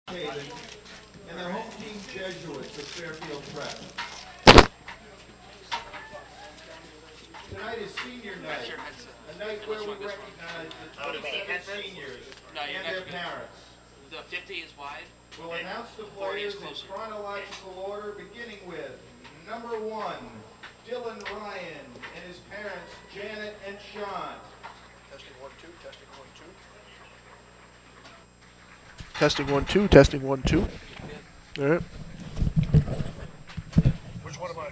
Haven, and the home team Jesuits of Fairfield Prep. Tonight is senior night, a night where we recognize the 27 seniors and their parents. The 50 is wide. We'll announce the players in chronological order, beginning with number 1, Dylan Ryan, and his parents Janet and Sean. Testing 1, 2, testing 1, 2. Testing 1, 2, testing 1, 2. All right. Which one am I?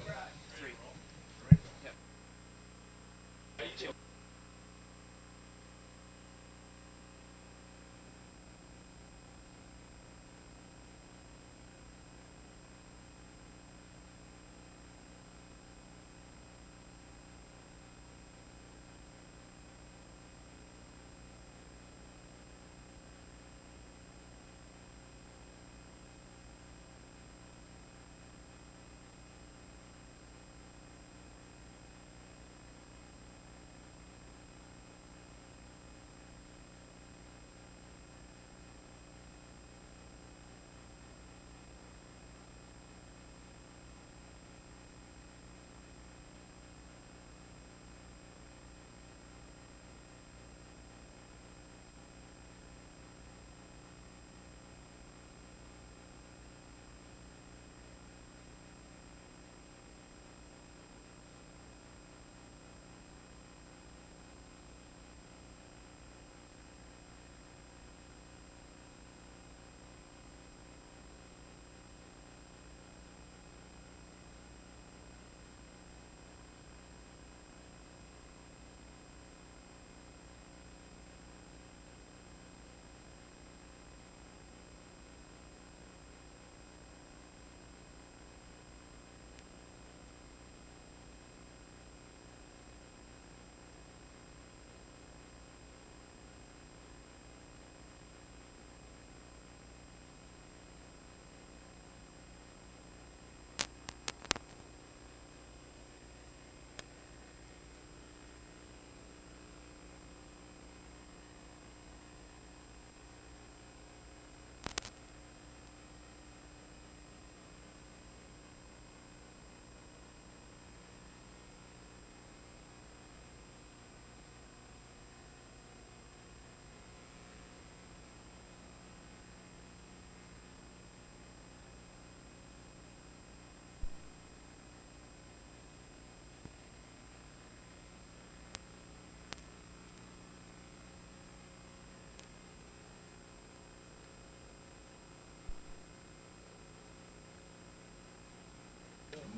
3.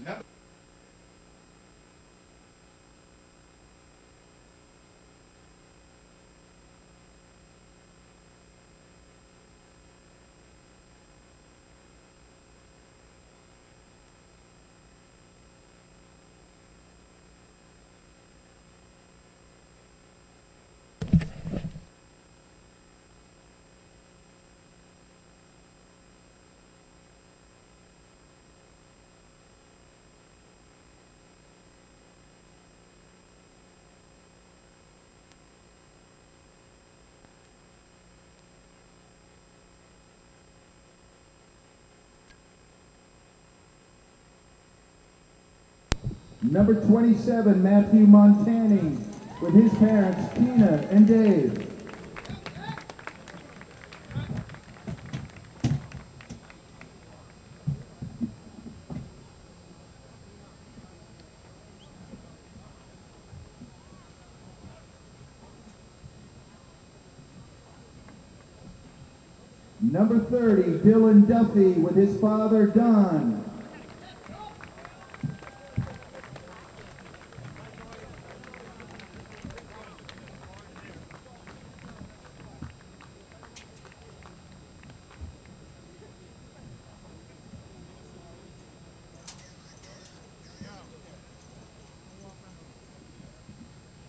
Yep. Number 27, Matthew Montani, with his parents Tina and Dave. Number 30, Dylan Duffy, with his father Don.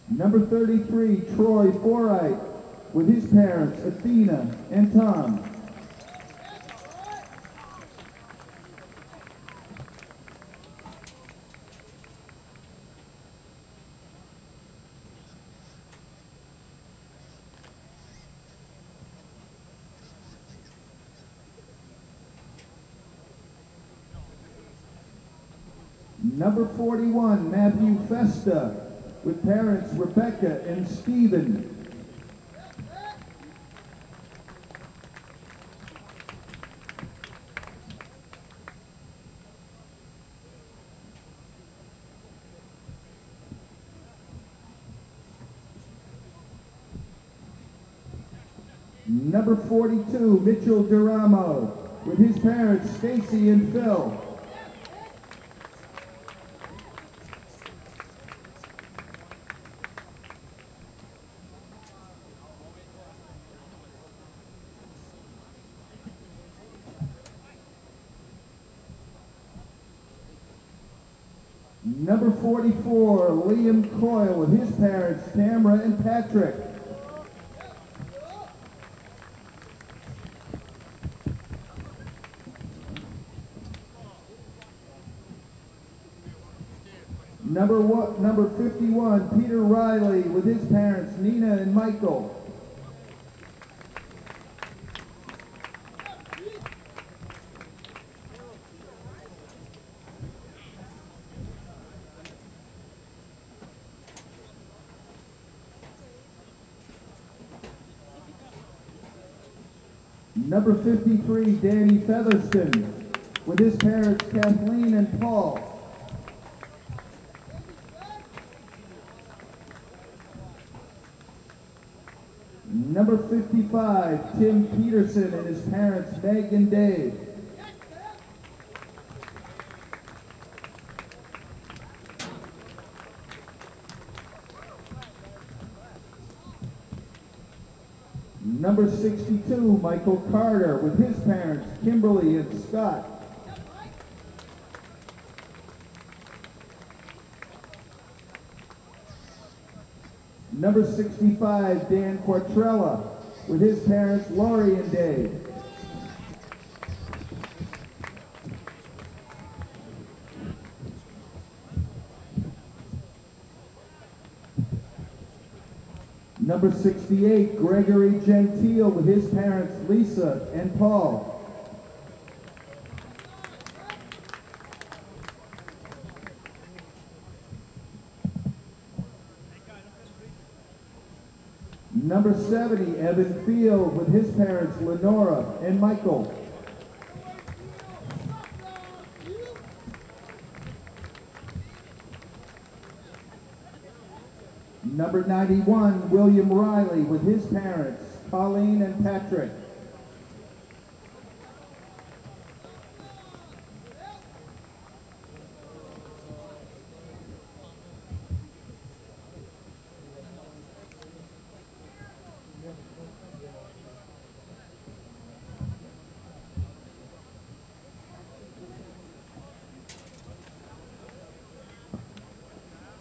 Number 33, Troy Forright, with his parents Athena and Tom. Number 41, Matthew Festa, with parents Rebecca and Stephen. Number 42, Mitchell Duramo, with his parents Stacy and Phil. Number 44, Liam Coyle, with his parents Tamara and Patrick. Number 51, Peter Riley, with his parents Nina and Michael. Number 53, Danny Featherston, with his parents Kathleen and Paul. Number 55, Tim Peterson and his parents Meg and Dave. Number 62, Michael Carter, with his parents Kimberly and Scott. Number 65, Dan Quattrella, with his parents Laurie and Dave. Number 68, Gregory Gentile, with his parents Lisa and Paul. Number 70, Evan Field, with his parents Lenora and Michael. Number 91, William Riley, with his parents Colleen and Patrick.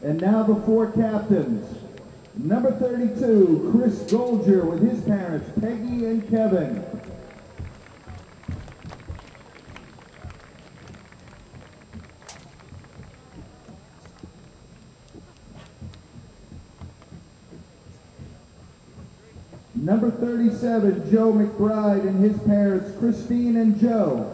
And now the four captains. Number 32, Chris Golger, with his parents Peggy and Kevin. Number 37, Joe McBride and his parents Christine and Joe.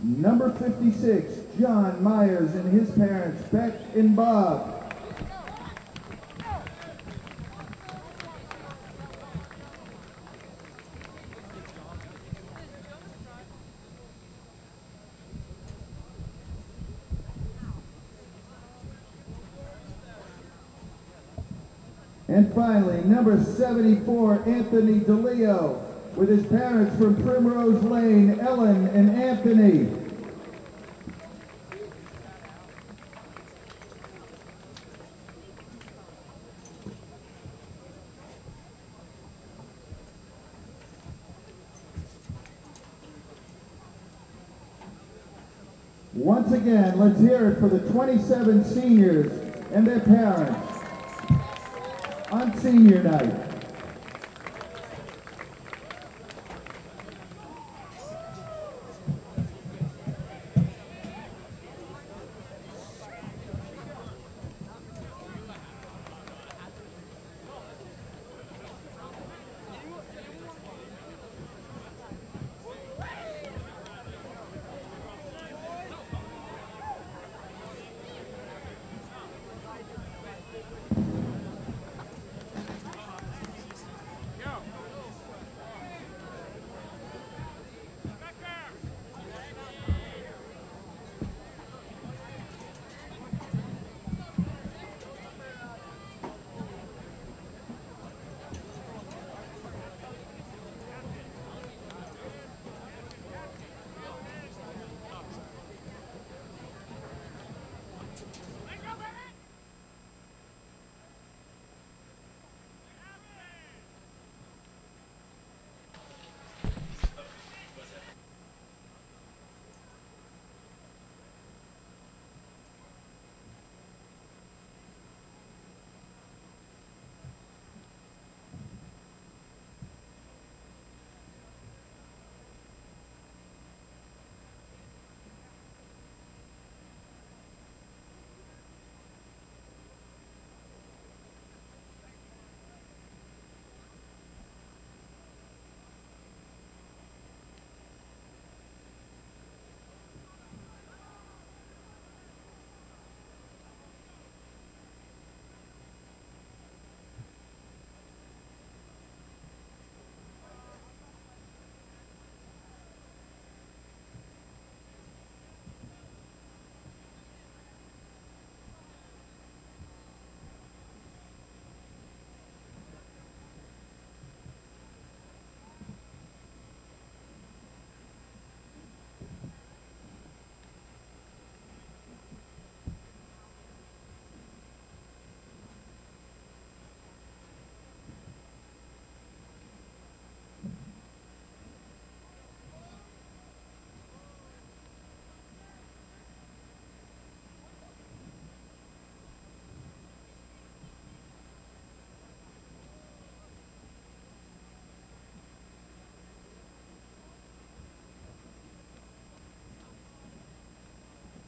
Number 56, John Myers and his parents, Beck and Bob. And finally, number 74, Anthony DeLeo, with his parents from Primrose Lane, Ellen and Anthony. Once again, let's hear it for the 27 seniors and their parents on senior night.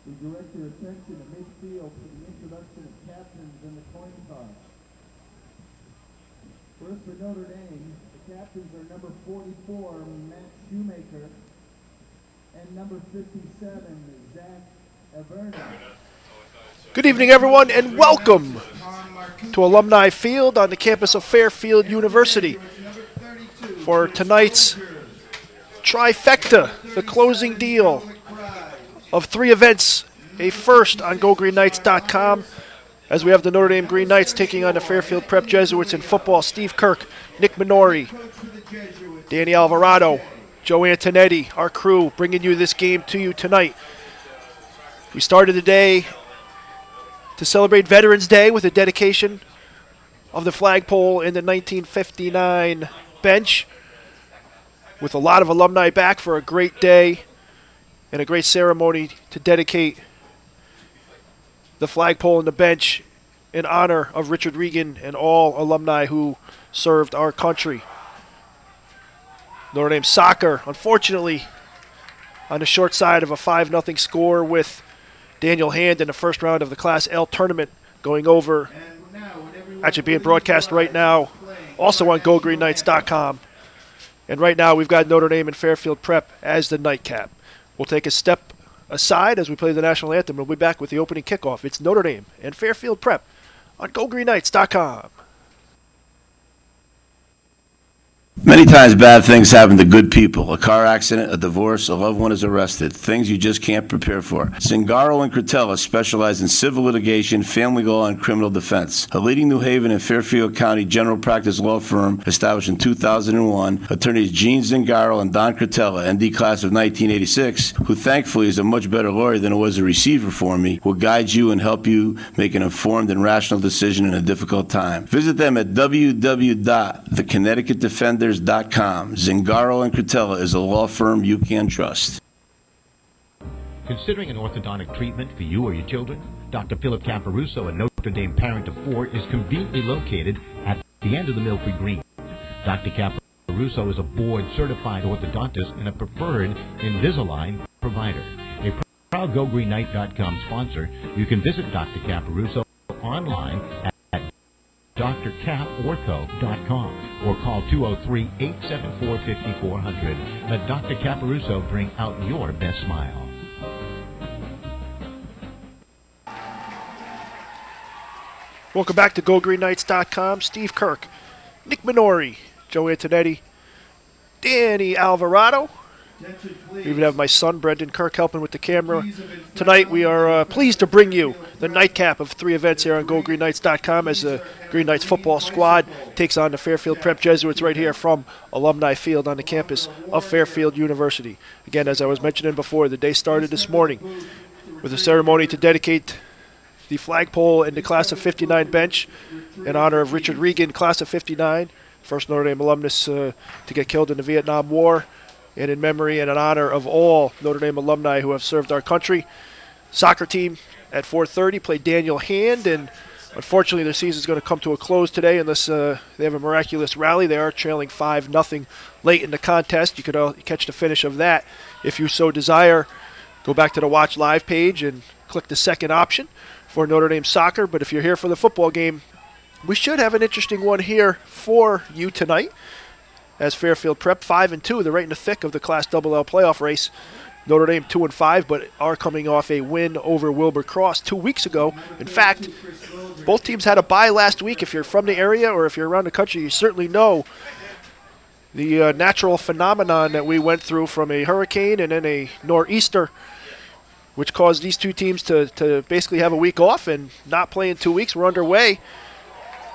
We direct your attention at midfield for the introduction of captains and the coin toss. First for Notre Dame, the captains are number 44, Matt Shoemaker, and number 57, Zach Averna. Good evening, everyone, and welcome to Alumni Field on the campus of Fairfield University for tonight's trifecta, the closing deal of 3 events, a first on GoGreenKnights.com, as we have the Notre Dame Green Knights taking on the Fairfield Prep Jesuits in football. Steve Kirk, Nick Minori, Danny Alvarado, Joe Antonetti, our crew, bringing you this game to you tonight. We started the day to celebrate Veterans Day with a dedication of the flagpole in the 1959 bench, with a lot of alumni back for a great day and a great ceremony to dedicate the flagpole and the bench in honor of Richard Regan and all alumni who served our country. Notre Dame soccer, unfortunately, on the short side of a 5-0 score with Daniel Hand in the first round of the Class L tournament going over, actually being broadcast right now, also on GoGreenKnights.com. And right now we've got Notre Dame and Fairfield Prep as the nightcap. We'll take a step aside as we play the national anthem. We'll be back with the opening kickoff. It's Notre Dame and Fairfield Prep on GoGreenKnights.com. Many times bad things happen to good people. A car accident, a divorce, a loved one is arrested. Things you just can't prepare for. Zingaro and Cretella specialize in civil litigation, family law, and criminal defense. A leading New Haven and Fairfield County general practice law firm established in 2001, attorneys Gene Zingaro and Don Cretella, ND class of 1986, who thankfully is a much better lawyer than it was a receiver for me, will guide you and help you make an informed and rational decision in a difficult time. Visit them at www.theconnecticutdefender.com. Zingaro and Cretella is a law firm you can trust. Considering an orthodontic treatment for you or your children? Dr. Philip Caparuso, a Notre Dame parent of 4, is conveniently located at the end of the Milford Green. Dr. Caparuso is a board-certified orthodontist and a preferred Invisalign provider. A proud GoGreenKnight.com sponsor, you can visit Dr. Caparuso online at drcaportho.com or call 203-874-5400. Let Dr. Caparuso bring out your best smile. Welcome back to GoGreenKnights.com. Steve Kirk, Nick Minori, Joe Antonetti, Danny Alvarado. We even have my son, Brendan Kirk, helping with the camera. Tonight we are pleased to bring you the nightcap of 3 events here on GoGreenKnights.com as the Green Knights football squad takes on the Fairfield Prep Jesuits right here from Alumni Field on the campus of Fairfield University. Again, as I was mentioning before, the day started this morning with a ceremony to dedicate the flagpole and the Class of 59 bench in honor of Richard Regan, Class of 59, first Notre Dame alumnus to get killed in the Vietnam War, and in memory and in honor of all Notre Dame alumni who have served our country. Soccer team at 4:30 played Daniel Hand, and unfortunately their season is going to come to a close today unless they have a miraculous rally. They are trailing 5-0 late in the contest. You could catch the finish of that if you so desire. Go back to the Watch Live page and click the second option for Notre Dame soccer. But if you're here for the football game, we should have an interesting one here for you tonight. As Fairfield Prep 5-2, they're right in the thick of the Class AA playoff race. Notre Dame 2-5, but are coming off a win over Wilbur Cross 2 weeks ago. In fact, both teams had a bye last week. If you're from the area or if you're around the country, you certainly know the natural phenomenon that we went through from a hurricane and then a nor'easter, which caused these two teams to basically have a week off and not play in 2 weeks. We're underway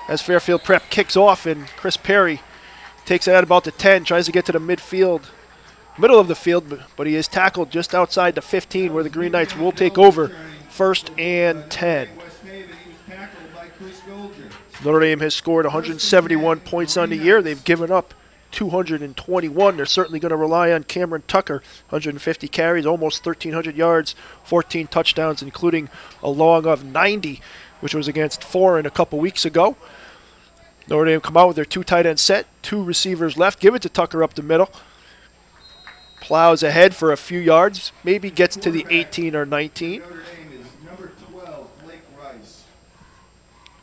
as Fairfield Prep kicks off, and Chris Perry takes it at about the 10, tries to get to the middle of the field, but he is tackled just outside the 15 where the Green Knights will take over 1st and 10. Notre Dame has scored 171 points on the year. They've given up 221. They're certainly going to rely on Cameron Tucker, 150 carries, almost 1,300 yards, 14 touchdowns, including a long of 90, which was against Foreign a couple weeks ago. Notre Dame come out with their 2 tight end set, 2 receivers left. Give it to Tucker up the middle. plows ahead for a few yards, maybe gets to the 18 or 19. Notre Dame is number 12, Blake Rice.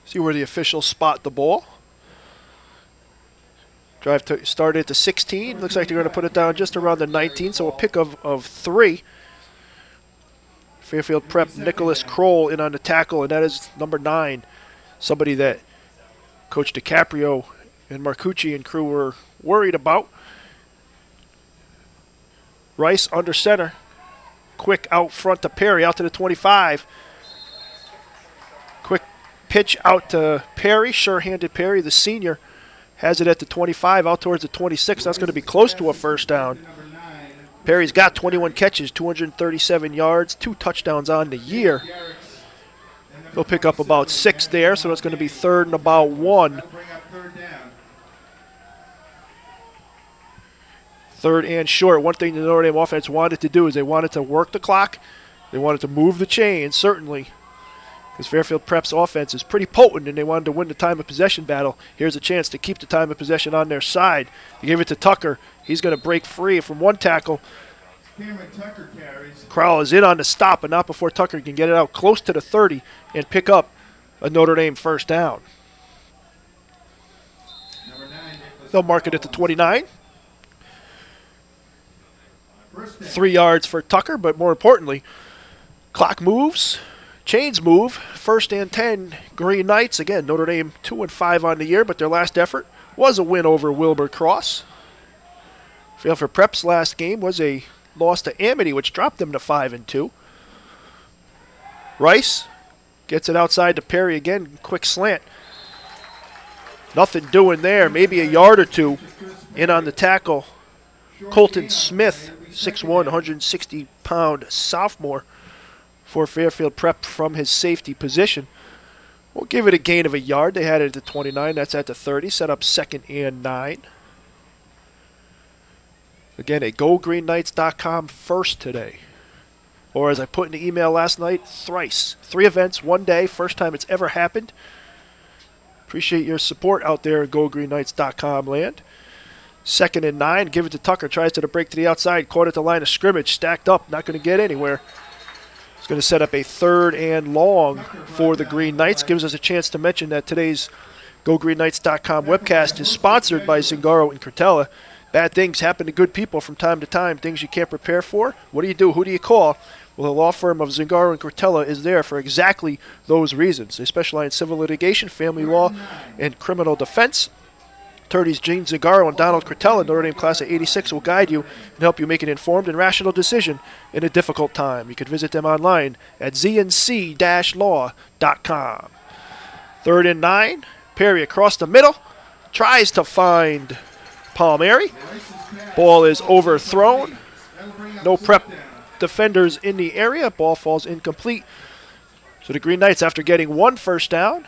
See where the officials spot the ball. Drive started at the 16. Looks like they're going to put it down just around the 19, so a pick of 3. Fairfield Prep Nicholas Kroll in on the tackle, and that is number 9, somebody that Coach DiCaprio and Marcucci and crew were worried about. Rice under center. Quick out front to Perry, out to the 25. Quick pitch out to Perry, sure-handed Perry, the senior. Has it at the 25, out towards the 26. That's going to be close to a first down. Perry's got 21 catches, 237 yards, 2 touchdowns on the year. He'll pick up about 6 there, so it's going to be 3rd and about 1. 3rd and short. One thing the Notre Dame offense wanted to do is they wanted to work the clock. They wanted to move the chains, certainly, because Fairfield Prep's offense is pretty potent, and they wanted to win the time of possession battle. Here's a chance to keep the time of possession on their side. They give it to Tucker. He's going to break free from one tackle. Crowell is in on the stop, but not before Tucker can get it out close to the 30 and pick up a Notre Dame first down. They'll mark it at the 29. 3 yards for Tucker, but more importantly, clock moves. Chains move. 1st and 10, Green Knights. Again, Notre Dame 2-5 on the year, but their last effort was a win over Wilbur Cross. Fairfield Prep's last game was a loss to Amity, which dropped them to 5-2. Rice gets it outside to Perry again. Quick slant. Nothing doing there. Maybe a yard or 2 in on the tackle. Colton Smith, 6'1", 160-pound sophomore for Fairfield Prep from his safety position. We'll give it a gain of a yard. They had it at the 29. That's at the 30. Set up 2nd and 9. Again, a GoGreenKnights.com first today. Or as I put in the email last night, thrice. 3 events, 1 day. First time it's ever happened. Appreciate your support out there at GoGreenKnights.com land. 2nd and 9. Give it to Tucker. Tries to the break to the outside. Caught at the line of scrimmage. Stacked up. Not going to get anywhere. It's going to set up a 3rd and long for the Green Knights. Gives us a chance to mention that today's GoGreenKnights.com webcast is sponsored by Zingaro and Cortella. Bad things happen to good people from time to time. Things you can't prepare for. What do? Who do you call? Well, the law firm of Zingaro and Cortella is there for exactly those reasons. They specialize in civil litigation, family law, and criminal defense. Attorneys Gene Zingaro and Donald Cortella, Notre Dame class of '86, will guide you and help you make an informed and rational decision in a difficult time. You can visit them online at znc-law.com. 3rd and 9. Perry across the middle. Tries to find Palmieri. Ball is overthrown. No Prep defenders in the area. Ball falls incomplete. So the Green Knights, after getting 1 first down,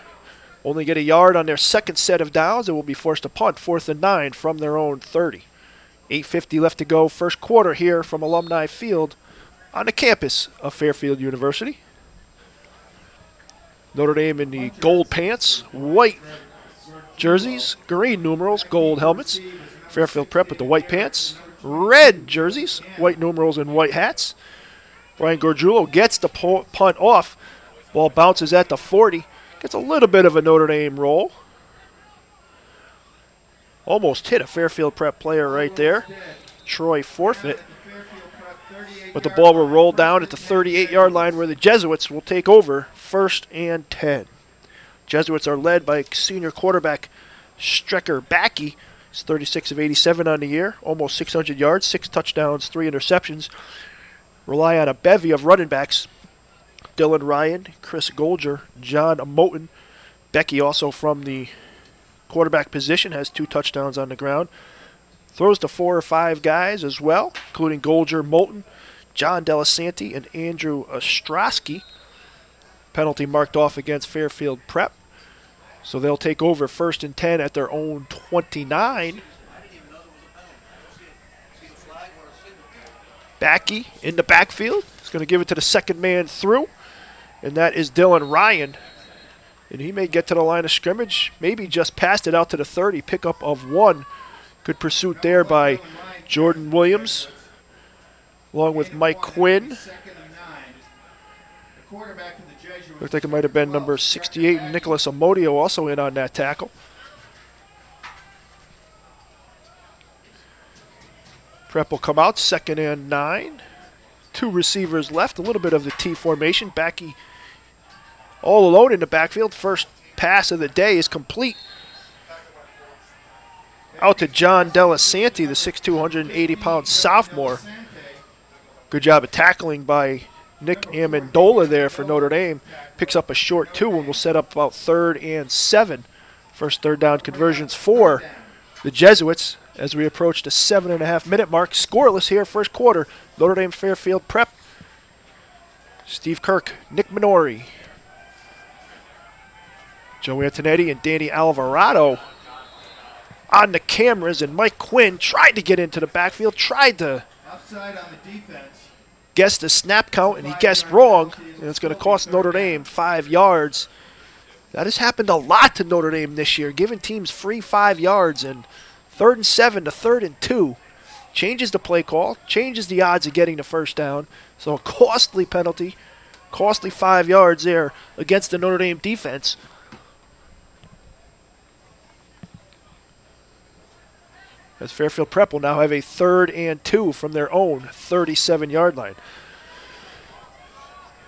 only get a yard on their 2nd set of downs and will be forced to punt 4th and 9 from their own 30. 8:50 left to go, first quarter here from Alumni Field on the campus of Fairfield University. Notre Dame in the gold pants, white jerseys, green numerals, gold helmets. Fairfield Prep with the white pants, red jerseys, white numerals, and white hats. Brian Gorgiulo gets the punt off. Ball bounces at the 40. Gets a little bit of a Notre Dame roll. Almost hit a Fairfield Prep player right there. Troy forfeit. But the ball will roll down at the 38-yard line where the Jesuits will take over 1st and 10. Jesuits are led by senior quarterback Strecker Backey. He's 36 of 87 on the year, almost 600 yards, 6 touchdowns, 3 interceptions. Rely on a bevy of running backs. Dylan Ryan, Chris Golger, John Moten. Becky also from the quarterback position has 2 touchdowns on the ground. Throws to 4 or 5 guys as well, including Golger, Moten, John Delasanti, and Andrew Ostrowski. Penalty marked off against Fairfield Prep. So they'll take over 1st and 10 at their own 29. Backey in the backfield. He's going to give it to the 2nd man through. And that is Dylan Ryan. And he may get to the line of scrimmage. Maybe just passed it out to the 30. Pickup of 1. Good pursuit there by Jordan Williams along with Mike Quinn. Second and 9. The quarterback of the Jesuits. Looked like it might have been number 68, Nicholas Amodio, also in on that tackle. Prep will come out, second and 9. 2 receivers left, a little bit of the T formation. Backey all alone in the backfield. First pass of the day is complete. Out to John Delasanti, the 6'2", 180-pound sophomore. Good job of tackling by Nick Amendola there for Notre Dame. Picks up a short 2 and will set up about 3rd and 7. First third down conversions for the Jesuits as we approach the 7.5-minute mark. Scoreless here, first quarter. Notre Dame Fairfield Prep. Steve Kirk, Nick Minori, Joe Antonetti, and Danny Alvarado on the cameras, and Mike Quinn tried to get into the backfield, tried to Outside on the defense. guess the snap count, and he guessed wrong, and it's going to cost Notre Dame 5 yards. That has happened a lot to Notre Dame this year, giving teams free 5 yards, and 3rd and 7 to 3rd and 2. Changes the play call, changes the odds of getting the first down. So a costly penalty, costly 5 yards there against the Notre Dame defense. As Fairfield Prep will now have a 3rd and 2 from their own 37-yard line.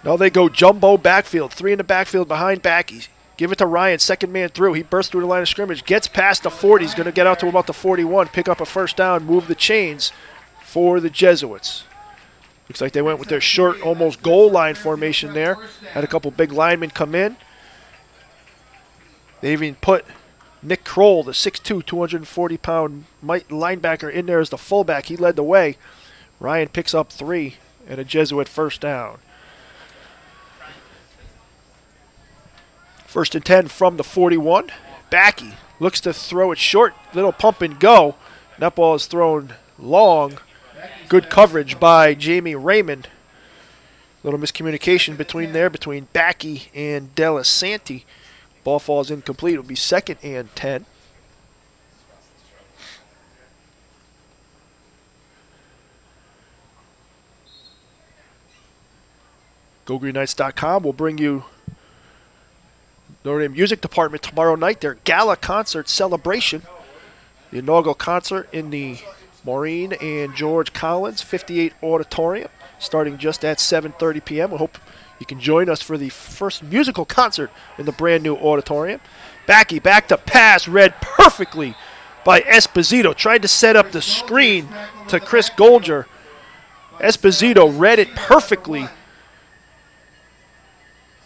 Now they go jumbo backfield, 3 in the backfield behind Backey. Give it to Ryan, second man through. He bursts through the line of scrimmage, gets past the 40. He's going to get out to about the 41, pick up a first down, move the chains for the Jesuits. Looks like they went with their short, almost goal line formation there. Had a couple big linemen come in. They even put Nick Kroll, the 6'2", 240-pound linebacker, in there as the fullback. He led the way. Ryan picks up 3 and a Jesuit first down. 1st and 10 from the 41. Backey looks to throw it short. Little pump and go. That ball is thrown long. Good coverage by Jamie Raymond. Little miscommunication between Backey and Delasanti. Ball falls incomplete. It'll be 2nd and 10. GoGreenKnights.com will bring you Notre Dame Music Department tomorrow night, their gala concert celebration. The inaugural concert in the Maureen and George Collins 58 Auditorium, starting just at 7:30 p.m. We hope you can join us for the first musical concert in the brand new auditorium. Backey back to pass, read perfectly by Esposito. Tried to set up the screen to Chris Golger. Esposito read it perfectly.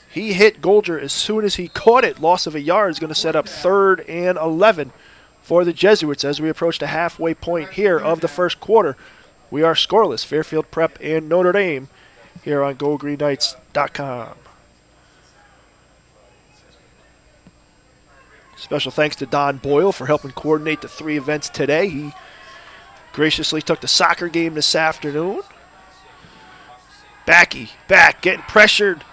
He hit Golger as soon as he caught it. Loss of a yard is going to set up 3rd and 11 for the Jesuits as we approach the halfway point here of the first quarter. We are scoreless, Fairfield Prep and Notre Dame, here on GoGreenKnights.com. Special thanks to Don Boyle for helping coordinate the 3 events today. He graciously took the soccer game this afternoon. Backey back, getting pressured.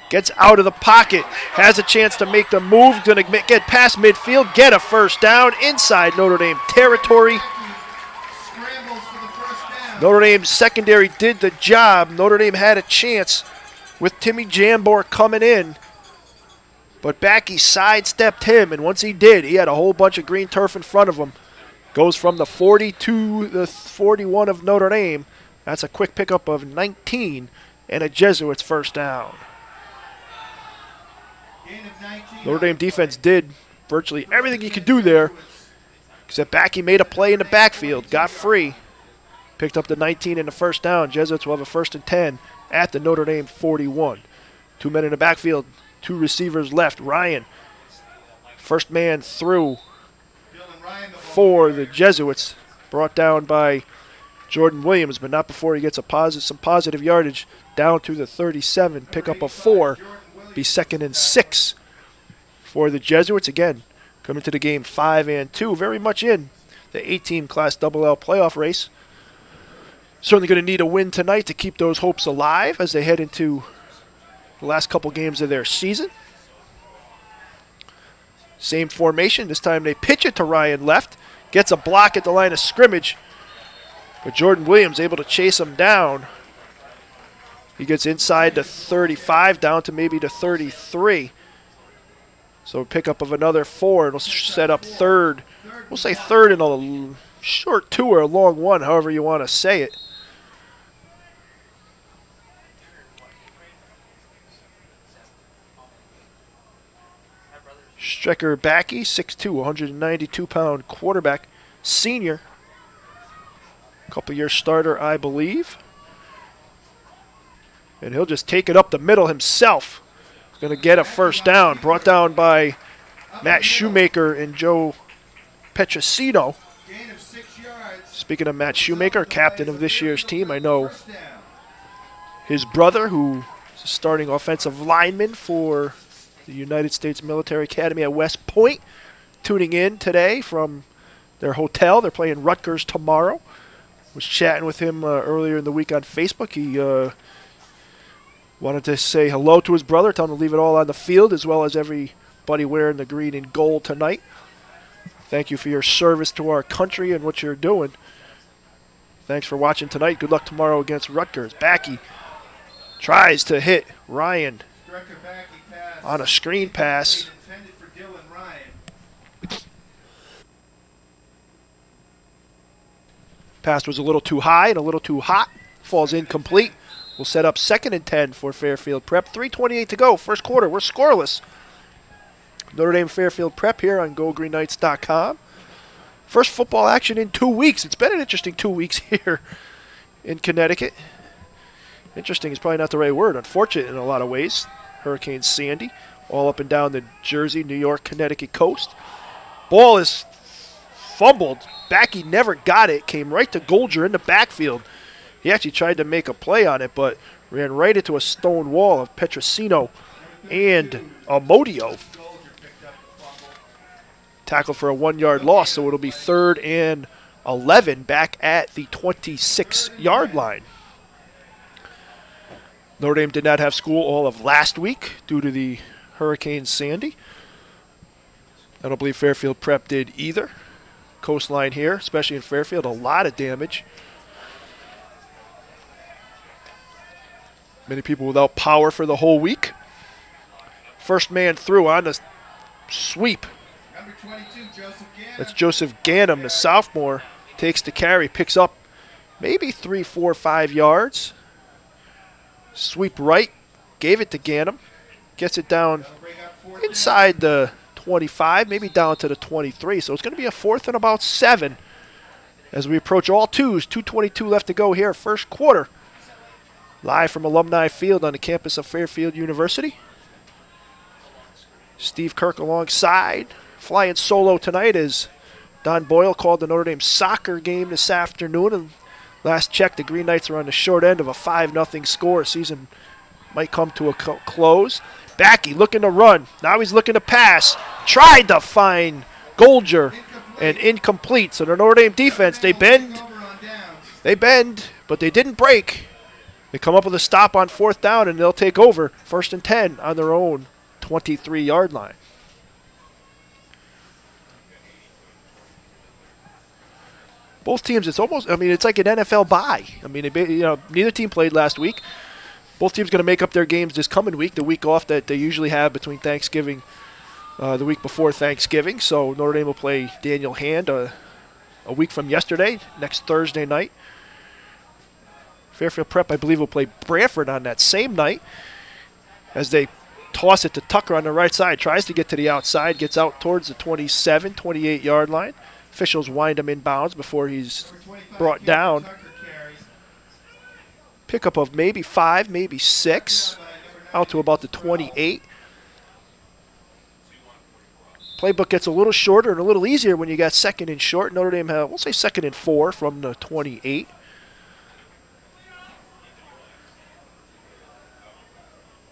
Gets out of the pocket, has a chance to make the move, going to get past midfield, get a first down inside Notre Dame territory. Notre Dame's secondary did the job. Notre Dame had a chance with Timmy Jambor coming in, but Backey sidestepped him, and once he did, he had a whole bunch of green turf in front of him. Goes from the 40 to the 41 of Notre Dame. That's a quick pickup of 19 and a Jesuits first down. Notre Dame defense did virtually everything he could do there, except Backey made a play in the backfield, got free, picked up the 19 and the first down. Jesuits will have a 1st and 10 at the Notre Dame 41. 2 men in the backfield, 2 receivers left. Ryan, first man through for the Jesuits, brought down by Jordan Williams, but not before he gets some positive yardage down to the 37. Pick up a 4. Be 2nd and 6 for the Jesuits. Again, coming to the game 5 and 2, very much in the 8-team Class LL playoff race. Certainly going to need a win tonight to keep those hopes alive as they head into the last couple games of their season. Same formation. This time they pitch it to Ryan left. Gets a block at the line of scrimmage, but Jordan Williams able to chase him down He gets inside the 35, down to maybe the 33. So pickup of another 4. It'll set up third. We'll say third in a short 2 or a long 1, however you want to say it. Strecker Backey, 6'2", 192-pound quarterback, senior. Couple-year starter, I believe. And he'll just take it up the middle himself. He's going to get a first down, brought down by Matt Shoemaker and Joe Petrosino. Speaking of Matt Shoemaker, captain of this year's team, I know his brother, who is a starting offensive lineman for the United States Military Academy at West Point, tuning in today from their hotel. They're playing Rutgers tomorrow. Was chatting with him earlier in the week on Facebook. He wanted to say hello to his brother, tell him to leave it all on the field, as well as everybody wearing the green and gold tonight. Thank you for your service to our country and what you're doing. Thanks for watching tonight. Good luck tomorrow against Rutgers. Backey tries to hit Ryan on a screen pass. Pass was a little too high and a little too hot. Falls incomplete. We'll set up 2nd and 10 for Fairfield Prep. 3:28 to go. First quarter. We're scoreless. Notre Dame Fairfield Prep here on GoGreenKnights.com. First football action in 2 weeks. It's been an interesting 2 weeks here in Connecticut. Interesting is probably not the right word. Unfortunate in a lot of ways. Hurricane Sandy all up and down the Jersey, New York, Connecticut coast. Ball is fumbled. Backey never got it. Came right to Golger in the backfield. He actually tried to make a play on it, but ran right into a stone wall of Petrosino and Amodio. Tackled for a 1-yard loss, so it'll be 3rd and 11 back at the 26-yard line. Notre Dame did not have school all of last week due to the Hurricane Sandy. I don't believe Fairfield Prep did either. Coastline here, especially in Fairfield, a lot of damage. Many people without power for the whole week. First man through on the sweep. Number 22, Joseph Gannon. That's Joseph Gannum, the sophomore. Takes the carry, picks up maybe 3, 4, 5 yards. Sweep right, gave it to Gannum. Gets it down inside the 25, maybe down to the 23. So it's going to be a 4th and about 7 as we approach all twos. 2:22 left to go here, first quarter. Live from Alumni Field on the campus of Fairfield University. Steve Kirk alongside. Flying solo tonight as Don Boyle called the Notre Dame soccer game this afternoon. And last check, the Green Knights are on the short end of a 5-0 score. Season might come to a close. Backey looking to run. Now he's looking to pass. Tried to find Golger and incomplete. So the Notre Dame defense, they bend, but they didn't break. They come up with a stop on 4th down, and they'll take over 1st and 10 on their own 23-yard line. Both teams, it's almost, it's like an NFL bye. Neither team played last week. Both teams going to make up their games this coming week, the week off that they usually have between Thanksgiving, the week before Thanksgiving. So Notre Dame will play Daniel Hand a week from yesterday, next Thursday night. Fairfield Prep, I believe, will play Branford on that same night as they toss it to Tucker on the right side. Tries to get to the outside, gets out towards the 27, 28-yard line. Officials wind him in bounds before he's brought down. Pickup of maybe 5, maybe 6, out to about the 28. Playbook gets a little shorter and a little easier when you got 2nd and short. Notre Dame, we'll say 2nd and 4 from the 28.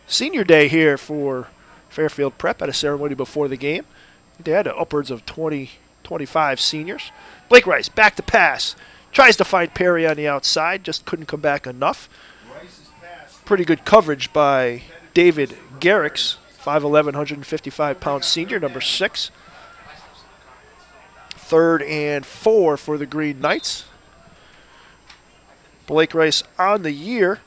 Senior day here for Fairfield Prep at a ceremony before the game. They had upwards of 20, 25 seniors. Blake Rice back to pass. Tries to find Perry on the outside, just couldn't come back enough. Pretty good coverage by David Garrix, 5'11", 155-pound senior, number 6. 3rd and 4 for the Green Knights. Blake Rice on the year,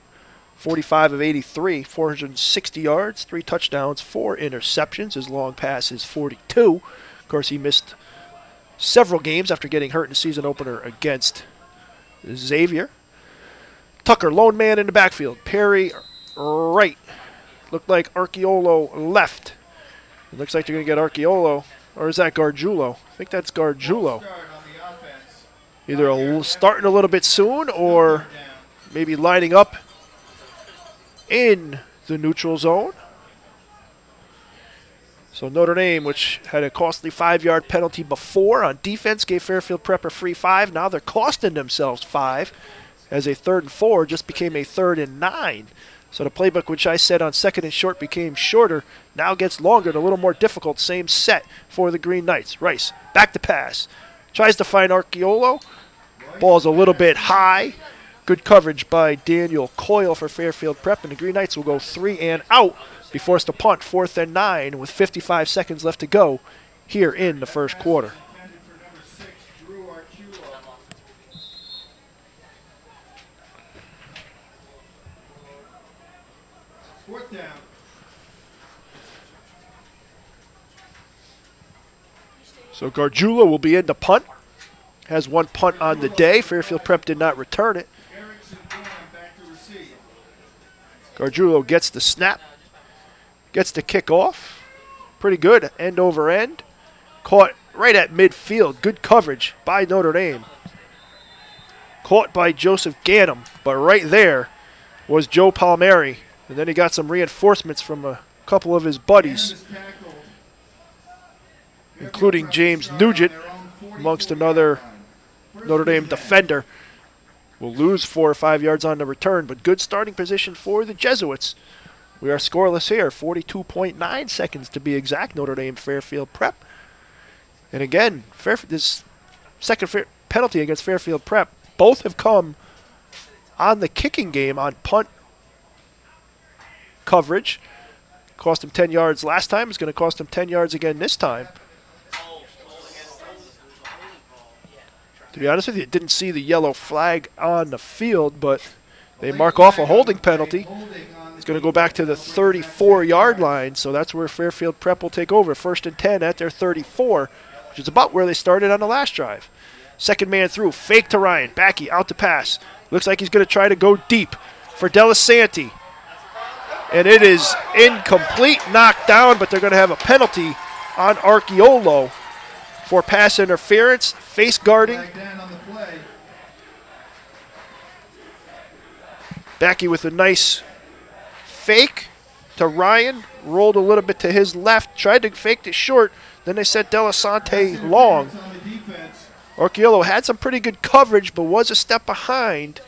45 of 83, 460 yards, 3 touchdowns, 4 interceptions. His long pass is 42. Of course, he missed several games after getting hurt in the season opener against Xavier. Tucker, lone man in the backfield. Perry, right. Looked like Archeolo left. It looks like they're going to get Archeolo, or is that Gargiulo? I think that's Gargiulo. Either starting a little bit soon or maybe lining up in the neutral zone. So Notre Dame, which had a costly 5-yard penalty before on defense, gave Fairfield Prep a free 5. Now they're costing themselves 5 as a 3rd and 4 just became a 3rd and 9. So the playbook, which I said on 2nd and short became shorter, now gets longer and a little more difficult. Same set for the Green Knights. Rice, back to pass. Tries to find Archeolo. Ball's a little bit high. Good coverage by Daniel Coyle for Fairfield Prep, and the Green Knights will go 3 and out, be forced to punt 4th and 9 with 55 seconds left to go here in the first quarter. So Gargiulo will be in to punt. Has 1 punt on the day. Fairfield Prep did not return it. Gargiulo gets the snap. Gets the kick off. Pretty good, end over end. Caught right at midfield. Good coverage by Notre Dame. Caught by Joseph Ganem, but right there was Joe Palmieri. And then he got some reinforcements from a couple of his buddies, including James Nugent, amongst another Notre Dame defender. Will lose 4 or 5 yards on the return, but good starting position for the Jesuits. We are scoreless here, 42.9 seconds to be exact, Notre Dame Fairfield Prep. And again, this second penalty against Fairfield Prep, both have come on the kicking game on punt coverage. Cost him 10 yards last time. It's going to cost him 10 yards again this time. To be honest with you, didn't see the yellow flag on the field, but they mark off a holding penalty. It's going to go back to the 34-yard line, so that's where Fairfield Prep will take over. 1st and 10 at their 34, which is about where they started on the last drive. Second man through, fake to Ryan. Backey out to pass. Looks like he's going to try to go deep for Delasanti. And it is incomplete, knocked down, but they're going to have a penalty on Archeolo for pass interference, face guarding. Backey with a nice fake to Ryan, rolled a little bit to his left, tried to fake it short, then they sent Delasanti long. Archeolo had some pretty good coverage, but was a step behind.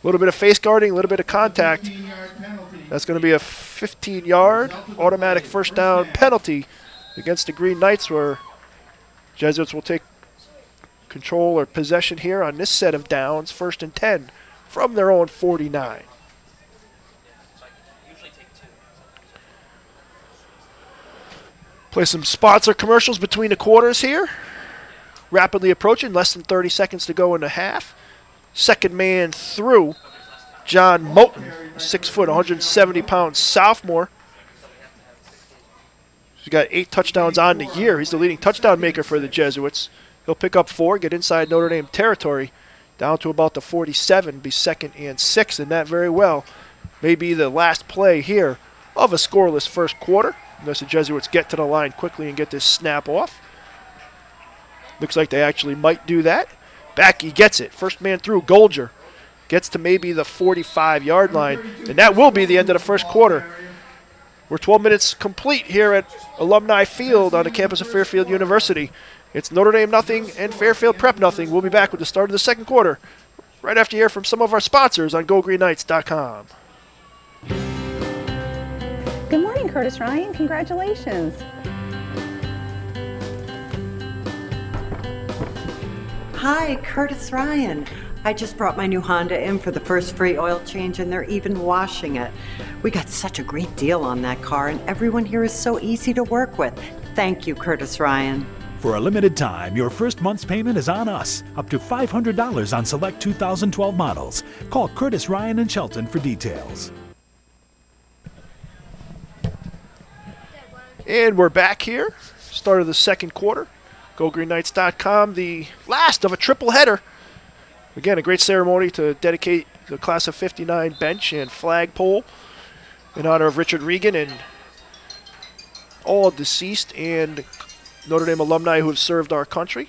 A little bit of face guarding, a little bit of contact. That's going to be a 15-yard automatic first down penalty against the Green Knights, where Jesuits will take control or possession here on this set of downs, 1st and 10 from their own 49. Play some sponsor commercials between the quarters here. Rapidly approaching, less than 30 seconds to go in the half. Second man through, John Moten, 6 foot, 170-pound sophomore. He's got 8 touchdowns on the year. He's the leading touchdown maker for the Jesuits. He'll pick up 4, get inside Notre Dame territory, down to about the 47, be 2nd and 6, and that very well may be the last play here of a scoreless first quarter, unless the Jesuits get to the line quickly and get this snap off. Looks like they actually might do that. Backey gets it. First man through, Golger. Gets to maybe the 45-yard line, and that will be the end of the first quarter. We're 12 minutes complete here at Alumni Field on the campus of Fairfield University. It's Notre Dame nothing and Fairfield Prep nothing. We'll be back with the start of the second quarter right after you hear from some of our sponsors on GoGreenKnights.com. Good morning, Curtis Ryan. Congratulations. Hi, Curtis Ryan. I just brought my new Honda in for the first free oil change, and they're even washing it. We got such a great deal on that car, and everyone here is so easy to work with. Thank you, Curtis Ryan. For a limited time, your first month's payment is on us. Up to $500 on select 2012 models. Call Curtis Ryan and Shelton for details. And we're back here. Start of the second quarter. GoGreenKnights.com, the last of a triple header. Again, a great ceremony to dedicate the class of '59 bench and flagpole in honor of Richard Regan and all deceased and Notre Dame alumni who have served our country.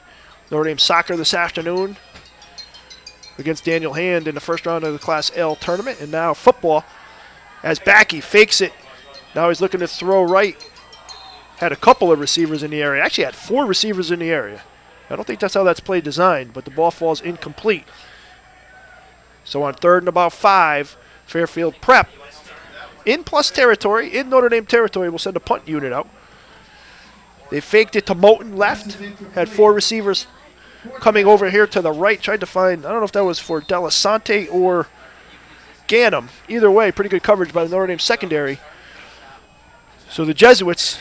Notre Dame soccer this afternoon against Daniel Hand in the first round of the Class L tournament. And now football as Backey fakes it. Now he's looking to throw right. Had a couple of receivers in the area. Actually had 4 receivers in the area. I don't think that's how that's play designed, but the ball falls incomplete. So on 3rd and about 5, Fairfield Prep in plus territory, in Notre Dame territory, will send a punt unit out. They faked it to Moten left, had 4 receivers coming over here to the right, tried to find, I don't know if that was for Delasante or Ganem. Either way, pretty good coverage by the Notre Dame secondary. So the Jesuits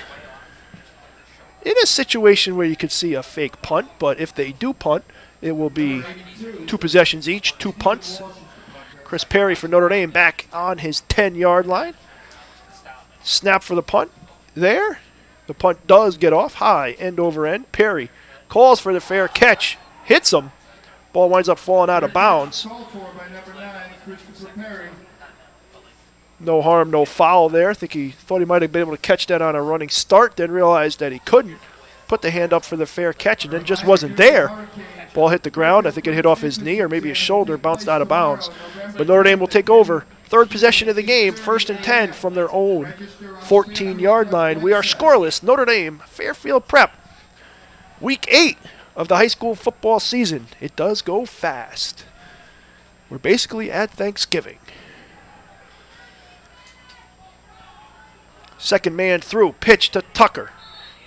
in a situation where you could see a fake punt, but if they do punt, it will be 2 possessions each, 2 punts. Chris Perry for Notre Dame back on his 10-yard line. Snap for the punt there. The punt does get off high, end over end. Perry calls for the fair catch, hits him. Ball winds up falling out of bounds. No harm, no foul there. I think he thought he might have been able to catch that on a running start, then realized that he couldn't. Put the hand up for the fair catch and then just wasn't there. Ball hit the ground. I think it hit off his knee or maybe his shoulder, bounced out of bounds. But Notre Dame will take over. 3rd possession of the game, 1st and 10 from their own 14-yard line. We are scoreless. Notre Dame, Fairfield Prep. Week 8 of the high school football season. It does go fast. We're basically at Thanksgiving. Second man through, pitch to Tucker.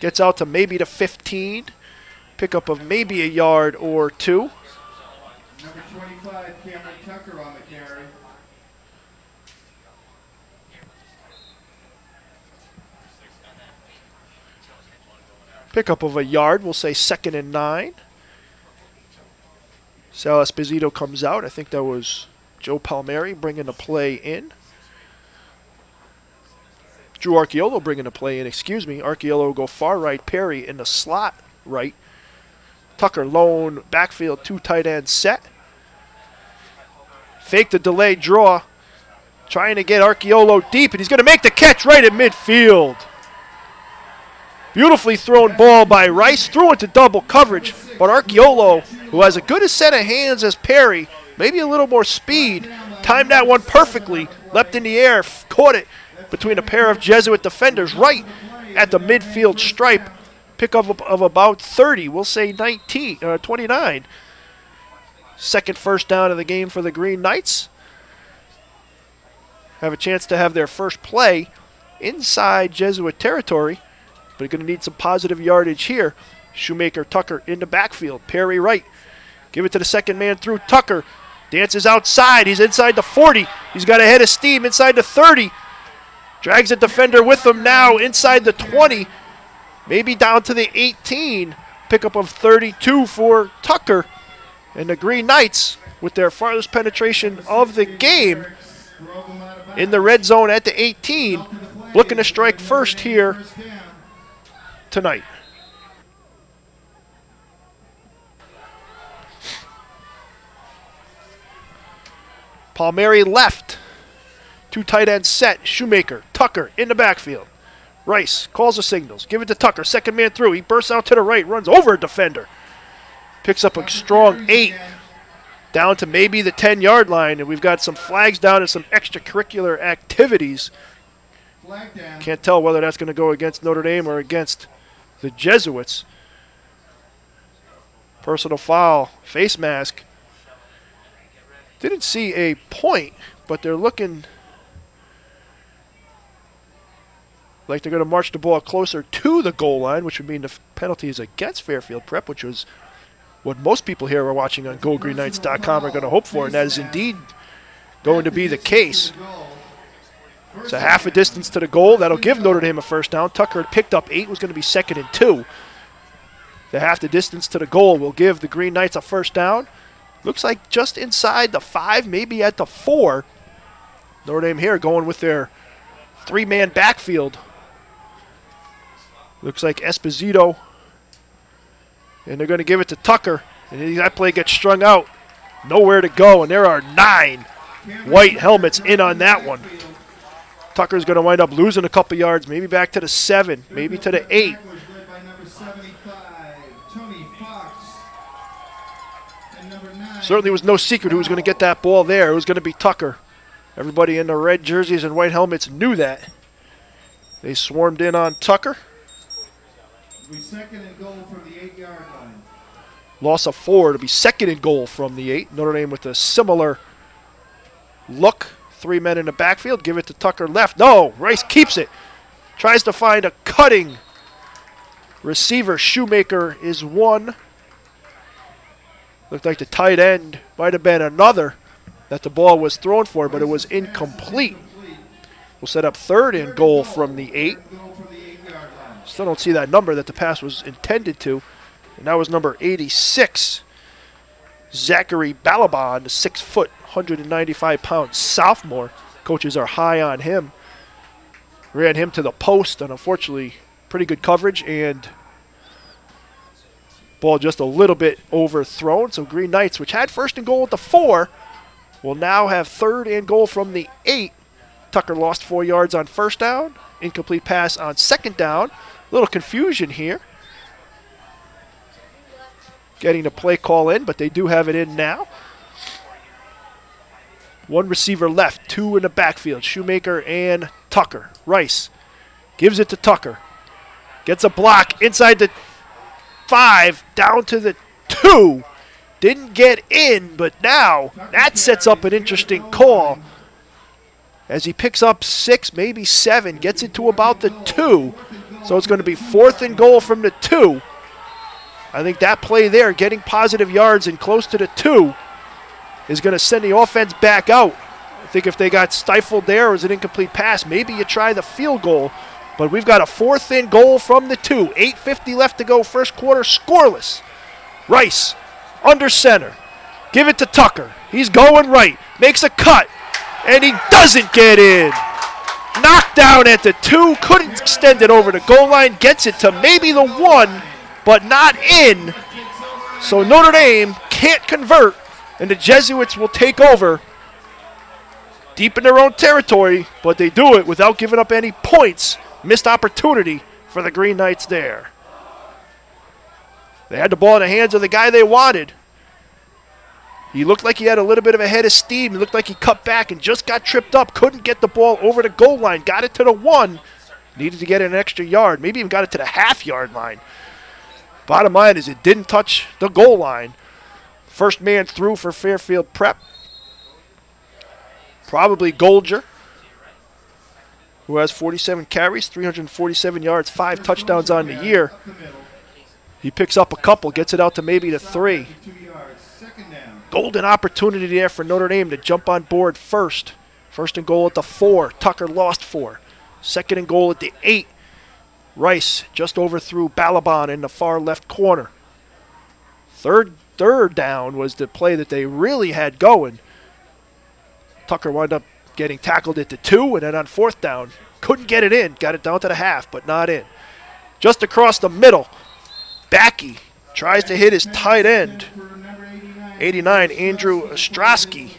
Gets out to maybe the 15. Pickup of maybe a yard or 2. Number 25, Cameron Tucker on the carry. Pickup of a yard, we'll say 2nd and 9. Sal Esposito comes out. I think that was Joe Palmieri bringing the play in. Drew Archiolo bringing the play in, Archiolo will go far right, Perry in the slot right. Tucker lone, backfield, 2 tight end set. Fake the delayed draw. Trying to get Archiolo deep, and he's going to make the catch right at midfield. Beautifully thrown ball by Rice. Threw into double coverage, but Archiolo, who has as good a set of hands as Perry, maybe a little more speed, timed that one perfectly. Leapt in the air, caught it between a pair of Jesuit defenders right at the midfield stripe. Pickup of about 30, we'll say 29. Second first down of the game for the Green Knights. Have a chance to have their first play inside Jesuit territory, but you're going to need some positive yardage here. Shoemaker, Tucker in the backfield. Perry right. Give it to the second man through. Tucker dances outside. He's inside the 40. He's got a head of steam inside the 30. Drags a defender with him now inside the 20. Maybe down to the 18. Pickup of 32 for Tucker. And the Green Knights, with their farthest penetration of the game in the red zone at the 18, looking to strike first here tonight. Palmieri left. 2 tight ends set. Shoemaker, Tucker in the backfield. Rice calls the signals. Give it to Tucker. Second man through. He bursts out to the right. Runs over a defender. Picks up a strong 8. Down to maybe the 10-yard line. And we've got some flags down and some extracurricular activities. Can't tell whether that's going to go against Notre Dame or against the Jesuits. Personal foul. Face mask. Didn't see a point, but they're looking like they're going to march the ball closer to the goal line, which would mean the penalty is against Fairfield Prep, which was what most people here are watching on GoGreenKnights.com are going to hope for, and that is indeed going to be the case. It's a half a distance to the goal. That'll give Notre Dame a first down. Tucker had picked up 8, was going to be 2nd and 2. The half the distance to the goal will give the Green Knights a first down. Looks like just inside the 5, maybe at the 4. Notre Dame here going with their 3-man backfield. Looks like Esposito. And they're going to give it to Tucker. And that play gets strung out. Nowhere to go, and there are 9 white helmets in on that one. Tucker's going to wind up losing a couple yards, maybe back to the 7, maybe to the 8. Certainly was no secret who was going to get that ball there. It was going to be Tucker. Everybody in the red jerseys and white helmets knew that. They swarmed in on Tucker. Second and goal from the 8-yard line. Loss of 4 to be second and goal from the 8. Notre Dame with a similar look. 3 men in the backfield. Give it to Tucker left. No, Rice keeps it. Tries to find a cutting receiver. Shoemaker is one. Looked like the tight end might have been another that the ball was thrown for, but it was incomplete. We'll set up third and goal from the 8. Still don't see that number that the pass was intended to. And that was number 86. Zachary Balaban, the 6-foot, 195-pound sophomore. Coaches are high on him. Ran him to the post, and unfortunately, pretty good coverage, and ball just a little bit overthrown. So Green Knights, which had first and goal at the 4, will now have third and goal from the 8. Tucker lost 4 yards on first down. Incomplete pass on second down. A little confusion here. Getting the play call in, but they do have it in now. 1 receiver left, 2 in the backfield, Shoemaker and Tucker. Rice gives it to Tucker. Gets a block inside the 5, down to the 2. Didn't get in, but now that sets up an interesting call as he picks up 6, maybe 7, gets it to about the 2. So it's going to be 4th and goal from the 2. I think that play there, getting positive yards and close to the 2, is going to send the offense back out. I think if they got stifled there, it was an incomplete pass. Maybe you try the field goal, but we've got a 4th and goal from the 2. 8:50 left to go, first quarter, scoreless. Rice, under center. Give it to Tucker. He's going right, makes a cut, and he doesn't get in. Knocked down at the 2, couldn't extend it over the goal line, gets it to maybe the 1, but not in. So Notre Dame can't convert, and the Jesuits will take over deep in their own territory, but they do it without giving up any points. Missed opportunity for the Green Knights there. They had the ball in the hands of the guy they wanted. He looked like he had a little bit of a head of steam. He looked like he cut back and just got tripped up. Couldn't get the ball over the goal line. Got it to the 1. Needed to get an extra yard. Maybe even got it to the half-yard line. Bottom line is it didn't touch the goal line. First man through for Fairfield Prep. Probably Golger, who has 47 carries, 347 yards, 5 touchdowns on the year. He picks up a couple, gets it out to maybe the 3. Golden opportunity there for Notre Dame to jump on board first. First and goal at the 4. Tucker lost 4. Second and goal at the 8. Rice just overthrew Balaban in the far left corner. Third down was the play that they really had going. Tucker wound up getting tackled at the 2, and then on 4th down, couldn't get it in. Got it down to the half, but not in. Just across the middle, Backey tries to hit his tight end. 89, Andrew Ostrowski.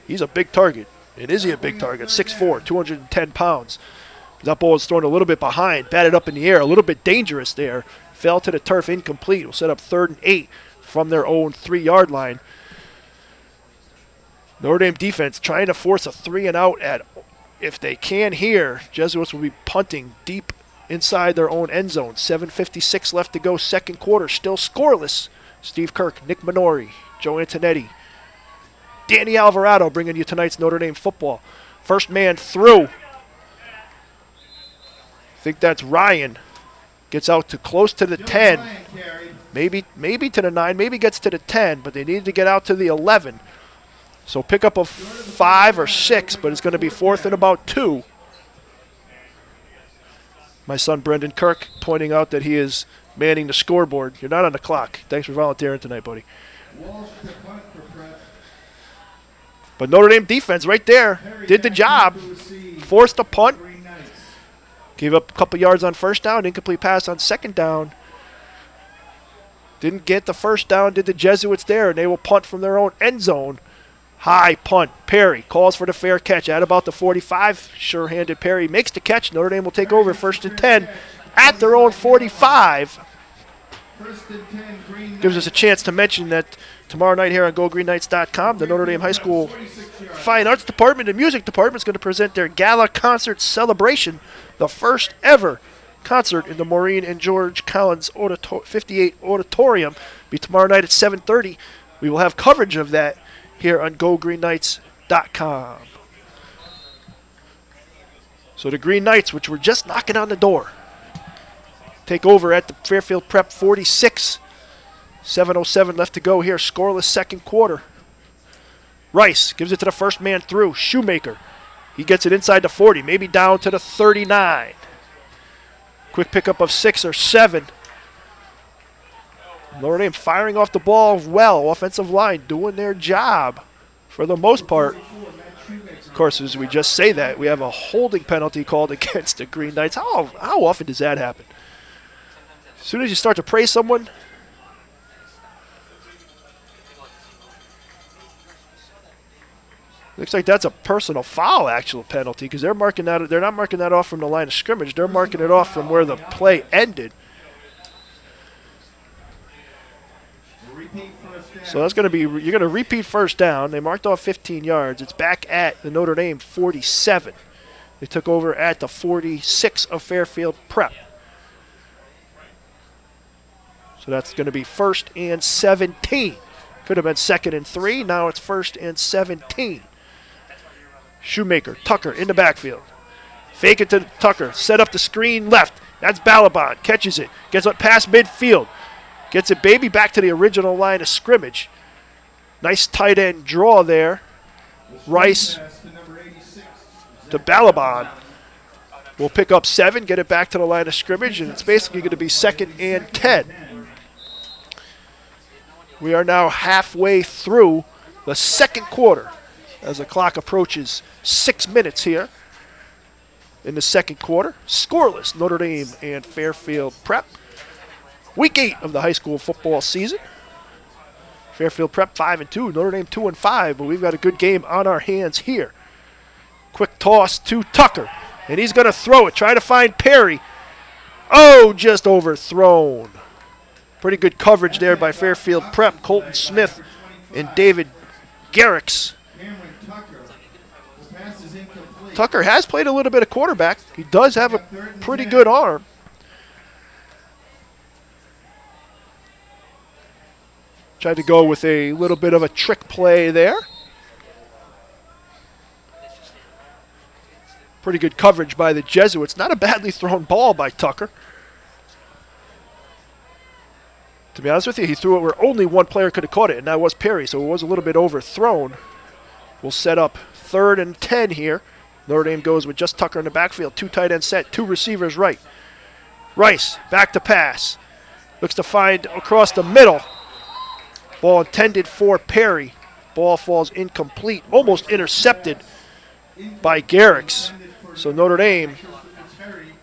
He's a big target. And is he a big target? 6'4", 210 pounds. That ball was thrown a little bit behind, batted up in the air, a little bit dangerous there. Fell to the turf, incomplete. Will set up 3rd and 8 from their own 3-yard line. Notre Dame defense trying to force a 3-and-out at, if they can here, Jesuits will be punting deep inside their own end zone. 7:56 left to go, second quarter, still scoreless. Steve Kirk, Nick Minori, Joe Antonetti, Danny Alvarado bringing you tonight's Notre Dame football. First man through. I think that's Ryan. Gets out to close to the 10. Maybe to the 9, maybe gets to the 10, but they need to get out to the 11. So pick up a 5 or 6, but it's going to be 4th and about 2. My son Brendan Kirk pointing out that he is manning the scoreboard. You're not on the clock. Thanks for volunteering tonight, buddy. But Notre Dame defense right there did the job. Forced a punt. Gave up a couple yards on first down. Incomplete pass on second down. Didn't get the first down, did the Jesuits there, and they will punt from their own end zone. High punt. Perry calls for the fair catch at about the 45. Sure-handed Perry makes the catch. Notre Dame will take over 1st and 10 at their own 45. Gives us a chance to mention that tomorrow night here on GoGreenKnights.com, the Notre Dame High School Fine Arts Department and Music Department is going to present their gala concert celebration, the first ever concert in the Maureen and George Collins 58 Auditorium. Be tomorrow night at 7:30. We will have coverage of that here on GoGreenKnights.com. So the Green Knights, which were just knocking on the door, take over at the Fairfield Prep 46. 7:07 left to go here. Scoreless second quarter. Rice gives it to the first man through. Shoemaker. He gets it inside the 40, maybe down to the 39. Quick pickup of 6 or 7. Notre Dame firing off the ball well. Offensive line doing their job for the most part. Of course, as we just say that, we have a holding penalty called against the Green Knights. How often does that happen? As soon as you start to praise someone, looks like that's a personal foul, actual penalty, because they're marking that. They're not marking that off from the line of scrimmage. They're marking it off from where the play ended. So that's going to be, you're going to repeat first down. They marked off 15 yards. It's back at the Notre Dame 47. They took over at the 46 of Fairfield Prep. So that's going to be 1st and 17. Could have been 2nd and 3. Now it's 1st and 17. Shoemaker, Tucker in the backfield. Fake it to Tucker. Set up the screen left. That's Balaban. Catches it. Gets it past midfield. Gets it baby back to the original line of scrimmage. Nice tight end draw there. Rice to Balaban. We'll pick up 7, get it back to the line of scrimmage, and it's basically going to be 2nd and 10. We are now halfway through the second quarter as the clock approaches 6 minutes here in the second quarter. Scoreless, Notre Dame and Fairfield Prep. Week 8 of the high school football season. Fairfield Prep 5-2, Notre Dame 2-5, but we've got a good game on our hands here. Quick toss to Tucker, and he's going to throw it. Try to find Perry. Oh, just overthrown. Pretty good coverage there by Fairfield Prep. Colton Smith and David Garrix. Tucker has played a little bit of quarterback. He does have a pretty good arm. Tried to go with a little bit of a trick play there. Pretty good coverage by the Jesuits. Not a badly thrown ball by Tucker. To be honest with you, he threw it where only one player could have caught it, and that was Perry, so it was a little bit overthrown. We'll set up 3rd and 10 here. Notre Dame goes with just Tucker in the backfield. 2 tight end set, 2 receivers right. Rice, back to pass. Looks to find across the middle. Ball intended for Perry. Ball falls incomplete, almost intercepted by Garrix. So Notre Dame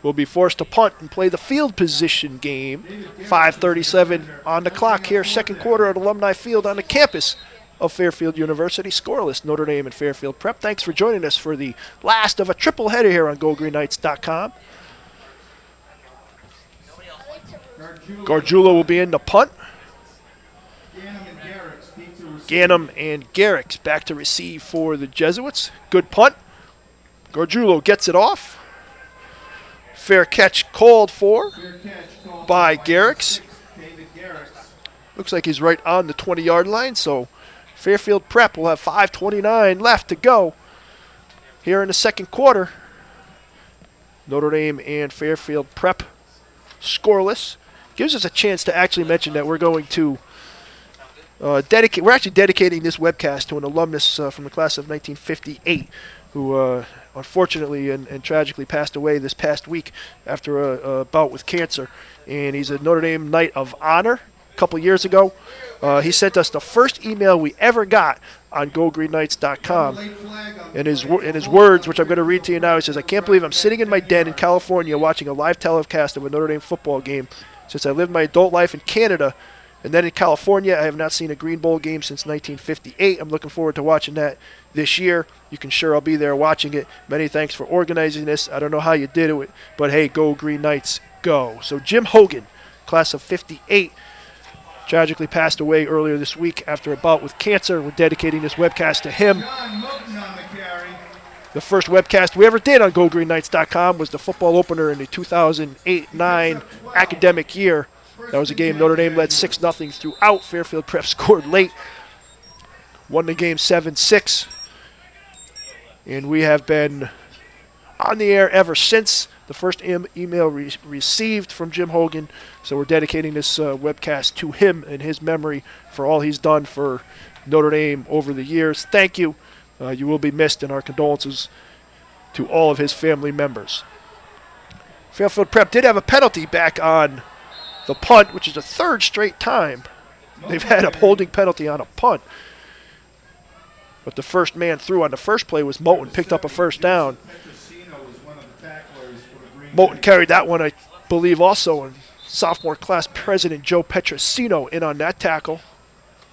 will be forced to punt and play the field position game. 5:37 on the clock here, second quarter at Alumni Field on the campus of Fairfield University. Scoreless, Notre Dame and Fairfield Prep. Thanks for joining us for the last of a triple header here on GoGreenKnights.com. Gargiulo will be in the punt. Ganem and Garrix back to receive for the Jesuits. Good punt. Gargiulo gets it off. Fair catch called for by Garrix. Looks like he's right on the 20-yard line, so Fairfield Prep will have 5:29 left to go here in the second quarter. Notre Dame and Fairfield Prep scoreless. Gives us a chance to actually mention that we're going to We're actually dedicating this webcast to an alumnus from the class of 1958 who unfortunately and tragically passed away this past week after a bout with cancer. And he's a Notre Dame Knight of Honor a couple years ago. He sent us the first email we ever got on GoGreenKnights.com. And his words, which I'm going to read to you now, he says, "I can't believe I'm sitting in my den in California watching a live telecast of a Notre Dame football game. Since I lived my adult life in Canada and then in California, I have not seen a Green Bowl game since 1958. I'm looking forward to watching that this year. You can sure I'll be there watching it. Many thanks for organizing this. I don't know how you did it, but hey, go Green Knights, go." So Jim Hogan, class of 58, tragically passed away earlier this week after a bout with cancer. We're dedicating this webcast to him. The first webcast we ever did on GoGreenKnights.com was the football opener in the 2008-9 academic year. That was a game Notre Dame led 6-0 throughout. Fairfield Prep scored late, won the game 7-6. And we have been on the air ever since. The first email received from Jim Hogan, so we're dedicating this webcast to him and his memory for all he's done for Notre Dame over the years. Thank you. You will be missed, and our condolences to all of his family members. Fairfield Prep did have a penalty back on the punt, which is the third straight time they've had a holding penalty on a punt. But the first man through on the first play was Moten, picked up a first down. Moten carried that one, I believe, also, and sophomore class president Joe Petrosino in on that tackle.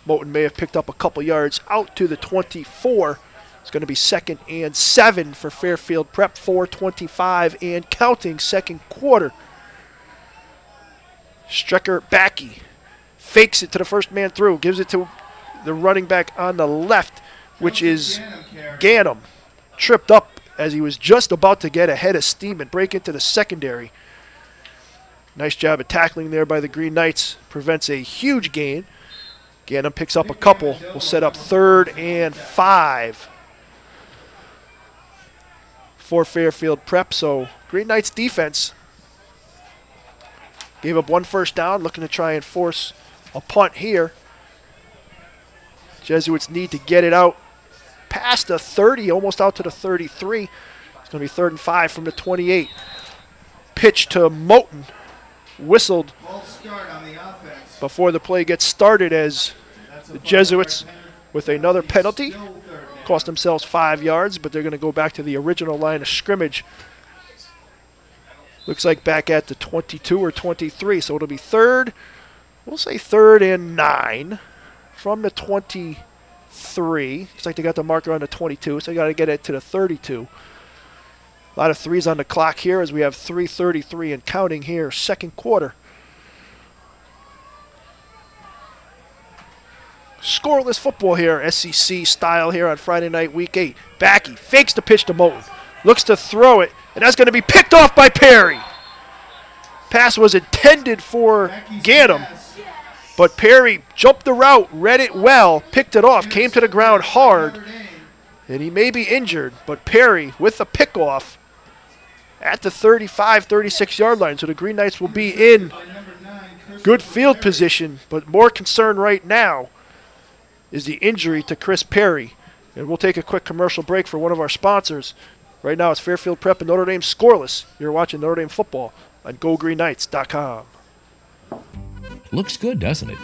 Moten may have picked up a couple yards out to the 24. It's going to be 2nd and 7 for Fairfield Prep, 4:25 and counting, second quarter. Strecker Backey fakes it to the first man through, gives it to the running back on the left, which is Ganem. Tripped up as he was just about to get ahead of steam and break into the secondary. Nice job of tackling there by the Green Knights. Prevents a huge gain. Ganem picks up a couple. We'll set up 3rd and 5 for Fairfield Prep. So Green Knights defense gave up one first down, looking to try and force a punt here. Jesuits need to get it out past the 30, almost out to the 33. It's going to be 3rd and 5 from the 28. Pitch to Moten. Whistled before the play gets started as the Jesuits with another penalty. Cost themselves 5 yards, but they're going to go back to the original line of scrimmage. Looks like back at the 22 or 23, so it'll be 3rd. We'll say 3rd and 9 from the 23. Looks like they got the marker on the 22, so they got to get it to the 32. A lot of threes on the clock here as we have 3:33 and counting here, second quarter. Scoreless football here, SEC style here on Friday night, week 8. Backey fakes the pitch to Moten, looks to throw it, and that's going to be picked off by Perry. Pass was intended for Ganem, but Perry jumped the route, read it well, picked it off, came to the ground hard, and he may be injured, but Perry with the pickoff at the 35, 36-yard line. So the Green Knights will be in good field position, but more concern right now is the injury to Chris Perry. And we'll take a quick commercial break for one of our sponsors. Right now it's Fairfield Prep and Notre Dame scoreless. You're watching Notre Dame football on GoGreenKnights.com. Looks good, doesn't it?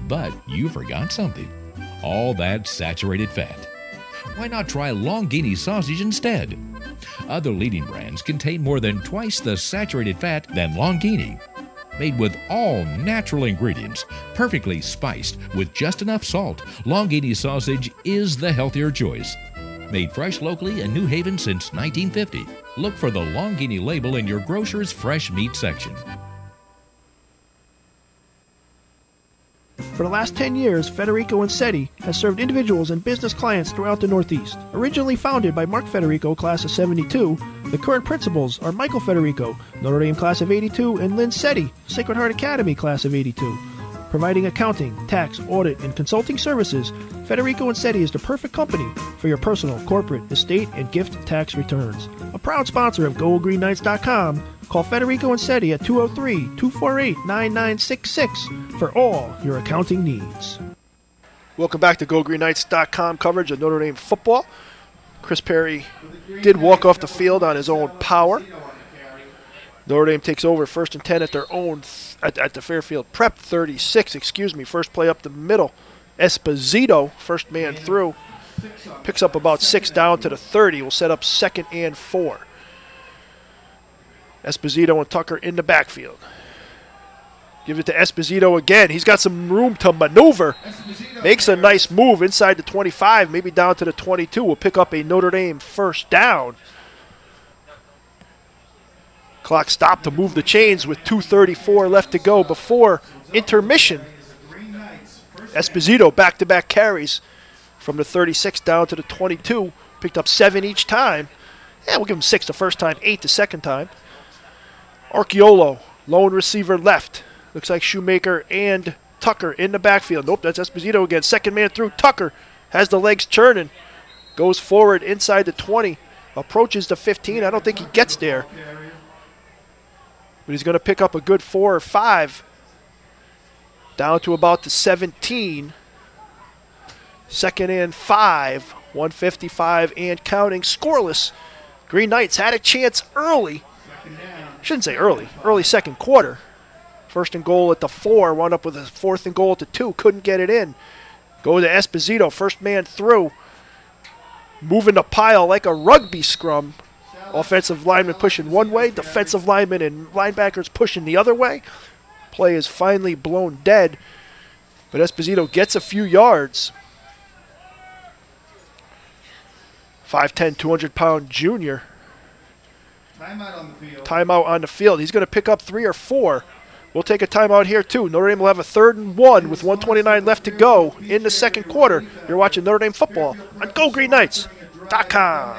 But you forgot something. All that saturated fat. Why not try Longini sausage instead? Other leading brands contain more than twice the saturated fat than Longini. Made with all natural ingredients, perfectly spiced with just enough salt, Longini sausage is the healthier choice. Made fresh locally in New Haven since 1950. Look for the Longini label in your grocer's fresh meat section. For the last 10 years, Federico Insetti has served individuals and business clients throughout the Northeast. Originally founded by Mark Federico, class of 72, the current principals are Michael Federico, Notre Dame class of 82, and Lynn Setti, Sacred Heart Academy class of 82. Providing accounting, tax, audit, and consulting services, Federico Insetti is the perfect company for your personal, corporate, estate, and gift tax returns. A proud sponsor of GoGreenKnights.com, call Federico Insetti at 203-248-9966 for all your accounting needs. Welcome back to GoGreenKnights.com coverage of Notre Dame football. Chris Perry did walk off the field on his own power. Notre Dame takes over 1st and 10 at their own, at the Fairfield Prep 36, First play up the middle. Esposito, first man through, picks up about 6 down to the 30. Will set up 2nd and 4. Esposito and Tucker in the backfield. Give it to Esposito again. He's got some room to maneuver. Makes a nice move inside the 25, maybe down to the 22. Will pick up a Notre Dame first down. Clock stopped to move the chains with 2:34 left to go before intermission. Esposito back-to-back carries from the 36 down to the 22. Picked up 7 each time. Yeah, we'll give him 6 the first time, 8 the second time. Archiolo, lone receiver left. Looks like Shoemaker and Tucker in the backfield. Nope, that's Esposito again. Second man through. Tucker has the legs churning. Goes forward inside the 20. Approaches the 15. I don't think he gets there. But he's going to pick up a good 4 or 5. Down to about the 17. 2nd and 5. 155 and counting. Scoreless. Green Knights had a chance early. Shouldn't say early. Early second quarter. 1st and goal at the 4. Wound up with a 4th and goal at the 2. Couldn't get it in. Go to Esposito. First man through. Moving the pile like a rugby scrum. Offensive lineman pushing one way. Defensive lineman and linebackers pushing the other way. Play is finally blown dead. But Esposito gets a few yards. 5'10", 200-pound junior. Timeout on the field. Timeout on the field. He's going to pick up 3 or 4. We'll take a timeout here, too. Notre Dame will have a 3rd and 1 with 1:29 left to go in the second quarter. You're watching Notre Dame football on GoGreenKnights.com.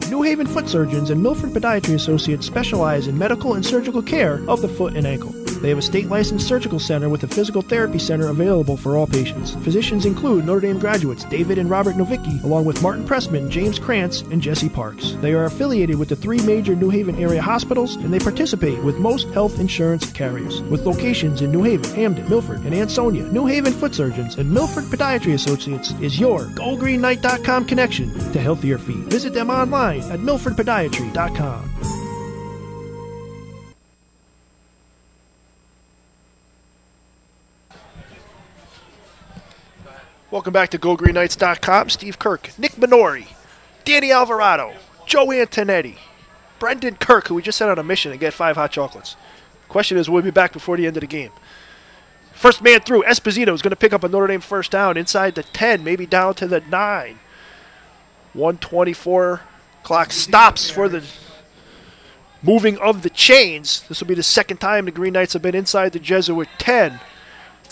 New Haven Foot Surgeons and Milford Podiatry Associates specialize in medical and surgical care of the foot and ankle. They have a state-licensed surgical center with a physical therapy center available for all patients. Physicians include Notre Dame graduates David and Robert Novicki, along with Martin Pressman, James Krantz, and Jesse Parks. They are affiliated with the 3 major New Haven area hospitals, and they participate with most health insurance carriers. With locations in New Haven, Hamden, Milford, and Ansonia, New Haven Foot Surgeons and Milford Podiatry Associates is your GoGreenKnight.com connection to healthier feet. Visit them online at MilfordPodiatry.com. Welcome back to GoGreenKnights.com. Steve Kirk, Nick Minori, Danny Alvarado, Joe Antonetti, Brendan Kirk, who we just sent on a mission to get 5 hot chocolates. Question is, will we be back before the end of the game? First man through, Esposito is going to pick up a Notre Dame first down inside the 10, maybe down to the 9. 1:24. Clock stops for the moving of the chains. This will be the second time the Green Knights have been inside the Jesuit 10.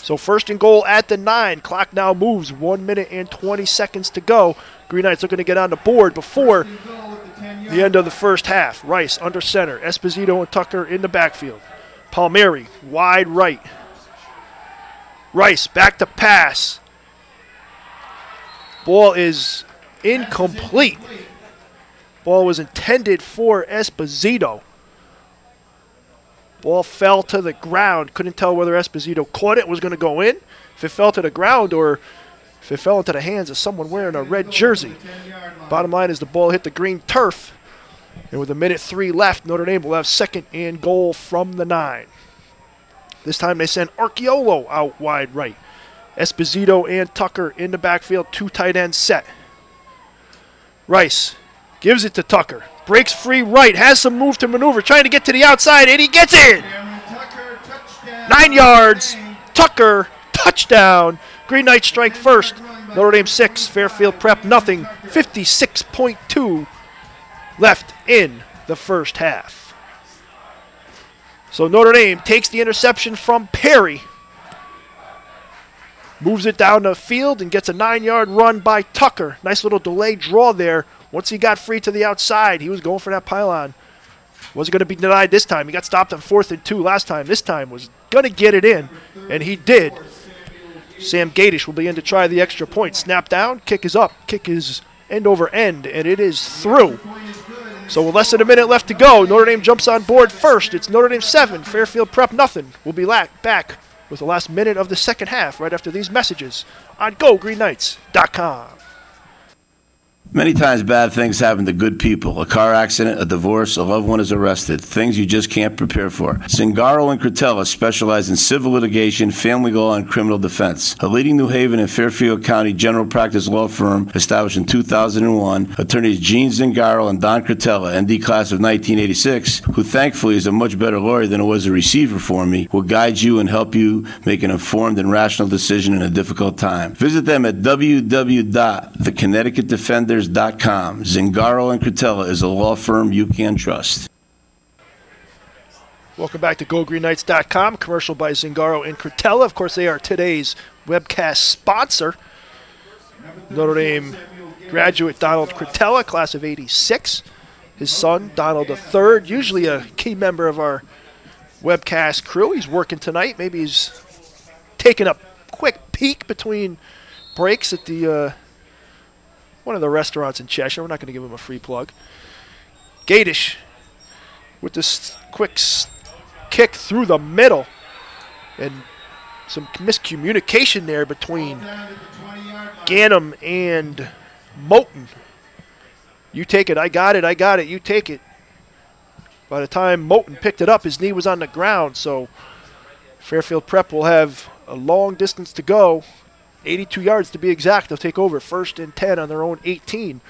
So 1st and goal at the 9. Clock now moves. 1 minute and 20 seconds to go. Green Knights looking to get on the board before the end of the first half. Rice under center. Esposito and Tucker in the backfield. Palmieri wide right. Rice back to pass. Ball is incomplete. Ball was intended for Esposito. Ball fell to the ground. Couldn't tell whether Esposito caught it, was going to go in, if it fell to the ground, or if it fell into the hands of someone wearing a red jersey. Bottom line is the ball hit the green turf. And with 1:03 left, Notre Dame will have 2nd and goal from the 9. This time they send Archiolo out wide right. Esposito and Tucker in the backfield, 2 tight ends set. Rice gives it to Tucker. Breaks free right, has some move to maneuver, trying to get to the outside, and he gets in! 9 yards, Tucker, touchdown. Green Knights strike first. Notre Dame 6, Fairfield Prep nothing. 56.2 left in the first half. So Notre Dame takes the interception from Perry. Moves it down the field and gets a 9-yard run by Tucker. Nice little delayed draw there. Once he got free to the outside, he was going for that pylon. Wasn't going to be denied this time. He got stopped on 4th and 2 last time. This time was going to get it in, and he did. Sam Gadish will be in to try the extra point. Snap down, kick is up. Kick is end over end, and it is through. So with less than a minute left to go, Notre Dame jumps on board first. It's Notre Dame 7, Fairfield Prep nothing. We'll be back with the last minute of the second half right after these messages on GoGreenKnights.com. Many times bad things happen to good people. A car accident, a divorce, a loved one is arrested. Things you just can't prepare for. Zingaro and Cretella specialize in civil litigation, family law, and criminal defense. A leading New Haven and Fairfield County general practice law firm established in 2001, attorneys Gene Zingaro and Don Cretella, ND class of 1986, who thankfully is a much better lawyer than it was a receiver for me, will guide you and help you make an informed and rational decision in a difficult time. Visit them at www.theconnecticutdefenders.com. Zingaro and Cretella is a law firm you can trust. Welcome back to GoGreenKnights.com, commercial by Zingaro and Cretella. Of course, they are today's webcast sponsor. Notre Dame graduate Donald Cretella, class of 86. His son, Donald III, usually a key member of our webcast crew. He's working tonight. Maybe he's taking a quick peek between breaks at the one of the restaurants in Cheshire. We're not going to give him a free plug. Gadish with this quick kick through the middle. And some miscommunication there between Ganem and Moten. You take it, I got it, I got it, you take it. By the time Moten picked it up, his knee was on the ground, so Fairfield Prep will have a long distance to go. 82 yards to be exact. They'll take over 1st and 10 on their own 18.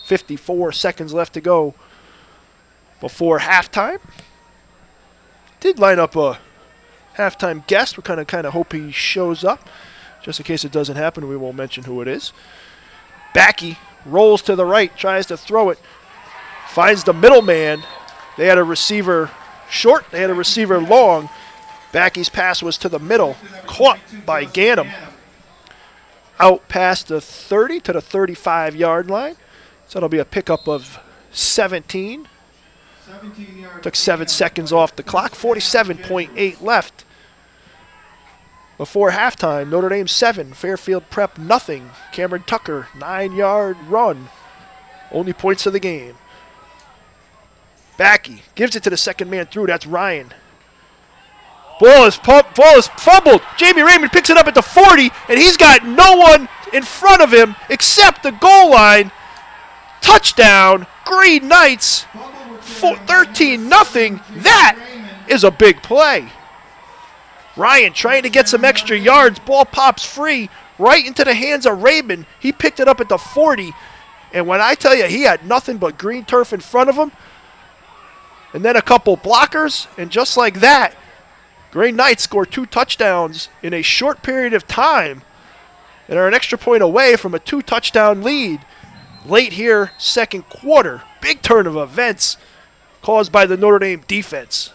54 seconds left to go before halftime. Did line up a halftime guest. We kind of hope he shows up. Just in case it doesn't happen, we won't mention who it is. Backey rolls to the right, tries to throw it. Finds the middleman. They had a receiver short. They had a receiver long. Backey's pass was to the middle. Caught by Ganem. Out past the 30 to the 35-yard line. So it'll be a pickup of 17. Took 7 seconds off the clock. 47.8 left. Before halftime, Notre Dame 7, Fairfield Prep nothing. Cameron Tucker, 9-yard run. Only points of the game. Backey gives it to the second man through. That's Ryan. Ball is fumbled. Jamie Raymond picks it up at the 40, and he's got no one in front of him except the goal line. Touchdown, Green Knights, 13-0. That is a big play. Ryan trying to get some extra yards. Ball pops free right into the hands of Raymond. He picked it up at the 40, and when I tell you he had nothing but green turf in front of him, and then a couple blockers, and just like that, Green Knights score 2 touchdowns in a short period of time and are an extra point away from a 2-touchdown lead late here, second quarter. Big turn of events caused by the Notre Dame defense.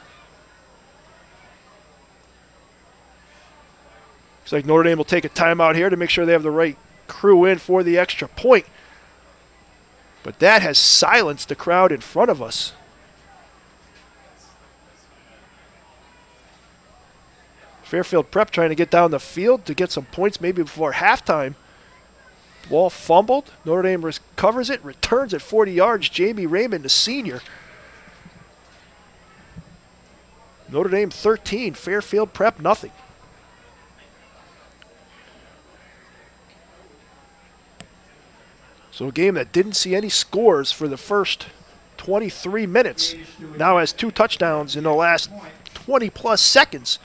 Looks like Notre Dame will take a timeout here to make sure they have the right crew in for the extra point. But that has silenced the crowd in front of us. Fairfield Prep trying to get down the field to get some points maybe before halftime. Ball fumbled. Notre Dame recovers it, returns at 40 yards. Jamie Raymond, the senior. Notre Dame 13, Fairfield Prep nothing. So a game that didn't see any scores for the first 23 minutes now has 2 touchdowns in the last 20-plus seconds.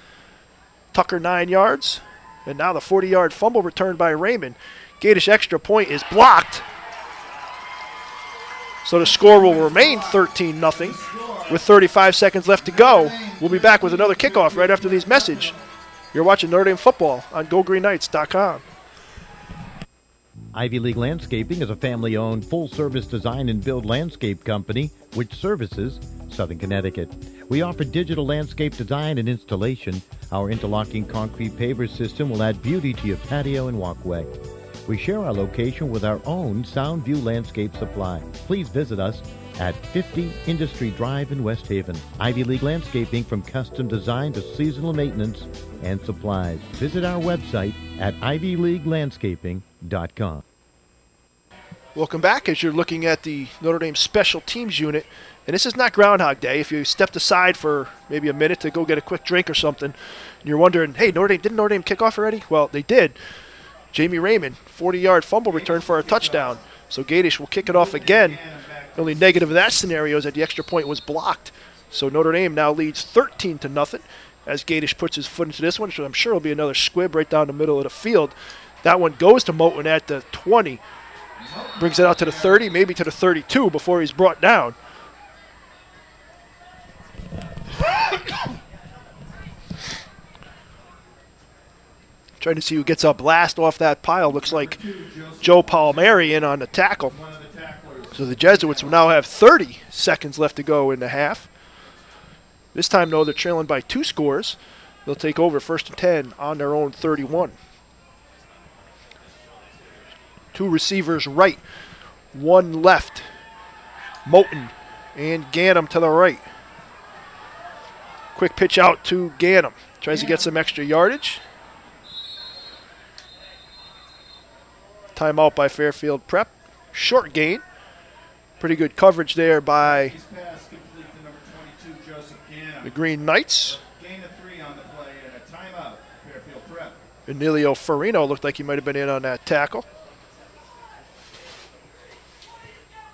Tucker 9 yards, and now the 40-yard fumble returned by Raymond. Gadish extra point is blocked. So the score will remain 13-0 with 35 seconds left to go. We'll be back with another kickoff right after these messages. You're watching Notre Dame football on GoGreenKnights.com. Ivy League Landscaping is a family-owned, full-service design and build landscape company which services Southern Connecticut. We offer digital landscape design and installation. Our interlocking concrete paver system will add beauty to your patio and walkway. We share our location with our own Soundview Landscape Supply. Please visit us at 50 Industry Drive in West Haven. Ivy League Landscaping, from custom design to seasonal maintenance and supplies. Visit our website at ivyleaguelandscaping.com. Welcome back as you're looking at the Notre Dame Special Teams unit And this is not Groundhog Day. If you stepped aside for maybe a minute to go get a quick drink or something, and you're wondering, hey, didn't Notre Dame kick off already? Well, they did. Jamie Raymond, 40-yard fumble return for a touchdown. So Gadish will kick it off again. The only negative of that scenario is that the extra point was blocked. So Notre Dame now leads 13-0 as Gadish puts his foot into this one, so I'm sure it'll be another squib right down the middle of the field. That one goes to Moten at the 20. Brings it out to the 30, maybe to the 32 before he's brought down. Trying to see who gets up last off that pile. Looks like Joe Palmieri in on the tackle. So the Jesuits will now have 30 seconds left to go in the half. This time, though, they're trailing by 2 scores. They'll take over 1st and 10 on their own 31. 2 receivers right, 1 left. Moten and Ganem to the right. Quick pitch out to Ganem. Tries to get some extra yardage. Timeout by Fairfield Prep. Short gain. Pretty good coverage there by the Green Knights. Gain of 3 on the play and a timeout. Fairfield Prep. Emilio Farino looked like he might have been in on that tackle.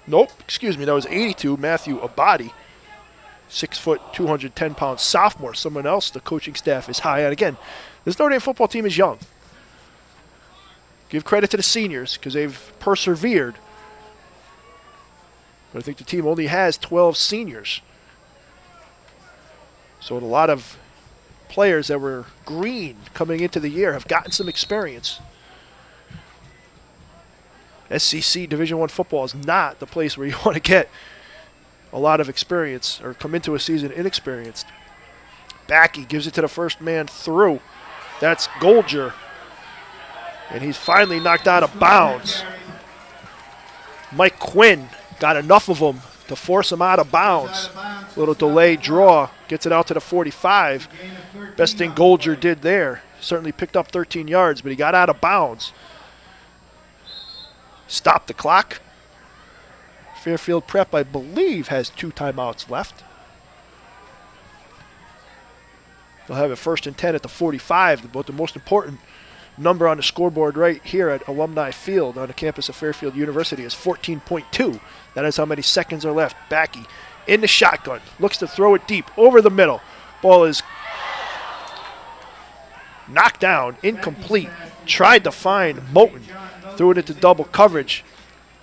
Nope, excuse me, that was 82. Matthew Abadi, 6 foot, 210-pound sophomore. Someone else the coaching staff is high on. Again, this Notre Dame football team is young. Give credit to the seniors because they've persevered. But I think the team only has 12 seniors. So a lot of players that were green coming into the year have gotten some experience. SEC Division I football is not the place where you want to get a lot of experience or come into a season inexperienced. Backey gives it to the first man through. That's Golger. And he's finally knocked out of bounds. Mike Quinn got enough of him to force him out of bounds. Little delayed draw. Gets it out to the 45. Best thing Golger did there. Certainly picked up 13 yards, but he got out of bounds. Stop the clock. Fairfield Prep, I believe, has 2 timeouts left. They'll have it 1st and 10 at the 45, but the most important number on the scoreboard right here at Alumni Field on the campus of Fairfield University is 14.2. That is how many seconds are left. Backey in the shotgun. Looks to throw it deep over the middle. Ball is knocked down, incomplete. Tried to find Moten. Threw it into double coverage.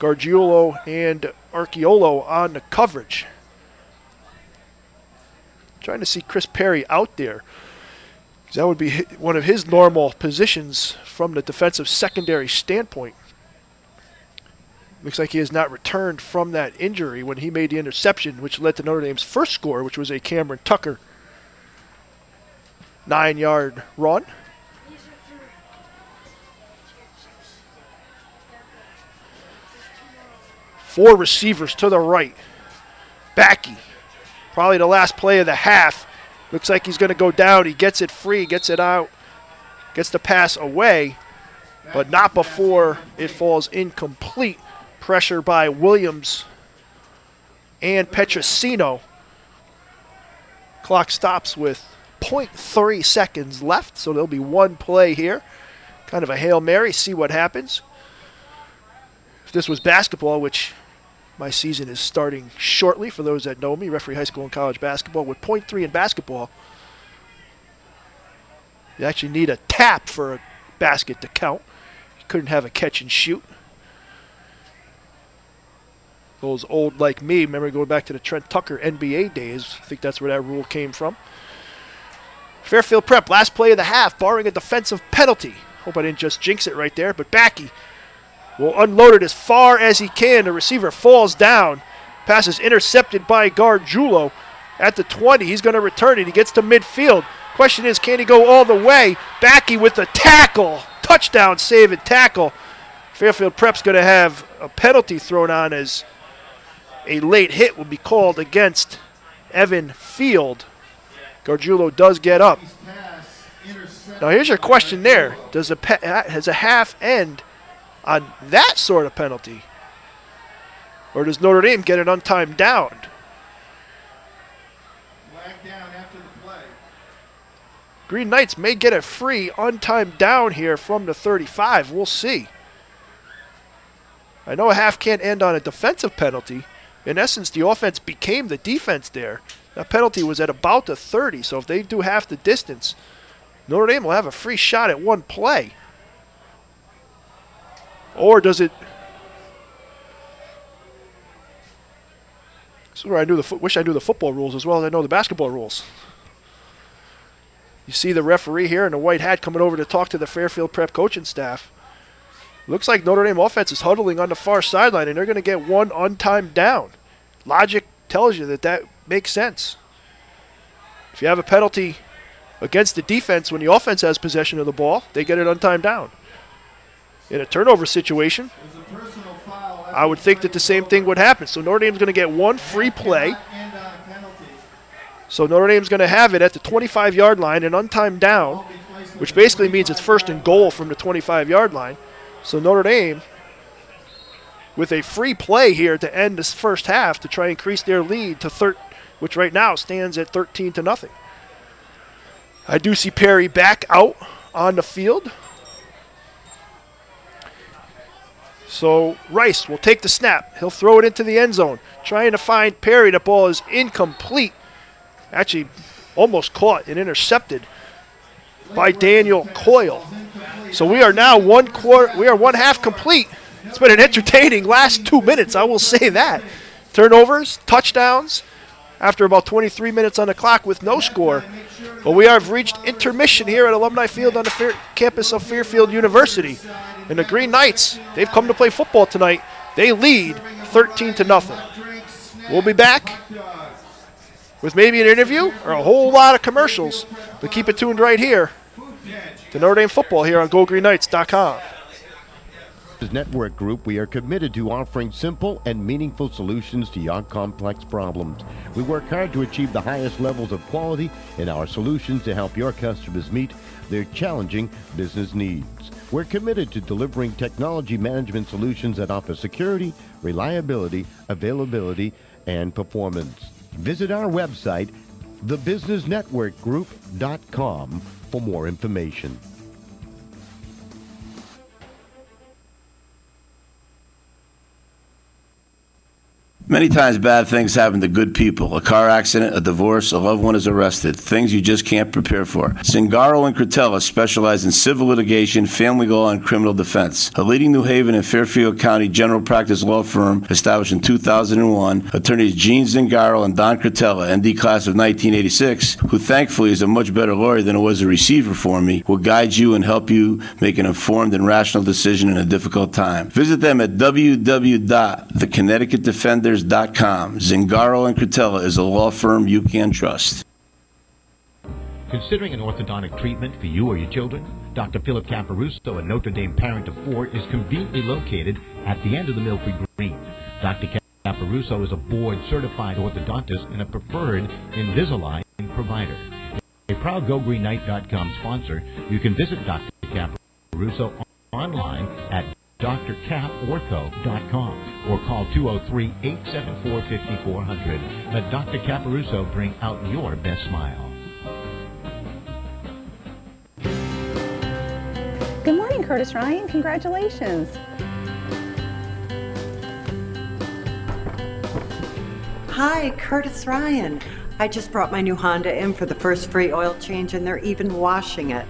Gargiulo and Archiolo on the coverage. Trying to see Chris Perry out there. That would be one of his normal positions from the defensive secondary standpoint. Looks like he has not returned from that injury when he made the interception, which led to Notre Dame's first score, which was a Cameron Tucker 9-yard run. Four receivers to the right. Backey, probably the last play of the half. Looks like he's going to go down. He gets it free, gets it out, gets the pass away, but not before it falls incomplete. Pressure by Williams and Petrosino. Clock stops with 0.3 seconds left, so there'll be one play here. Kind of a Hail Mary, see what happens. If this was basketball, which my season is starting shortly for those that know me, referee high school and college basketball, with 0.3 in basketball, you actually need a tap for a basket to count. You couldn't have a catch and shoot. Those old like me, remember going back to the Trent Tucker NBA days, I think that's where that rule came from. Fairfield Prep, last play of the half, barring a defensive penalty. Hope I didn't just jinx it right there, but Backey will unload it as far as he can. The receiver falls down. Pass is intercepted by Gargiulo at the 20. He's going to return it. He gets to midfield. Question is, can he go all the way? Backey with the tackle. Touchdown save and tackle. Fairfield Prep's going to have a penalty thrown on as a late hit will be called against Evan Field. Gargiulo does get up. Now here's your question there. Does a half end on that sort of penalty? Or does Notre Dame get an untimed down? Flag down after the play. Green Knights may get a free untimed down here from the 35. We'll see. I know a half can't end on a defensive penalty. In essence, the offense became the defense there. That penalty was at about the 30, so if they do half the distance, Notre Dame will have a free shot at one play. Or does it... This is where I wish I knew the football rules as well as I know the basketball rules. You see the referee here in the white hat coming over to talk to the Fairfield prep coaching staff. Looks like Notre Dame offense is huddling on the far sideline, and they're going to get one untimed down. Logic tells you that that makes sense. If you have a penalty against the defense when the offense has possession of the ball, they get it untimed down. In a turnover situation, I would think that the same thing would happen. So Notre Dame's going to get one free play. So Notre Dame's going to have it at the 25-yard line, an untimed down, which basically means it's first and goal from the 25-yard line. So Notre Dame, with a free play here to end this first half to try and increase their lead to which right now stands at 13-0. I do see Perry back out on the field. So Rice will take the snap. He'll throw it into the end zone, trying to find Perry. The ball is incomplete. Actually, almost caught and intercepted by Daniel Coyle. So we are now one half complete. It's been an entertaining last 2 minutes, I will say that. Turnovers, touchdowns, after about 23 minutes on the clock with no score. But we have reached intermission here at Alumni Field on the campus of Fairfield University. And the Green Knights, they've come to play football tonight. They lead 13-0. We'll be back with maybe an interview or a whole lot of commercials. But keep it tuned right here to Notre Dame football here on GoGreenKnights.com. As Network Group, we are committed to offering simple and meaningful solutions to your complex problems. We work hard to achieve the highest levels of quality in our solutions to help your customers meet their challenging business needs. We're committed to delivering technology management solutions that offer security, reliability, availability, and performance. Visit our website, thebusinessnetworkgroup.com, for more information. Many times bad things happen to good people. A car accident, a divorce, a loved one is arrested. Things you just can't prepare for. Zingaro and Cretella specialize in civil litigation, family law, and criminal defense. A leading New Haven and Fairfield County general practice law firm established in 2001, attorneys Gene Zingaro and Don Cretella, ND class of 1986, who thankfully is a much better lawyer than it was a receiver for me, will guide you and help you make an informed and rational decision in a difficult time. Visit them at www.theconnecticutdefenders.com. Zingaro and Cretella is a law firm you can trust. Considering an orthodontic treatment for you or your children? Dr. Philip Caparuso, a Notre Dame parent of 4, is conveniently located at the end of the Milford Green. Dr. Caparuso is a board-certified orthodontist and a preferred Invisalign provider. A proud GoGreenKnight.com sponsor, you can visit Dr. Caparuso online at drcaportho.com or call 203-874-5400. Let Dr. Caparuso bring out your best smile. Good morning, Curtis Ryan. Congratulations. Hi, Curtis Ryan. I just brought my new Honda in for the first free oil change, and they're even washing it.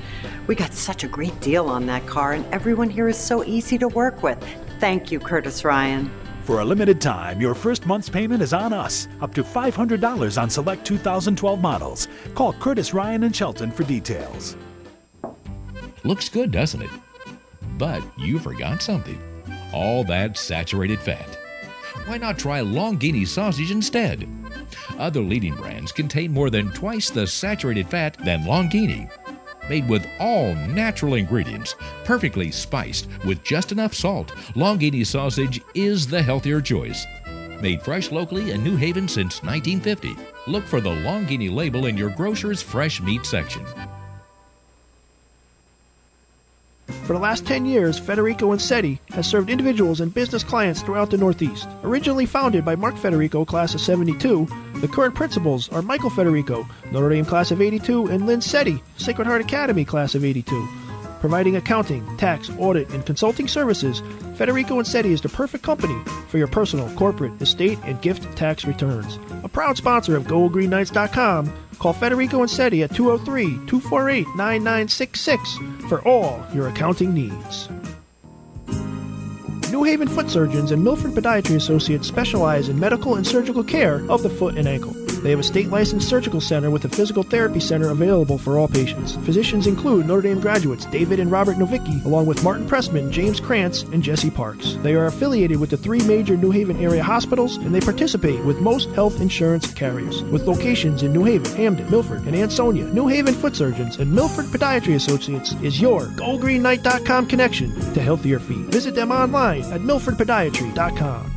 We got such a great deal on that car, and everyone here is so easy to work with. Thank you, Curtis Ryan. For a limited time, your first month's payment is on us, up to $500 on select 2012 models. Call Curtis Ryan and Shelton for details. Looks good, doesn't it? But you forgot something. All that saturated fat. Why not try Longini sausage instead? Other leading brands contain more than twice the saturated fat than Longini. Made with all natural ingredients, perfectly spiced with just enough salt, Longini sausage is the healthier choice. Made fresh locally in New Haven since 1950. Look for the Longini label in your grocer's fresh meat section. For the last 10 years, Federico and SETI has served individuals and business clients throughout the Northeast. Originally founded by Mark Federico, class of 72, the current principals are Michael Federico, Notre Dame class of 82, and Lynn SETI, Sacred Heart Academy class of 82. Providing accounting, tax, audit, and consulting services, Federico and SETI is the perfect company for your personal, corporate, estate, and gift tax returns. A proud sponsor of GoGreenKnights.com, call Federico and SETI at 203-248-9966 for all your accounting needs. New Haven Foot Surgeons and Milford Podiatry Associates specialize in medical and surgical care of the foot and ankle. They have a state-licensed surgical center with a physical therapy center available for all patients. Physicians include Notre Dame graduates David and Robert Novicki, along with Martin Pressman, James Krantz, and Jesse Parks. They are affiliated with the 3 major New Haven area hospitals, and they participate with most health insurance carriers. With locations in New Haven, Hamden, Milford, and Ansonia, New Haven Foot Surgeons and Milford Podiatry Associates is your GoGreenKnight.com connection to healthier feet. Visit them online at MilfordPodiatry.com.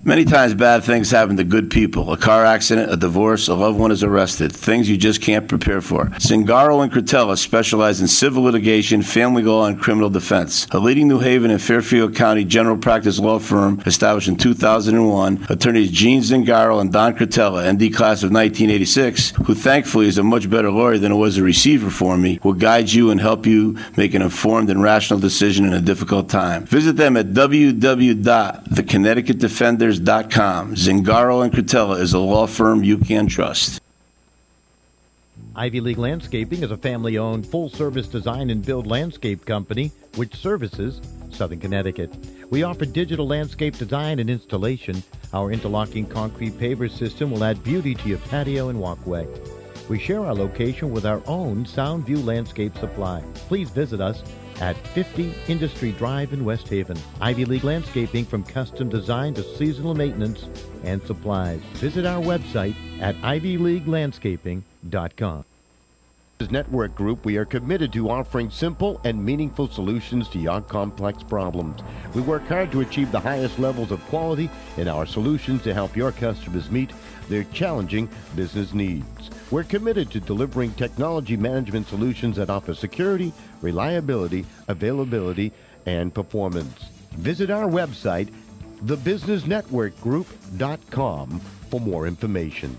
Many times bad things happen to good people. A car accident, a divorce, a loved one is arrested. Things you just can't prepare for. Zingaro and Cretella specialize in civil litigation, family law, and criminal defense. A leading New Haven and Fairfield County general practice law firm established in 2001, attorneys Gene Zingaro and Don Cretella, ND class of 1986, who thankfully is a much better lawyer than it was a receiver for me, will guide you and help you make an informed and rational decision in a difficult time. Visit them at www.theconnecticutdefenders.com. Zingaro and Cretella is a law firm you can trust. Ivy League Landscaping is a family-owned, full-service design and build landscape company which services Southern Connecticut. We offer digital landscape design and installation. Our interlocking concrete paver system will add beauty to your patio and walkway. We share our location with our own Soundview Landscape Supply. Please visit us at 50 Industry Drive in West Haven. Ivy League Landscaping, from custom design to seasonal maintenance and supplies. Visit our website at ivyleaguelandscaping.com. As Network Group, we are committed to offering simple and meaningful solutions to your complex problems. We work hard to achieve the highest levels of quality in our solutions to help your customers meet their challenging business needs. We're committed to delivering technology management solutions that offer security, reliability, availability, and performance. Visit our website, thebusinessnetworkgroup.com, for more information.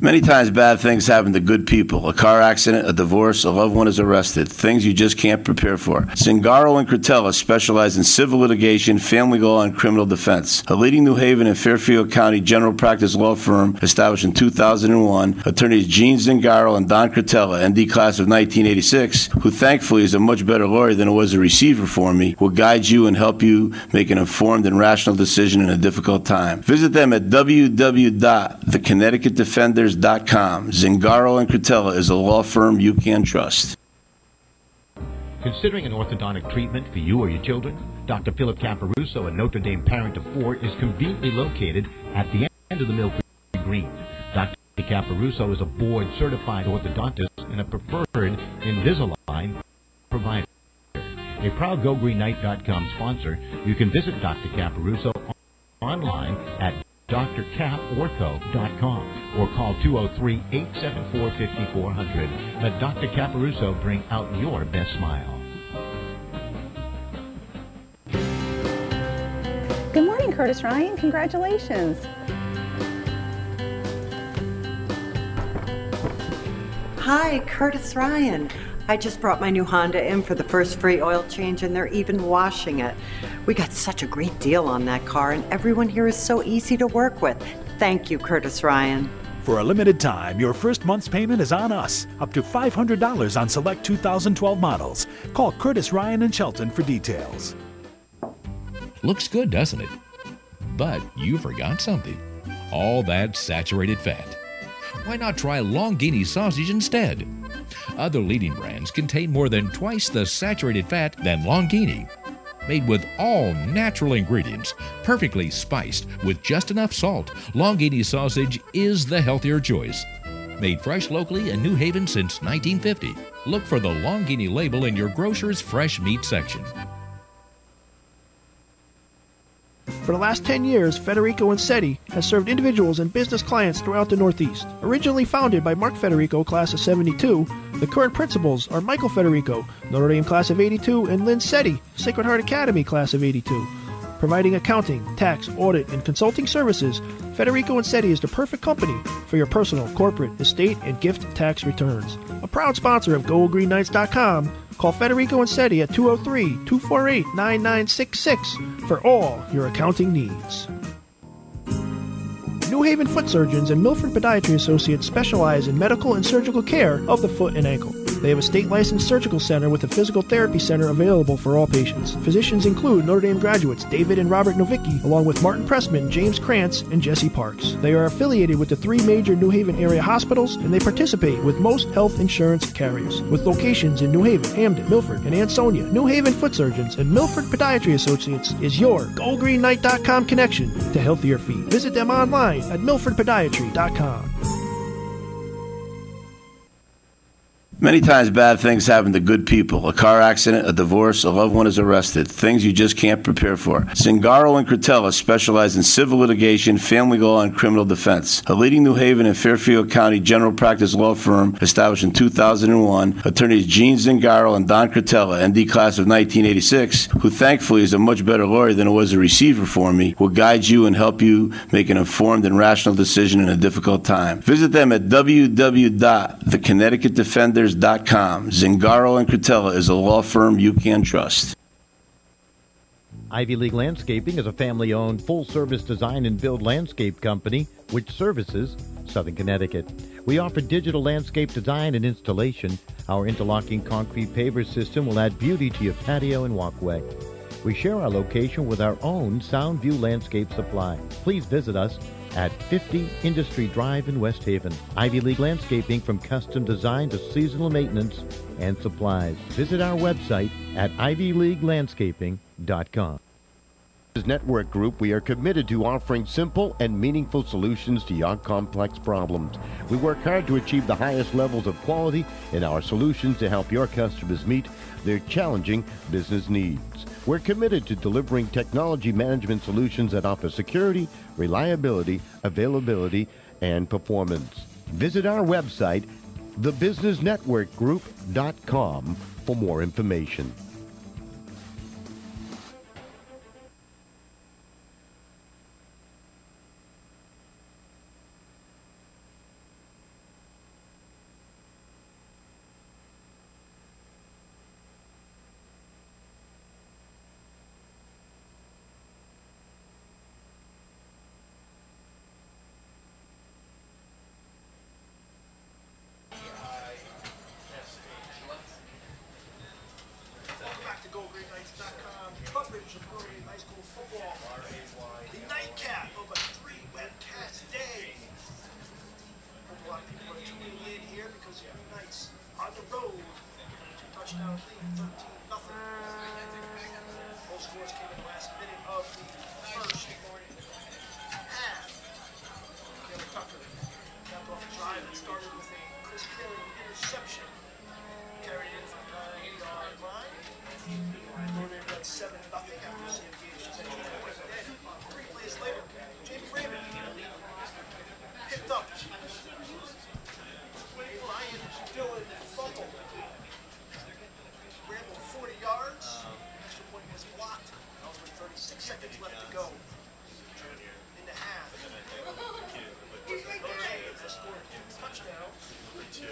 Many times bad things happen to good people. A car accident, a divorce, a loved one is arrested. Things you just can't prepare for. Zingaro and Cretella specialize in civil litigation, family law, and criminal defense. A leading New Haven and Fairfield County general practice law firm established in 2001, attorneys Gene Zingaro and Don Cretella, ND class of 1986, who thankfully is a much better lawyer than it was a receiver for me, will guide you and help you make an informed and rational decision in a difficult time. Visit them at www.theconnecticutdefenders.com. Zingaro and Cretella is a law firm you can trust. Considering an orthodontic treatment for you or your children, Dr. Philip Caparuso, a Notre Dame parent of 4, is conveniently located at the end of the Milford Green. Dr. Caparuso is a board-certified orthodontist and a preferred Invisalign provider. A proud GoGreenNight.com sponsor, you can visit Dr. Caparuso online at drcaportho.com or call 203-874-5400. Let Dr. Caparuso bring out your best smile. Good morning, Curtis Ryan. Congratulations. Hi, Curtis Ryan. I just brought my new Honda in for the first free oil change, and they're even washing it. We got such a great deal on that car, and everyone here is so easy to work with. Thank you, Curtis Ryan. For a limited time, your first month's payment is on us, up to $500 on select 2012 models. Call Curtis Ryan and Shelton for details. Looks good, doesn't it? But you forgot something. All that saturated fat. Why not try Longini sausage instead? Other leading brands contain more than twice the saturated fat than Longini. Made with all natural ingredients, perfectly spiced with just enough salt, Longini sausage is the healthier choice. Made fresh locally in New Haven since 1950. Look for the Longini label in your grocer's fresh meat section. For the last 10 years, Federico and Seti has served individuals and business clients throughout the Northeast. Originally founded by Mark Federico, class of 72, the current principals are Michael Federico, Notre Dame class of 82, and Lynn Seti, Sacred Heart Academy class of 82. Providing accounting, tax, audit, and consulting services, Federico and Seti is the perfect company for your personal, corporate, estate, and gift tax returns. A proud sponsor of GoGreenNights.com, call Federico and Seti at 203-248-9966 for all your accounting needs. New Haven Foot Surgeons and Milford Podiatry Associates specialize in medical and surgical care of the foot and ankle. They have a state-licensed surgical center with a physical therapy center available for all patients. Physicians include Notre Dame graduates David and Robert Novicki, along with Martin Pressman, James Krantz, and Jesse Parks. They are affiliated with the 3 major New Haven area hospitals, and they participate with most health insurance carriers. With locations in New Haven, Hamden, Milford, and Ansonia, New Haven Foot Surgeons and Milford Podiatry Associates is your GoGreenNight.com connection to healthier feet. Visit them online at MilfordPodiatry.com. Many times bad things happen to good people. A car accident, a divorce, a loved one is arrested. Things you just can't prepare for. Zingaro and Cretella specialize in civil litigation, family law, and criminal defense. A leading New Haven and Fairfield County general practice law firm established in 2001, attorneys Gene Zingaro and Don Cretella, ND class of 1986, who thankfully is a much better lawyer than it was a receiver for me, will guide you and help you make an informed and rational decision in a difficult time. Visit them at www.theconnecticutdefenders.com. Zingaro and Cretella is a law firm you can trust. Ivy League Landscaping is a family-owned, full-service design and build landscape company which services Southern Connecticut. We offer digital landscape design and installation. Our interlocking concrete paver system will add beauty to your patio and walkway. We share our location with our own Soundview Landscape Supply. Please visit us at 50 Industry Drive in West Haven. Ivy League Landscaping, from custom design to seasonal maintenance and supplies. Visit our website at ivyleaguelandscaping.com. As Network Group, we are committed to offering simple and meaningful solutions to your complex problems. We work hard to achieve the highest levels of quality in our solutions to help your customers meet their challenging business needs. We're committed to delivering technology management solutions that offer security, reliability, availability, and performance. Visit our website, thebusinessnetworkgroup.com, for more information. interception. Carried in from the 8-yard line. Notre Dame led 7-0 after CMG just had 8 points. Then, 3 plays later, Jamie Raymond picked up. Ryan Dillon fumbled. Ran for 40 yards. Extra point was blocked. That was with 36 seconds left to go. In the half. Notre Dame has scored 2 touchdowns. They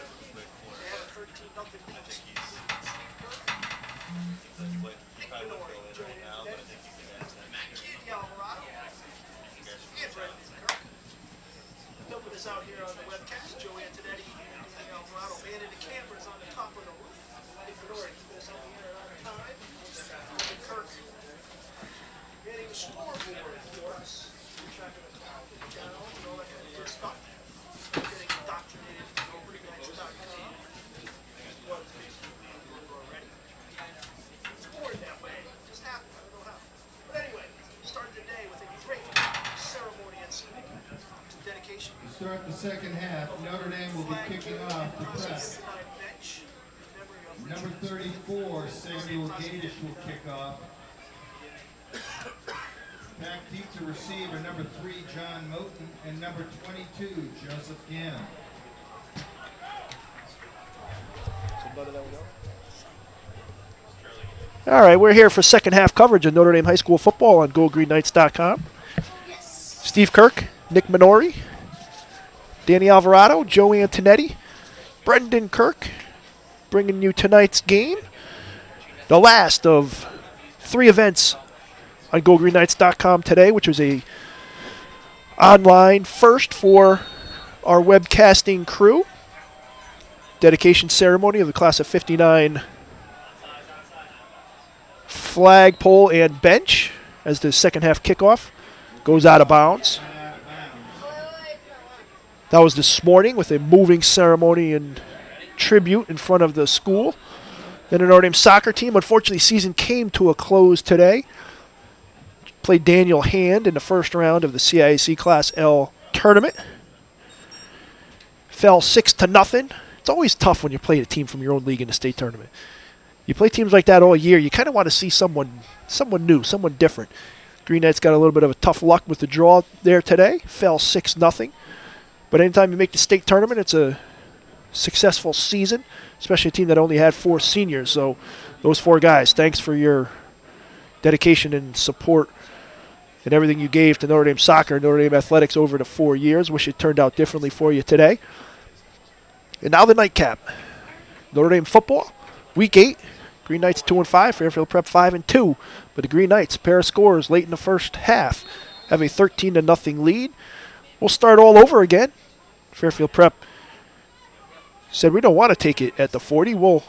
have a 13-0 lead. Nick Minori joining them. Andy Alvarado. And Brendan Kirk. Helping us out here on the webcast, Joe Antonetti and Andy Alvarado manning the cameras on the top of the roof. Nick Minori keeping us out here on time. Brendan Kirk manning the scoreboard for us. Tracking the down and all that kind of good stuff. Getting indoctrinated over to Match.com. What already. It's born that way. It just happened. I don't know how. But anyway, started the day with a great ceremony and some dedication. To start the second half, Notre Dame will be kicking off the press. Number 34, Samuel Gadish will kick off. Back deep to receive are number 3, John Moten, and number 22, Joseph Gannon. All right, we're here for second half coverage of Notre Dame High School football on GoGreenKnights.com. Steve Kirk, Nick Minori, Danny Alvarado, Joe Antonetti, Brendan Kirk, bringing you tonight's game. The last of 3 events on GoGreenKnights.com today, which was a online first for our webcasting crew. Dedication ceremony of the class of 59 flagpole and bench as the second half kickoff goes out of bounds. That was this morning with a moving ceremony and tribute in front of the school. Then the Notre Dame soccer team, unfortunately, season came to a close today. Played Daniel Hand in the first round of the CIAC Class L tournament. Fell 6-0. It's always tough when you play a team from your own league in the state tournament. You play teams like that all year, you kind of want to see someone new, someone different. Green Knights got a little bit of a tough luck with the draw there today. Fell 6-0. But anytime you make the state tournament, it's a successful season, especially a team that only had 4 seniors. So those 4 guys, thanks for your dedication and support and everything you gave to Notre Dame soccer and Notre Dame athletics over the 4 years. Wish it turned out differently for you today. And now the nightcap. Notre Dame football, week 8. Green Knights 2-5, Fairfield Prep 5-2. But the Green Knights, pair of scores late in the first half, have a 13-0 lead. We'll start all over again. Fairfield Prep said we don't want to take it at the 40. We'll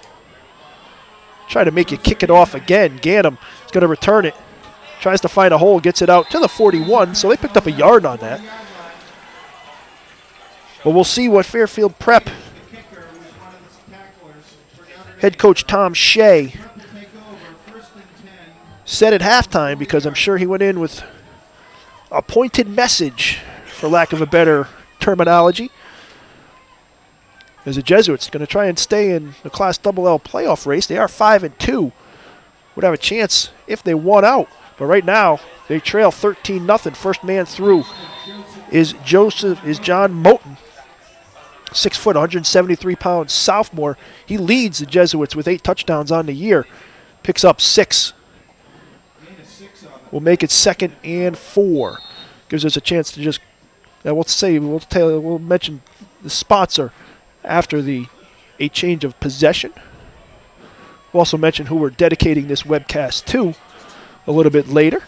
try to make you kick it off again. Gannum is going to return it. Tries to find a hole, gets it out to the 41, so they picked up a yard on that. But we'll see what Fairfield Prep head coach Tom Shea said at halftime, because I'm sure he went in with a pointed message, for lack of a better terminology. As the Jesuits going to try and stay in the Class LL playoff race. They are 5-2. Would have a chance if they won out. But right now, they trail 13-0. First man through is John Moten. 6 foot, 173-pound sophomore. He leads the Jesuits with 8 touchdowns on the year. Picks up 6. We'll make it 2nd and 4. Gives us a chance to just, we'll mention the sponsor after a change of possession. We'll also mention who we're dedicating this webcast to a little bit later.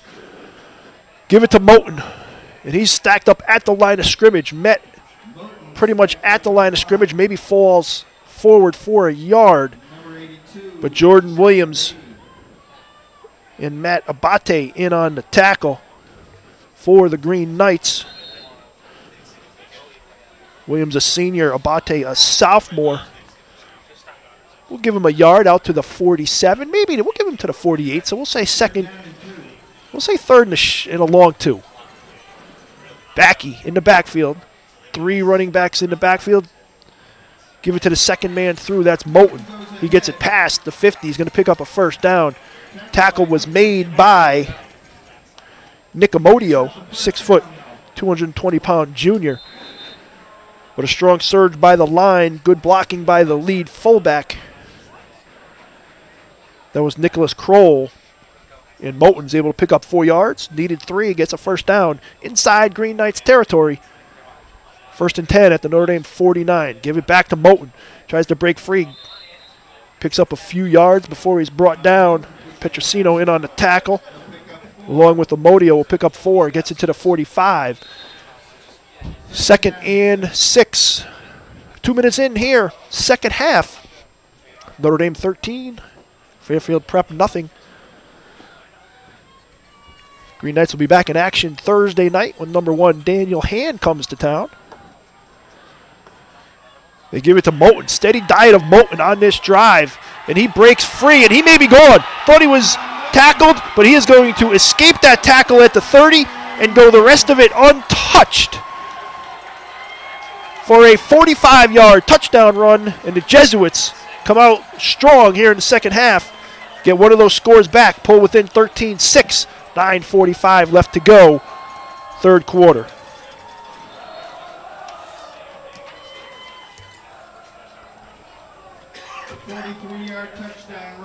Give it to Moten, and he's stacked up at the line of scrimmage. Met pretty much at the line of scrimmage, maybe falls forward for a yard. But Jordan Williams and Matt Abate in on the tackle for the Green Knights. Williams a senior, Abate a sophomore. We'll give him a yard out to the 47. Maybe we'll give him to the 48, so we'll say second. We'll say third in a long 2. Backey in the backfield. 3 running backs in the backfield. Give it to the second man through. That's Moten. He gets it past the 50. He's going to pick up a first down. Tackle was made by Nick Amodio, 6 foot, 220-pound junior. But a strong surge by the line. Good blocking by the lead fullback. That was Nicholas Kroll. And Moten's able to pick up 4 yards. Needed 3, gets a first down inside Green Knights territory. 1st and 10 at the Notre Dame 49. Give it back to Moten. Tries to break free. Picks up a few yards before he's brought down. Petrosino in on the tackle. Along with Amodio will pick up 4. Gets it to the 45. 2nd and 6. 2 minutes in here. Second half. Notre Dame 13. Fairfield Prep nothing. Green Knights will be back in action Thursday night when number 1 Daniel Hand comes to town. They give it to Moten. Steady diet of Moten on this drive. And he breaks free, and he may be gone. Thought he was tackled, but he is going to escape that tackle at the 30 and go the rest of it untouched for a 45-yard touchdown run. And the Jesuits come out strong here in the second half. Get one of those scores back. Pull within 13-6. 9:45 left to go. Third quarter.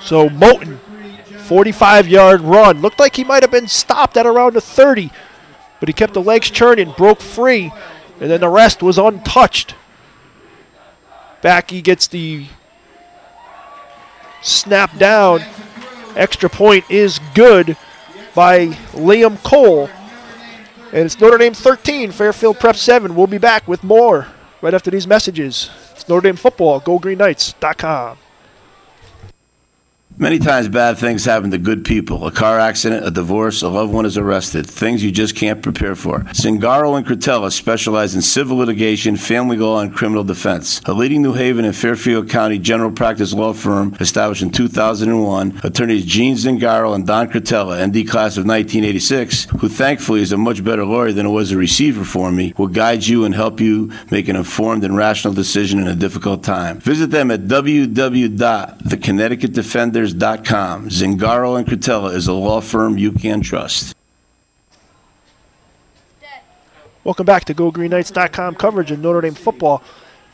So Moten, 45-yard run. Looked like he might have been stopped at around the 30, but he kept the legs churning, broke free, and then the rest was untouched. Back he gets the snap down. Extra point is good by Liam Cole. And it's Notre Dame 13, Fairfield Prep 7. We'll be back with more right after these messages. It's Notre Dame football, GoGreenKnights.com. Many times bad things happen to good people. A car accident, a divorce, a loved one is arrested. Things you just can't prepare for. Zingaro and Cretella specialize in civil litigation, family law, and criminal defense. A leading New Haven and Fairfield County general practice law firm established in 2001, attorneys Gene Zingaro and Don Cretella, ND class of 1986, who thankfully is a much better lawyer than it was a receiver for me, will guide you and help you make an informed and rational decision in a difficult time. Visit them at www.theconnecticutdefenders.com. Zingaro and Cretella is a law firm you can trust. Welcome back to GoGreenKnights.com coverage of Notre Dame football.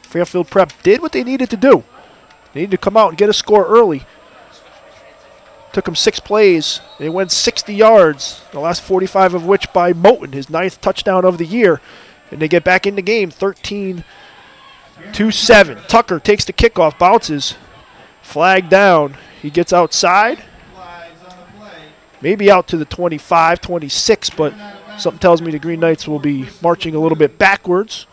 Fairfield Prep did what they needed to do. They needed to come out and get a score early. Took them 6 plays. They went 60 yards, the last 45 of which by Moten, his 9th touchdown of the year. And they get back in the game, 13-7. Tucker takes the kickoff, bounces, flag down. He gets outside, maybe out to the 25, 26, but something tells me the Green Knights will be marching a little bit backwards.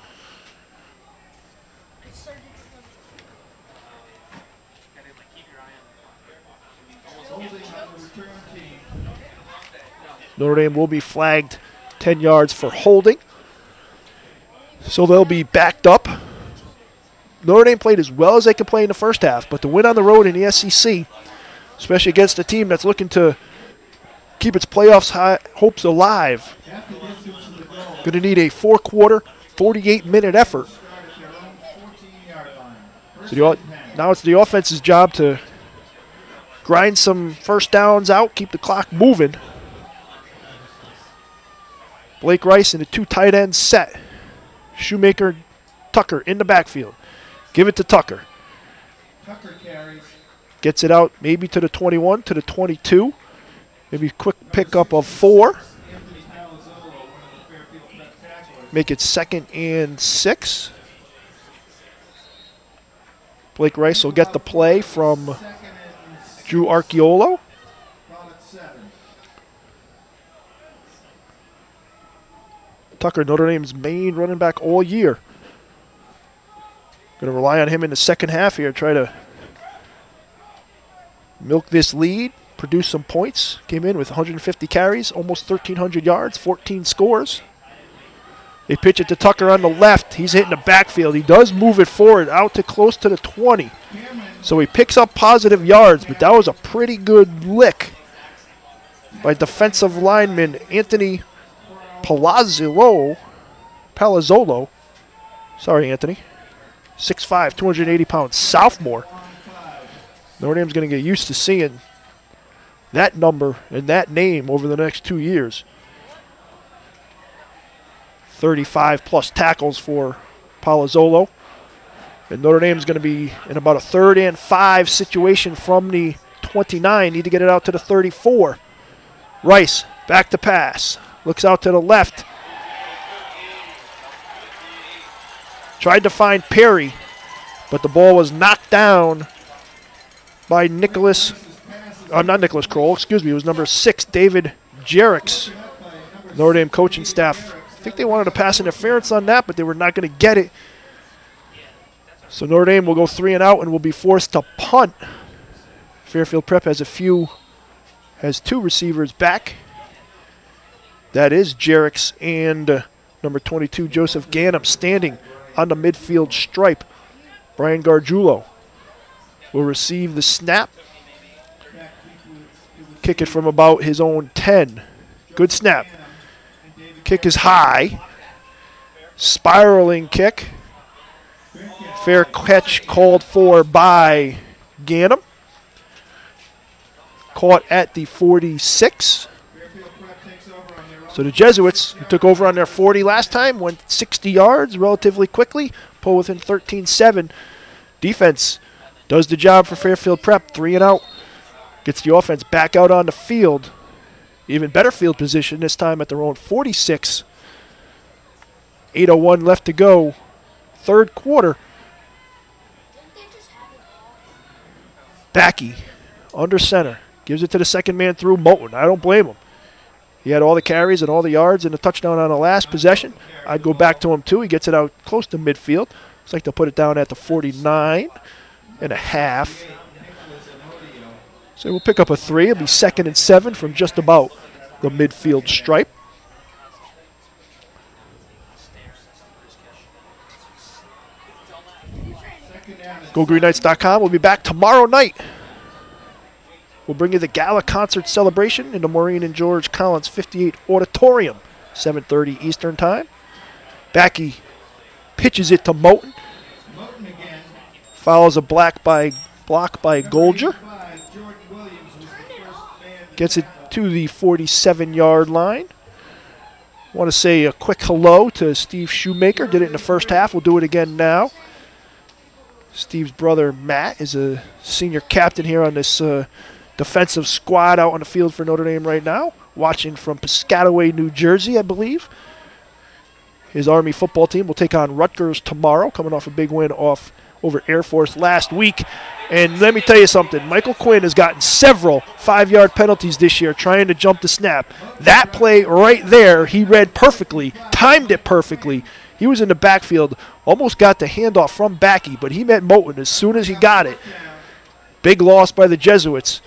Notre Dame will be flagged 10 yards for holding, so they'll be backed up. Notre Dame played as well as they could play in the first half, but to win on the road in the SEC, especially against a team that's looking to keep its playoffs hopes alive, going to need a 4-quarter, 48-minute effort. So now it's the offense's job to grind some first downs out, keep the clock moving. Blake Rice in a 2 tight end set. Shoemaker, Tucker in the backfield. Give it to Tucker. Tucker carries. Gets it out maybe to the 21, to the 22. Maybe a quick pickup of 4. Make it 2nd and 6. Blake Rice will get the play from Drew Archiolo. Tucker, Notre Dame's main running back all year. Going to rely on him in the second half here, try to milk this lead, produce some points. Came in with 150 carries, almost 1,300 yards, 14 scores. They pitch it to Tucker on the left. He's hitting the backfield. He does move it forward out to close to the 20. So he picks up positive yards, but that was a pretty good lick by defensive lineman Anthony Palazzolo. Sorry, Anthony. 6'5", 280-pound sophomore. Notre Dame's going to get used to seeing that number and that name over the next 2 years. 35-plus tackles for Palazzolo. And Notre Dame's going to be in about a 3rd and 5 situation from the 29. Need to get it out to the 34. Rice, back to pass. Looks out to the left. Tried to find Perry, but the ball was knocked down by not Nicholas Kroll, excuse me. It was number 6, David Jerix. Notre Dame coaching staff, I think they wanted a pass interference on that, but they were not going to get it. So Notre Dame will go 3 and out and will be forced to punt. Fairfield Prep has 2 receivers back. That is Jerix and number 22, Joseph Ganem, standing on the midfield stripe. Brian Gargiulo will receive the snap. Kick it from about his own 10. Good snap. Kick is high. Spiraling kick. Fair catch called for by Ganem. Caught at the 46. So the Jesuits, who took over on their 40 last time, went 60 yards relatively quickly, pull within 13-7. Defense does the job for Fairfield Prep, 3 and out. Gets the offense back out on the field. Even better field position this time at their own 46. 8:01 left to go. 3rd quarter. Backey, under center. Gives it to the second man through Moulton. I don't blame him. He had all the carries and all the yards and the touchdown on the last possession. I'd go back to him too. He gets it out close to midfield. Looks like they'll put it down at the 49 and a half. So we'll pick up a 3. It'll be 2nd and 7 from just about the midfield stripe. GoGreenKnights.com. We'll be back tomorrow night. We'll bring you the Gala Concert Celebration in the Maureen and George Collins 58 Auditorium, 7:30 Eastern Time. Backey pitches it to Moulton. Follows a block by Golger. Gets it to the 47-yard line. Want to say a quick hello to Steve Shoemaker. Did it in the first half. We'll do it again now. Steve's brother Matt is a senior captain here on this defensive squad out on the field for Notre Dame right now. Watching from Piscataway, New Jersey, I believe. His Army football team will take on Rutgers tomorrow, coming off a big win over Air Force last week. And let me tell you something. Michael Quinn has gotten several 5-yard penalties this year trying to jump the snap. That play right there, he read perfectly, timed it perfectly. He was in the backfield, almost got the handoff from Backey, but he met Moulton as soon as he got it. Big loss by the Jesuits.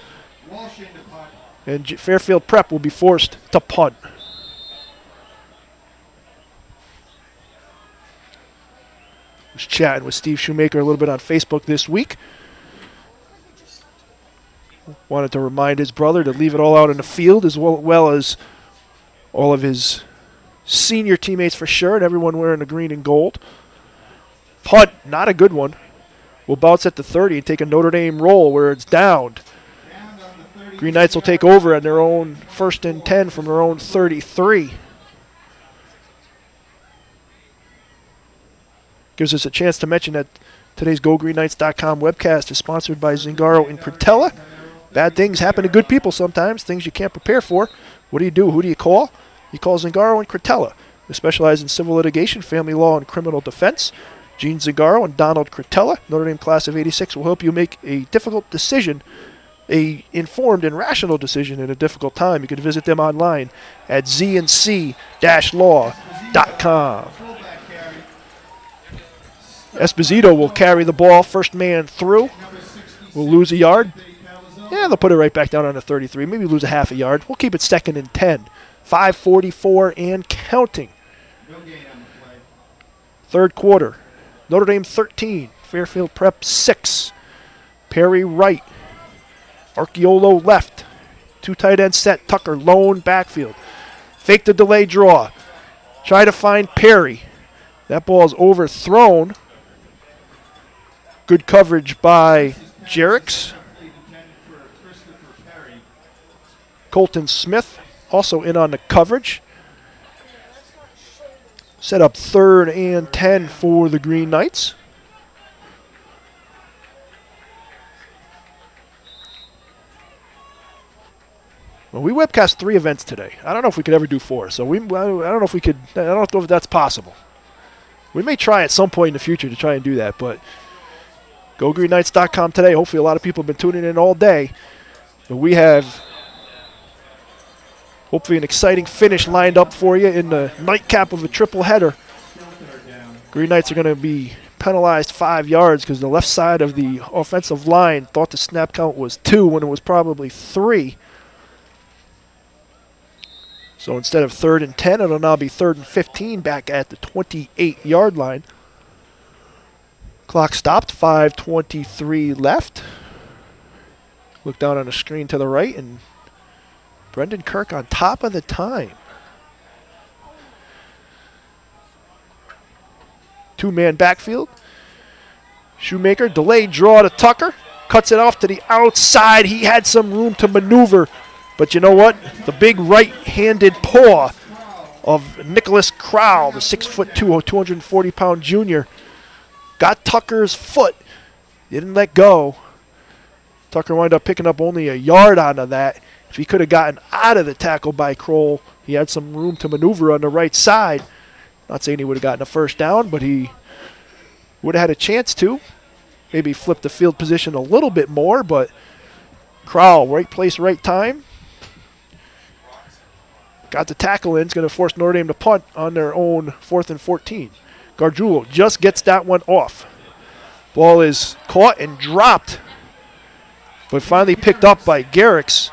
And Fairfield Prep will be forced to punt. I was chatting with Steve Shoemaker a little bit on Facebook this week. Wanted to remind his brother to leave it all out in the field, as well as all of his senior teammates for sure, and everyone wearing the green and gold. Punt, not a good one. Will bounce at the 30 and take a Notre Dame roll where it's downed. Green Knights will take over on their own 1st and 10 from their own 33. Gives us a chance to mention that today's GoGreenKnights.com webcast is sponsored by Zingaro and Cretella. Bad things happen to good people sometimes, things you can't prepare for. What do you do? Who do you call? You call Zingaro and Cretella. They specialize in civil litigation, family law, and criminal defense. Gene Zingaro and Donald Cretella, Notre Dame class of 86, will help you make a difficult decision, a informed and rational decision in a difficult time. You can visit them online at znc-law.com. Esposito will carry the ball, first man through. We'll lose a yard. Yeah, they'll put it right back down on the 33. Maybe lose a half a yard. We'll keep it 2nd and 10. 5:44 and counting. 3rd quarter. Notre Dame 13. Fairfield Prep 6. Perry right. Archeolo left. 2 tight end set. Tucker lone backfield. Fake the delay draw. Try to find Perry. That ball is overthrown. Good coverage by Jerix. Colton Smith also in on the coverage. Set up 3rd and 10 for the Green Knights. Well, we webcast 3 events today. I don't know if we could ever do 4, so I don't know if we could. I don't know if that's possible. We may try at some point in the future to try and do that, but GoGreenKnights.com today. Hopefully a lot of people have been tuning in all day. But we have hopefully an exciting finish lined up for you in the nightcap of a triple header. Green Knights are going to be penalized 5 yards because the left side of the offensive line thought the snap count was 2 when it was probably 3. So instead of 3rd and 10, it'll now be 3rd and 15 back at the 28-yard line. Clock stopped, 5:23 left. Look down on the screen to the right, and Brendan Kirk on top of the time. 2-man backfield. Shoemaker, delayed draw to Tucker. Cuts it off to the outside. He had some room to maneuver. But you know what? The big right-handed paw of Nicholas Crowell, the 6'2", 240-pound junior, got Tucker's foot. Didn't let go. Tucker wound up picking up only a yard out of that. If he could have gotten out of the tackle by Kroll, he had some room to maneuver on the right side. Not saying he would have gotten a first down, but he would have had a chance to. Maybe flip the field position a little bit more, but Crowell, right place, right time. Got the tackle in. It's going to force Notre Dame to punt on their own 4th and 14. Gargiulo just gets that one off. Ball is caught and dropped, but finally picked up by Garrix.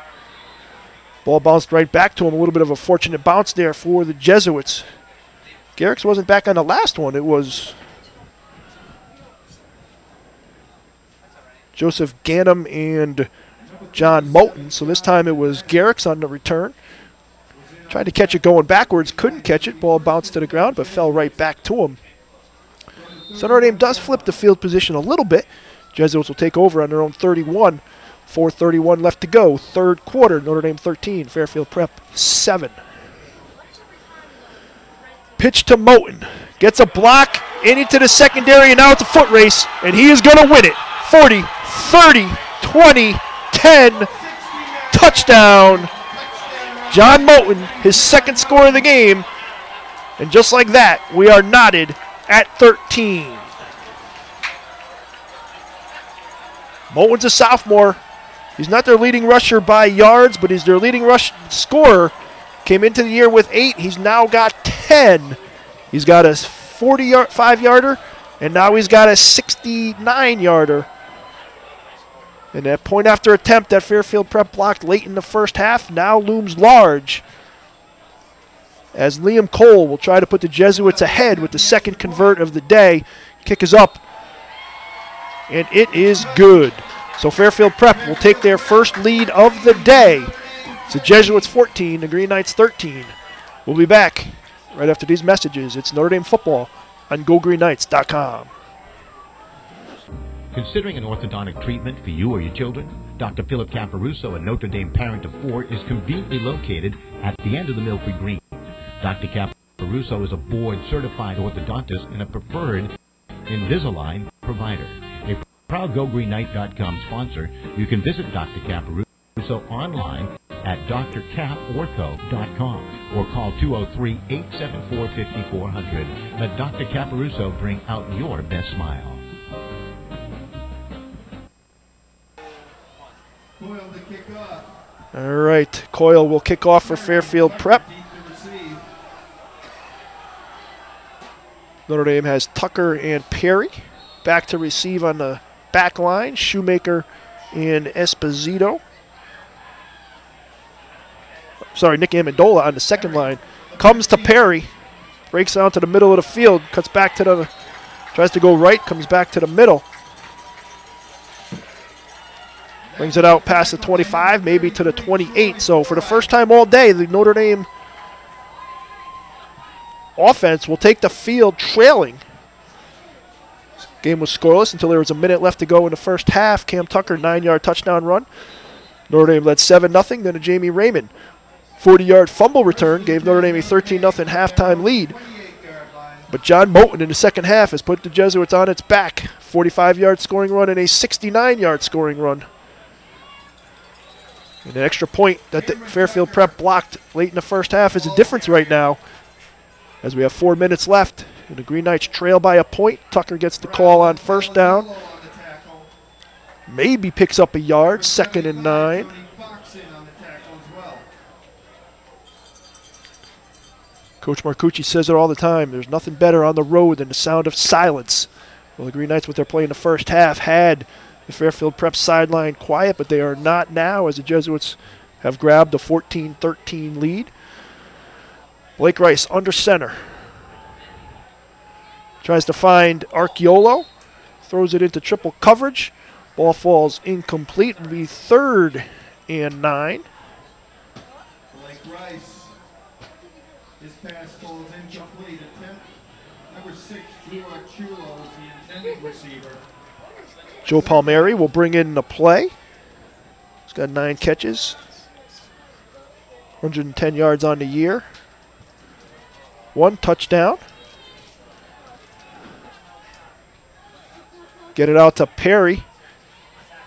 Ball bounced right back to him. A little bit of a fortunate bounce there for the Jesuits. Garrix wasn't back on the last one. It was Joseph Ganem and John Moten. So this time it was Garrix on the return. Tried to catch it going backwards, couldn't catch it. Ball bounced to the ground, but fell right back to him. So Notre Dame does flip the field position a little bit. Jesuits will take over on their own 31. 4:31 left to go. 3rd quarter, Notre Dame 13, Fairfield Prep 7. Pitch to Moten. Gets a block, into the secondary, and now it's a foot race, and he is going to win it. 40, 30, 20, 10, touchdown. John Moten, his 2nd score of the game. And just like that, we are knotted at 13. Moten's a sophomore. He's not their leading rusher by yards, but he's their leading rush scorer. Came into the year with 8. He's now got 10. He's got a 45-yarder, and now he's got a 69-yarder. And that point after attempt that Fairfield Prep blocked late in the first half now looms large, as Liam Cole will try to put the Jesuits ahead with the 2nd convert of the day. Kick is up, and it is good. So Fairfield Prep will take their first lead of the day. It's the Jesuits 14, the Green Knights 13. We'll be back right after these messages. It's Notre Dame football on GoGreenKnights.com. Considering an orthodontic treatment for you or your children? Dr. Philip Caparuso, a Notre Dame parent of 4, is conveniently located at the end of the Milford Green. Dr. Caparuso is a board-certified orthodontist and a preferred Invisalign provider. A proud GoGreenKnight.com sponsor, you can visit Dr. Caparuso online at drcaportho.com or call 203-874-5400. Let Dr. Caparuso bring out your best smile. All right, Coyle will kick off for Fairfield Prep. Notre Dame has Tucker and Perry back to receive on the back line. Shoemaker and Esposito. Sorry, Nick Amendola on the second line. Comes to Perry. Breaks out to the middle of the field. Cuts back to the... Tries to go right. Comes back to the middle. Brings it out past the 25, maybe to the 28. So for the first time all day, the Notre Dame offense will take the field trailing Game was scoreless until there was a minute left to go in the first half. Cam Tucker, 9-yard touchdown run. Notre Dame led 7-0. Then a Jamie Raymond 40-yard fumble return gave Notre Dame a 13-0 halftime lead. But John Moten in the second half has put the Jesuits on its back. 45-yard scoring run and a 69-yard scoring run. And an extra point that the Fairfield Prep blocked late in the first half is a difference right now, as we have 4 minutes left. And the Green Knights trail by a point. Tucker gets the call on first down. Maybe picks up a yard, 2nd and 9. Coach Marcucci says it all the time. There's nothing better on the road than the sound of silence. Well, the Green Knights, what they're playing the first half, had the Fairfield Prep sideline quiet, but they are not now, as the Jesuits have grabbed a 14-13 lead. Blake Rice under center. Tries to find Archiolo. Throws it into triple coverage. Ball falls incomplete. It'll be 3rd and 9. Blake Rice. His pass falls incomplete. Attempt number 6, Drew Archiolo, is the intended receiver. Joe Palmieri will bring in the play. He's got 9 catches. 110 yards on the year. 1 touchdown. Get it out to Perry.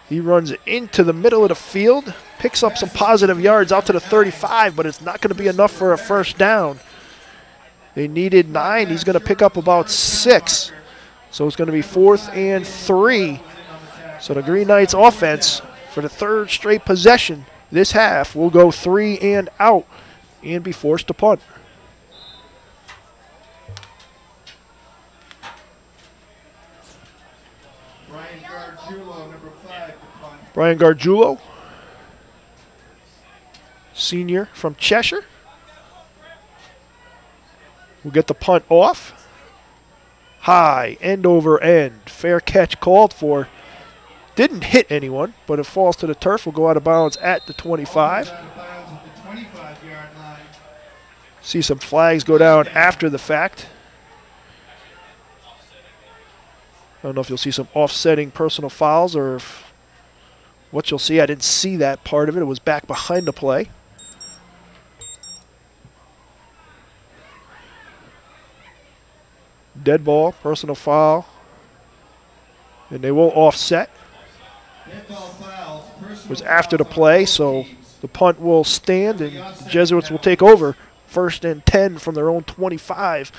He runs into the middle of the field, picks up some positive yards out to the 35, but it's not going to be enough for a first down. They needed 9. He's going to pick up about 6. So it's going to be 4th and 3. So the Green Knights offense, for the 3rd straight possession this half, will go 3 and out and be forced to punt. Brian Gargiulo, senior from Cheshire, will get the punt off. High, end over end. Fair catch called for. Didn't hit anyone, but it falls to the turf. Will go out of bounds at the 25. See some flags go down after the fact. I don't know if you'll see some offsetting personal fouls or if what you'll see. I didn't see that part of it. It was back behind the play. Dead ball, personal foul. And they will offset. It was after the play, so the punt will stand and the Jesuits will take over. 1st and 10 from their own 25.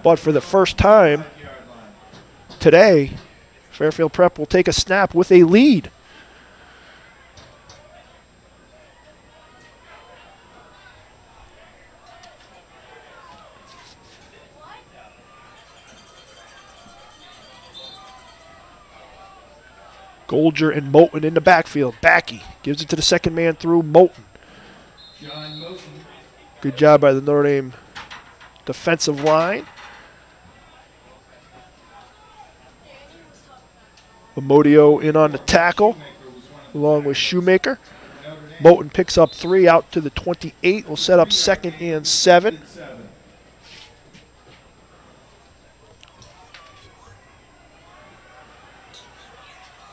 But for the first time today, Fairfield Prep will take a snap with a lead. Golger and Moten in the backfield. Backey gives it to the second man through Moten. Good job by the Notre Dame defensive line. Amodio in on the tackle, along with Shoemaker. Moten picks up 3 out to the 28. Will set up 2nd and 7.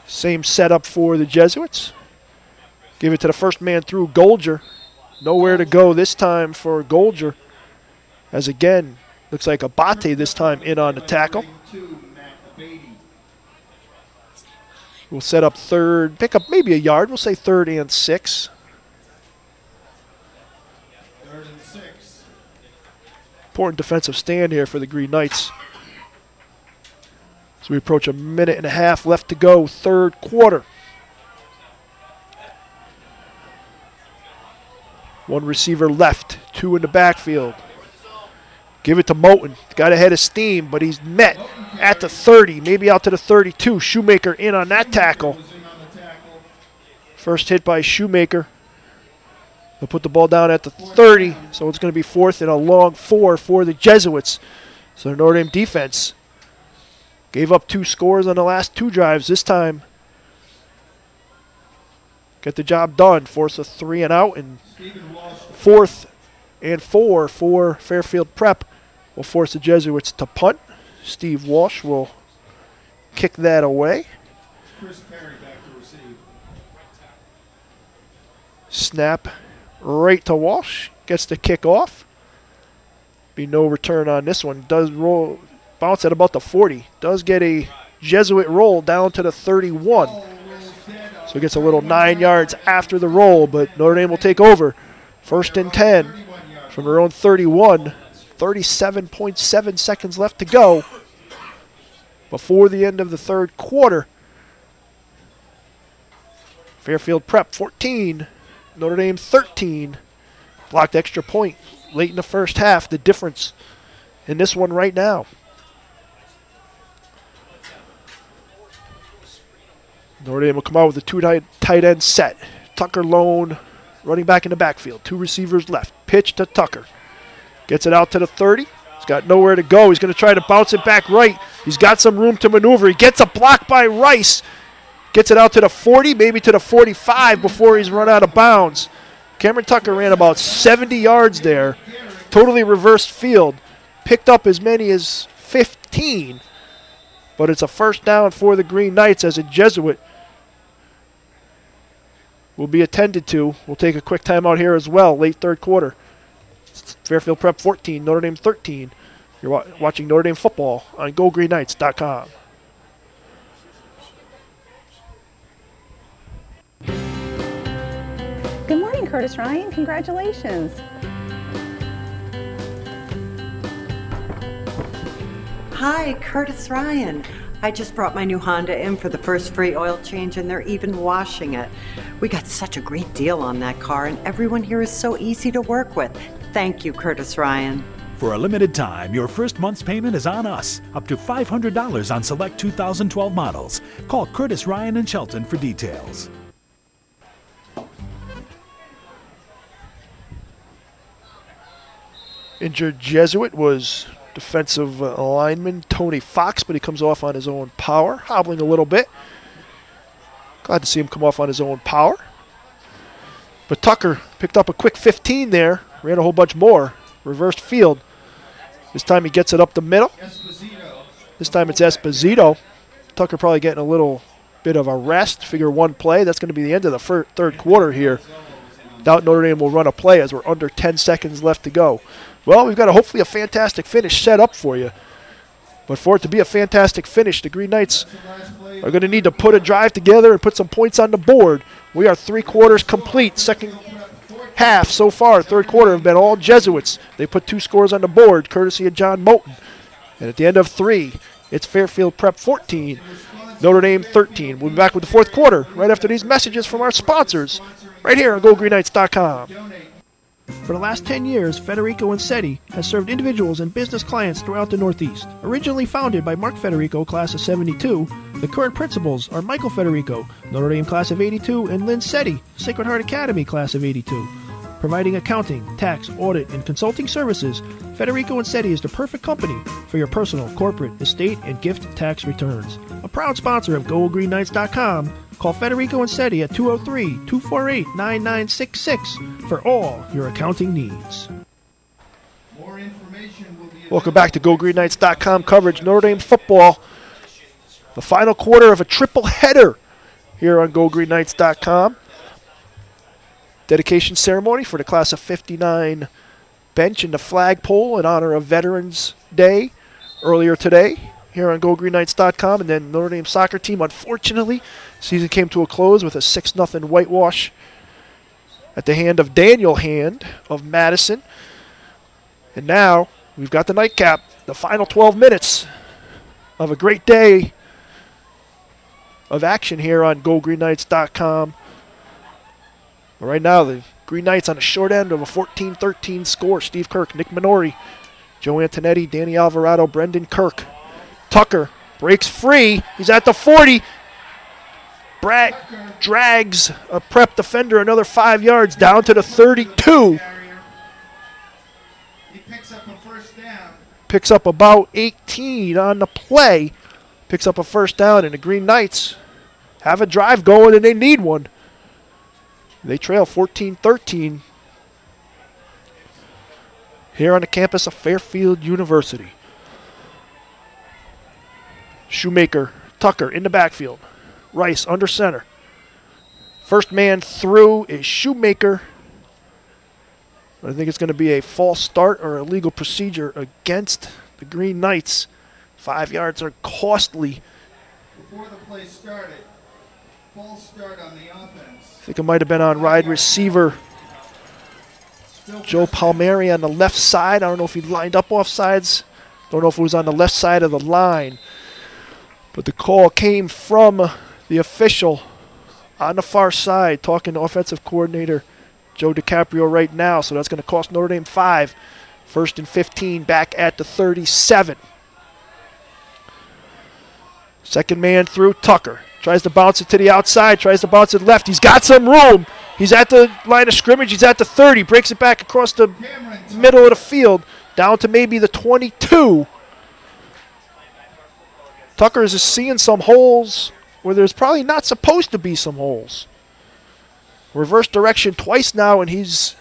Same setup for the Jesuits. Give it to the first man through Golger. Nowhere to go this time for Golger. As again, looks like Abate this time in on the tackle. We'll set up 3rd, pick up maybe a yard. We'll say 3rd and 6. 3rd and 6. Important defensive stand here for the Green Knights. So we approach a minute and a half left to go, 3rd quarter. 1 receiver left, 2 in the backfield. Give it to Moten. Got ahead of steam, but he's met at the 30, maybe out to the 32. Shoemaker in on that tackle. First hit by Shoemaker. They'll put the ball down at the 30, so it's going to be 4th and a long 4 for the Jesuits. So the Notre Dame defense gave up 2 scores on the last 2 drives. This time, get the job done. Force a 3 and out, and 4th and 4 for Fairfield Prep will force the Jesuits to punt. Steve Walsh will kick that away. Chris Perry back to receive. Snap right to Walsh. Gets the kick off. Be no return on this one. Does roll, bounce at about the 40. Does get a Jesuit roll down to the 31. So it gets a little 9 yards after the roll, but Notre Dame will take over. 1st and 10 from their own 31. 37.7 seconds left to go before the end of the third quarter. Fairfield Prep 14, Notre Dame 13. Blocked extra point late in the first half. The difference in this one right now. Notre Dame will come out with a two tight end set. Tucker Lone running back in the backfield. 2 receivers left. Pitch to Tucker. Gets it out to the 30. He's got nowhere to go. He's going to try to bounce it back right. He's got some room to maneuver. He gets a block by Rice. Gets it out to the 40, maybe to the 45 before he's run out of bounds. Cameron Tucker ran about 70 yards there. Totally reversed field. Picked up as many as 15. But it's a first down for the Green Knights as a Jesuit will be attended to. We'll take a quick timeout here as well, late third quarter. It's Fairfield Prep 14, Notre Dame 13. You're watching Notre Dame football on GoGreenKnights.com. Good morning, Curtis Ryan. Congratulations. Hi, Curtis Ryan. I just brought my new Honda in for the first free oil change, and they're even washing it. We got such a great deal on that car, and everyone here is so easy to work with. Thank you, Curtis Ryan. For a limited time, your first month's payment is on us, up to $500 on select 2012 models. Call Curtis Ryan in Shelton for details. Injured Jesuit was defensive lineman Tony Fox, but he comes off on his own power, hobbling a little bit. Glad to see him come off on his own power. But Tucker picked up a quick 15 there, ran a whole bunch more, reversed field. This time he gets it up the middle. This time it's Esposito. Tucker probably getting a little bit of a rest, figure one play. That's going to be the end of the third quarter here. Doubt Notre Dame will run a play as we're under 10 seconds left to go. Well, we've got hopefully a fantastic finish set up for you. But for it to be a fantastic finish, the Green Knights are going to need to put a drive together and put some points on the board. We are 3 quarters complete. Second half so far, third quarter, have been all Jesuits. They put 2 scores on the board, courtesy of John Moten. And at the end of 3, it's Fairfield Prep 14, Notre Dame 13. We'll be back with the fourth quarter right after these messages from our sponsors right here on GoGreenKnights.com. For the last 10 years, Federico Insetti has served individuals and business clients throughout the Northeast. Originally founded by Mark Federico, class of 72, the current principals are Michael Federico, Notre Dame class of 82, and Lynn Setti, Sacred Heart Academy class of 82. Providing accounting, tax, audit, and consulting services, Federico Insetti is the perfect company for your personal, corporate, estate, and gift tax returns. A proud sponsor of GoGreenKnights.com, call Federico Insetti at 203-248-9966 for all your accounting needs. More information will be Welcome back to GoGreenKnights.com coverage. Notre Dame football, the final quarter of a triple header here on GoGreenKnights.com. Dedication ceremony for the class of 59 bench in the flagpole in honor of Veterans Day earlier today here on GoGreenKnights.com. And then Notre Dame soccer team, unfortunately, season came to a close with a 6-0 whitewash at the hand of Daniel Hand of Madison. And now we've got the nightcap, the final 12 minutes of a great day of action here on GoGreenKnights.com. Right now, the Green Knights on the short end of a 14-13 score. Steve Kirk, Nick Minori, Joe Antonetti, Danny Alvarado, Brendan Kirk. Tucker breaks free. He's at the 40. Brad drags a prep defender another 5 yards down to the 32. He picks up a first down. Picks up about 18 on the play. Picks up a first down, and the Green Knights have a drive going, and they need one. They trail 14-13. here on the campus of Fairfield University. Shoemaker, Tucker in the backfield. Rice under center. First man through is Shoemaker. I think it's going to be a false start or a legal procedure against the Green Knights. 5 yards are costly. Before the play started, false start on the offense. I think it might have been on wide receiver Joe Palmieri on the left side. I don't know if he lined up off sides. Don't know if it was on the left side of the line. But the call came from the official on the far side, talking to offensive coordinator Joe DiCaprio right now. So that's going to cost Notre Dame 5. 1st and 15 back at the 37. Second man through, Tucker. Tries to bounce it to the outside, tries to bounce it left. He's got some room. He's at the line of scrimmage. He's at the 30. Breaks it back across the middle of the field, down to maybe the 22. Tucker is seeing some holes where there's probably not supposed to be some holes. Reverse direction twice now, and he's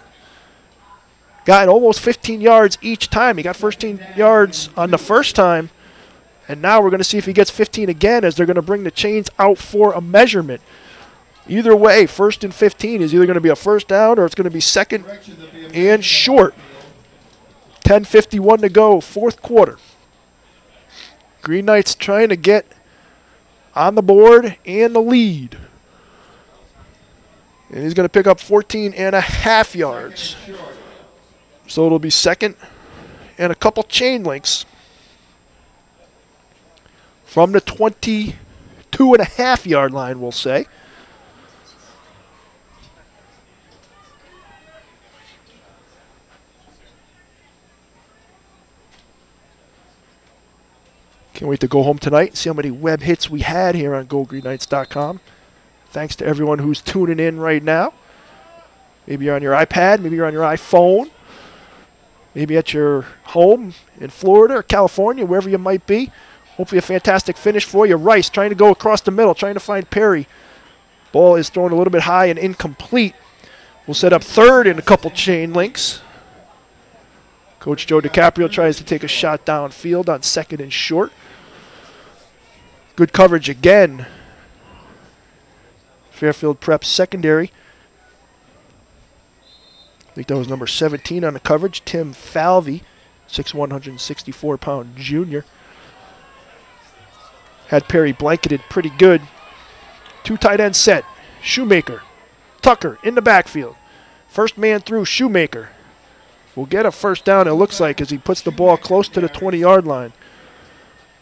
got almost 15 yards each time. He got 15 yards on the first time, and now we're going to see if he gets 15 again as they're going to bring the chains out for a measurement. Either way, 1st and 15 is either going to be a first down or it's going to be second and short. 10:51 to go, 4th quarter. Green Knights trying to get on the board and the lead. And he's going to pick up 14.5 yards. So it'll be second and a couple chain links from the 22.5 yard line, we'll say. Can't wait to go home tonight, see how many web hits we had here on GoGreenKnights.com. Thanks to everyone who's tuning in right now. Maybe you're on your iPad, maybe you're on your iPhone, maybe at your home in Florida or California, wherever you might be. Hopefully a fantastic finish for you. Rice trying to go across the middle, trying to find Perry. Ball is thrown a little bit high and incomplete. We'll set up third and a couple chain links. Coach Joe DiCaprio tries to take a shot downfield on second and short. Good coverage again. Fairfield Prep secondary. I think that was number 17 on the coverage. Tim Falvey, 6'1", 164-pound junior. Had Perry blanketed pretty good. 2 tight end set. Shoemaker. Tucker in the backfield. First man through, Shoemaker. Will get a first down, it looks like, as he puts the ball close to the 20-yard line.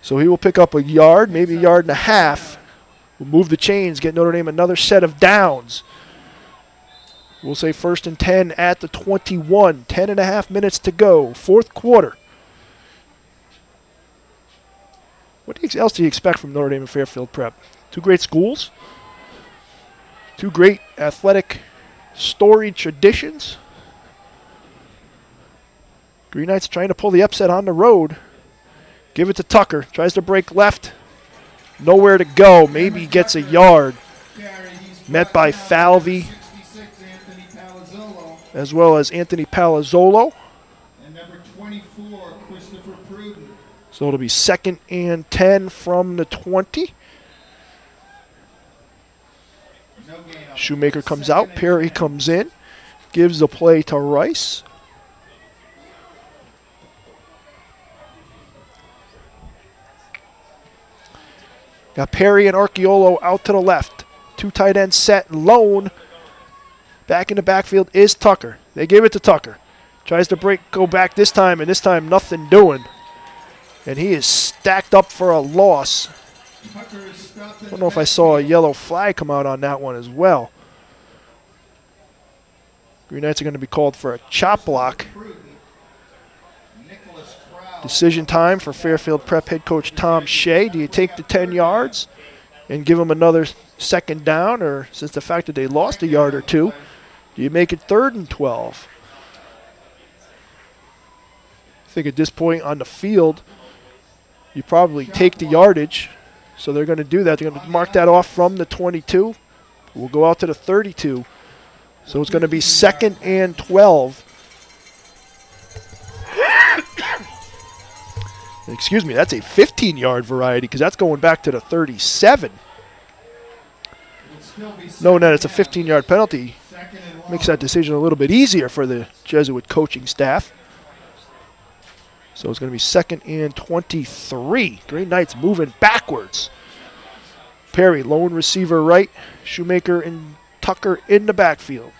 So he will pick up a yard, maybe a yard and a half. We'll move the chains, get Notre Dame another set of downs. We'll say 1st and 10 at the 21. 10.5 minutes to go, 4th quarter. What else do you expect from Notre Dame and Fairfield Prep? 2 great schools, 2 great athletic storied traditions. Green Knights trying to pull the upset on the road. Give it to Tucker. Tries to break left. Nowhere to go. Maybe gets a yard. Met by Falvey, as well as Anthony Palazzolo. And number 24, Christopher Pruden. So it'll be 2nd and 10 from the 20. Shoemaker comes out. Perry comes in. Gives the play to Rice. Got Perry and Archeolo out to the left. 2 tight ends set. Lone. Back in the backfield is Tucker. They give it to Tucker. Tries to go back this time, and this time nothing doing. And he is stacked up for a loss. I don't know if I saw a yellow flag come out on that one as well. Green Knights are going to be called for a chop block. Decision time for Fairfield Prep head coach Tom Shea. Do you take the 10 yards and give them another second down, or since the fact that they lost a yard or two, do you make it 3rd and 12? I think at this point on the field, you probably take the yardage. So they're going to do that. They're going to mark that off from the 22. We'll go out to the 32. So it's going to be 2nd and 12. Excuse me, that's a 15-yard variety because that's going back to the 37. No, it's a 15-yard penalty. Makes that decision a little bit easier for the Jesuit coaching staff. So it's going to be 2nd and 23. Green Knights moving backwards. Perry, lone receiver right. Shoemaker and Tucker in the backfield.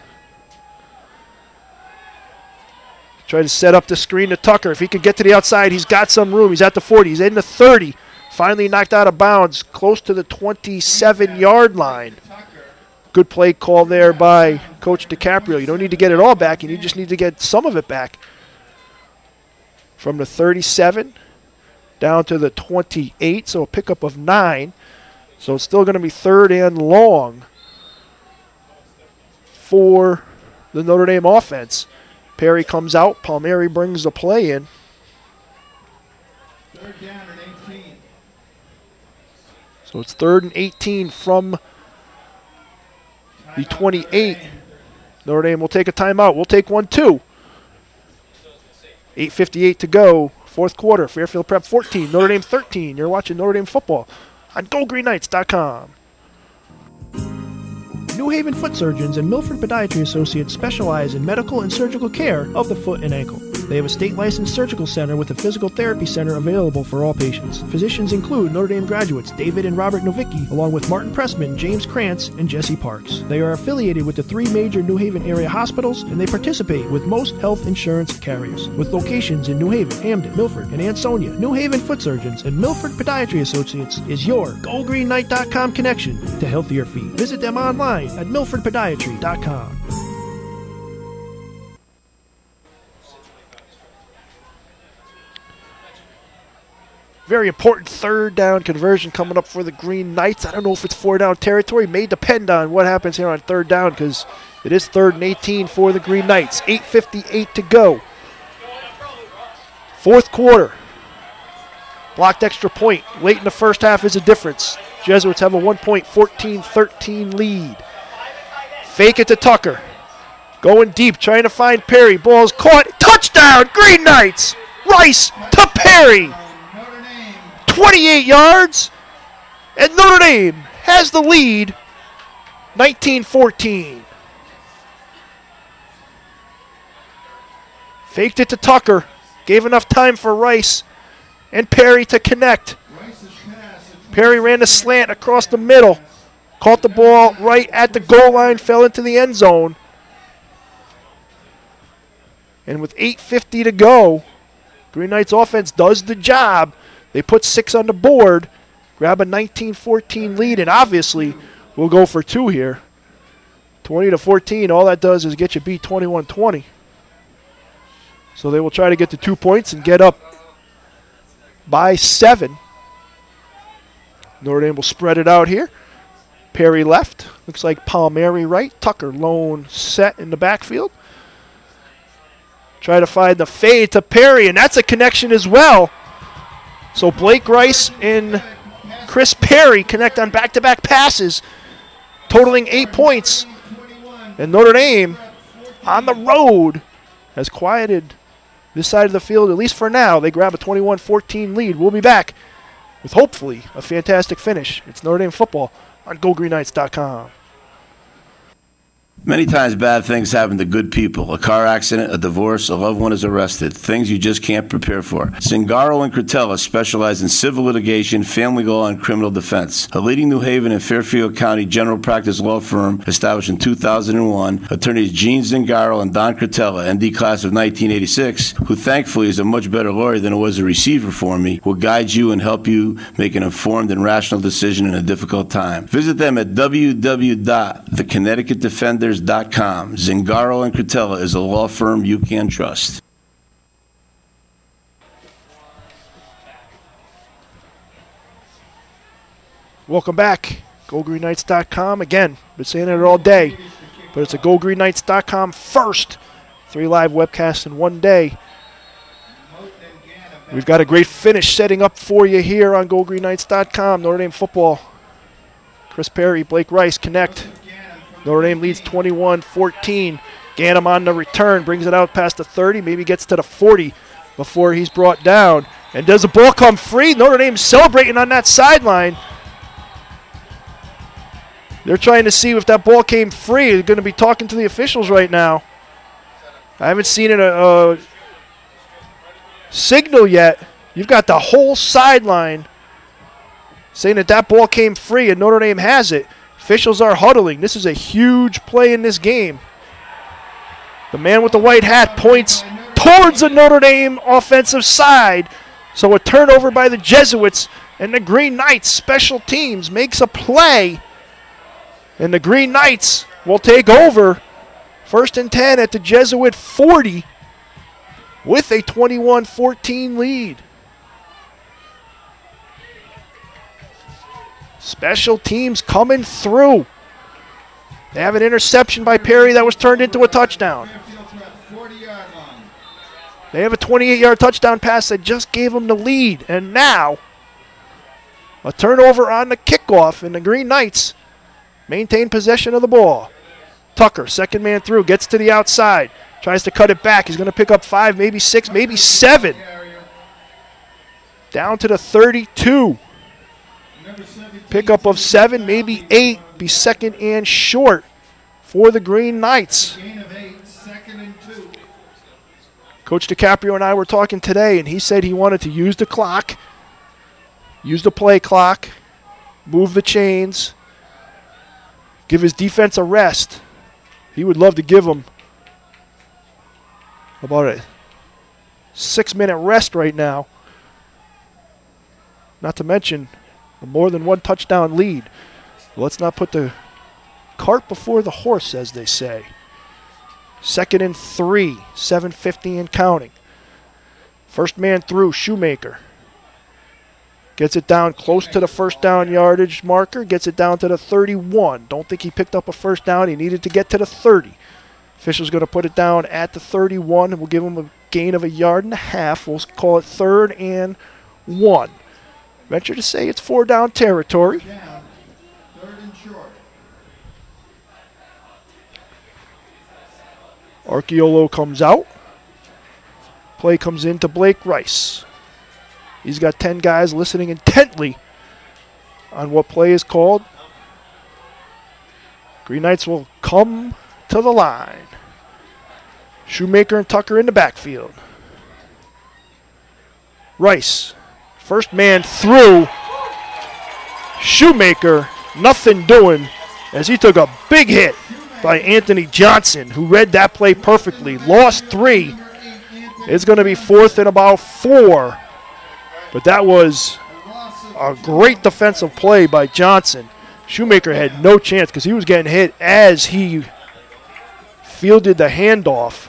Try to set up the screen to Tucker. If he can get to the outside, he's got some room. He's at the 40. He's in the 30. Finally knocked out of bounds, close to the 27-yard line. Good play call there by Coach DiCaprio. You don't need to get it all back. You just need to get some of it back. From the 37 down to the 28, so a pickup of 9. So it's still going to be 3rd and long for the Notre Dame offense. Perry comes out. Palmieri brings the play in. 3rd down and 18. So it's 3rd and 18 from the 28. Notre Dame will take a timeout. We'll take one too. 8:58 to go. 4th quarter. Fairfield Prep 14. Notre Dame 13. You're watching Notre Dame football on GoGreenKnights.com. New Haven Foot Surgeons and Milford Podiatry Associates specialize in medical and surgical care of the foot and ankle. They have a state-licensed surgical center with a physical therapy center available for all patients. Physicians include Notre Dame graduates David and Robert Novicki, along with Martin Pressman, James Krantz, and Jesse Parks. They are affiliated with the 3 major New Haven area hospitals, and they participate with most health insurance carriers. With locations in New Haven, Hamden, Milford, and Ansonia, New Haven Foot Surgeons and Milford Podiatry Associates is your GoGreenKnight.com connection to healthier feet. Visit them online at MilfordPodiatry.com. Very important 3rd down conversion coming up for the Green Knights. I don't know if it's 4 down territory. May depend on what happens here on 3rd down because it is 3rd and 18 for the Green Knights. 8:58 to go. 4th quarter. Blocked extra point. Late in the first half is a difference. Jesuits have a 1-point 14-13 lead. Fake it to Tucker. Going deep, trying to find Perry. Ball's caught. Touchdown, Green Knights! Rice to Perry! 28 yards, and Notre Dame has the lead, 19-14. Faked it to Tucker. Gave enough time for Rice and Perry to connect. Perry ran a slant across the middle. Caught the ball right at the goal line, fell into the end zone. And with 8:50 to go, Green Knights offense does the job. They put 6 on the board, grab a 19-14 lead, and obviously we'll go for 2 here. 20-14, all that does is get you beat 21-20. So they will try to get to 2 points and get up by 7. Notre Dame will spread it out here. Perry left. Looks like Palmieri right. Tucker lone set in the backfield. Try to find the fade to Perry, and that's a connection as well. So Blake Rice and Chris Perry connect on back-to-back passes, totaling 8 points. And Notre Dame, on the road, has quieted this side of the field, at least for now. They grab a 21-14 lead. We'll be back with hopefully a fantastic finish. It's Notre Dame football on GoGreenKnights.com. Many times bad things happen to good people. A car accident, a divorce, a loved one is arrested. Things you just can't prepare for. Zingaro and Cretella specialize in civil litigation, family law, and criminal defense. A leading New Haven and Fairfield County general practice law firm established in 2001, attorneys Gene Zingaro and Don Cretella, MD class of 1986, who thankfully is a much better lawyer than it was a receiver for me, will guide you and help you make an informed and rational decision in a difficult time. Visit them at www.theconnecticutdefenders.com. Zingaro and Cretella is a law firm you can trust. Welcome back. GoGreenKnights.com. Again, been saying it all day, but it's a GoGreenKnights.com first. 3 live webcasts in one day. We've got a great finish setting up for you here on GoGreenKnights.com. Notre Dame football. Chris Perry, Blake Rice connect. Notre Dame leads 21-14. Ganem on the return, brings it out past the 30, maybe gets to the 40 before he's brought down. And does the ball come free? Notre Dame celebrating on that sideline. They're trying to see if that ball came free. They're going to be talking to the officials right now. I haven't seen a signal yet. You've got the whole sideline saying that that ball came free and Notre Dame has it. Officials are huddling. This is a huge play in this game. The man with the white hat points towards the Notre Dame offensive side. So a turnover by the Jesuits, and the Green Knights special teams makes a play. And the Green Knights will take over 1st and 10 at the Jesuit 40 with a 21-14 lead. Special teams coming through. They have an interception by Perry that was turned into a touchdown. They have a 28-yard touchdown pass that just gave them the lead. And now, a turnover on the kickoff, and the Green Knights maintain possession of the ball. Tucker, second man through, gets to the outside. Tries to cut it back. He's going to pick up 5, maybe 6, maybe 7. Down to the 32. Pickup of 7, maybe 8. Be second and short for the Green Knights. Coach DiCaprio and I were talking today, and he said he wanted to use the clock, use the play clock, move the chains, give his defense a rest. He would love to give them about a 6-minute rest right now. Not to mention a more than one touchdown lead. Let's not put the cart before the horse, as they say. 2nd and 3, 7:50 and counting. First man through, Shoemaker. Gets it down close to the first down yardage marker. Gets it down to the 31. Don't think he picked up a first down. He needed to get to the 30. Official's going to put it down at the 31, and we'll give him a gain of 1.5 yards. We'll call it 3rd and 1. Venture to say it's 4-down territory. Archeolo comes out. Play comes in to Blake Rice. He's got 10 guys listening intently on what play is called. Green Knights will come to the line. Shoemaker and Tucker in the backfield. Rice, first man through. Shoemaker, nothing doing as he took a big hit by Anthony Johnson, who read that play perfectly. Lost 3. It's going to be 4th and about 4. But that was a great defensive play by Johnson. Shoemaker had no chance because he was getting hit as he fielded the handoff.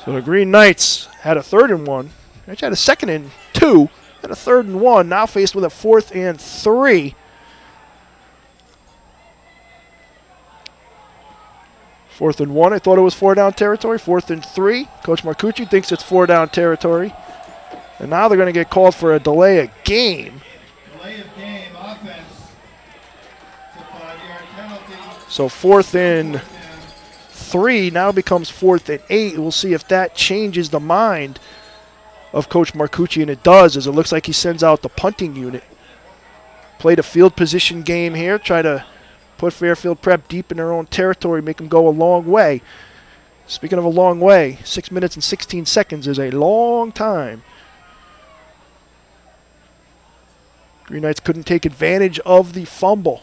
So the Green Knights had a 3rd and 1. They had a 2nd and 2 and a 3rd and 1. Now faced with a 4th and 3. 4th and 1. I thought it was 4-down territory. 4th and 3. Coach Marcucci thinks it's 4-down territory. And now they're going to get called for a delay of game. Delay of game, offense. It's a 5-yard penalty. So 4th and 3 now becomes 4th and 8. We'll see if that changes the mind of Coach Marcucci, and it does, as it looks like he sends out the punting unit. Played a field position game here, try to put Fairfield Prep deep in their own territory, make them go a long way. Speaking of a long way, 6 minutes and 16 seconds is a long time. Green Knights couldn't take advantage of the fumble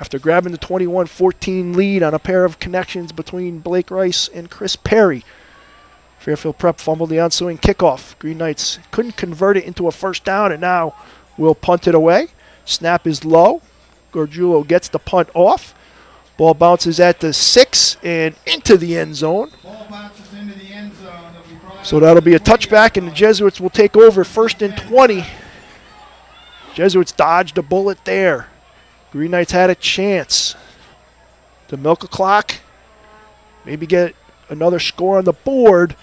after grabbing the 21-14 lead on a pair of connections between Blake Rice and Chris Perry. Fairfield Prep fumbled the ensuing kickoff. Green Knights couldn't convert it into a first down, and now will punt it away. Snap is low. Gorgiulo gets the punt off. Ball bounces at the 6 and into the end zone. Ball bounces into the end zone. So that'll be a touchback, and the Jesuits will take over 1st and 20. Jesuits dodged a bullet there. Green Knights had a chance to milk a clock, maybe get another score on the board.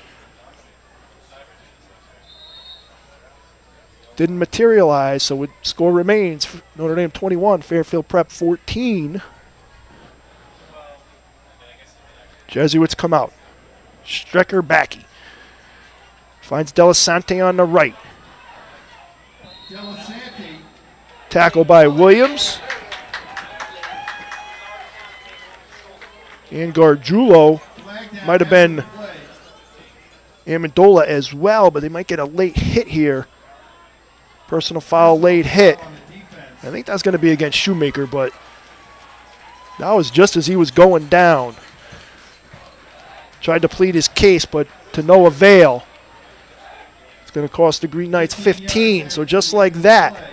Didn't materialize, so score remains. Notre Dame 21, Fairfield Prep 14. Jesuits come out. Strecker Backey Finds Delisante on the right. Tackle by Williams. And Gargiulo might have been Amendola as well, but they might get a late hit here. Personal foul, late hit. I think that's going to be against Shoemaker, but that was just as he was going down. Tried to plead his case, but to no avail. It's going to cost the Green Knights 15, so just like that.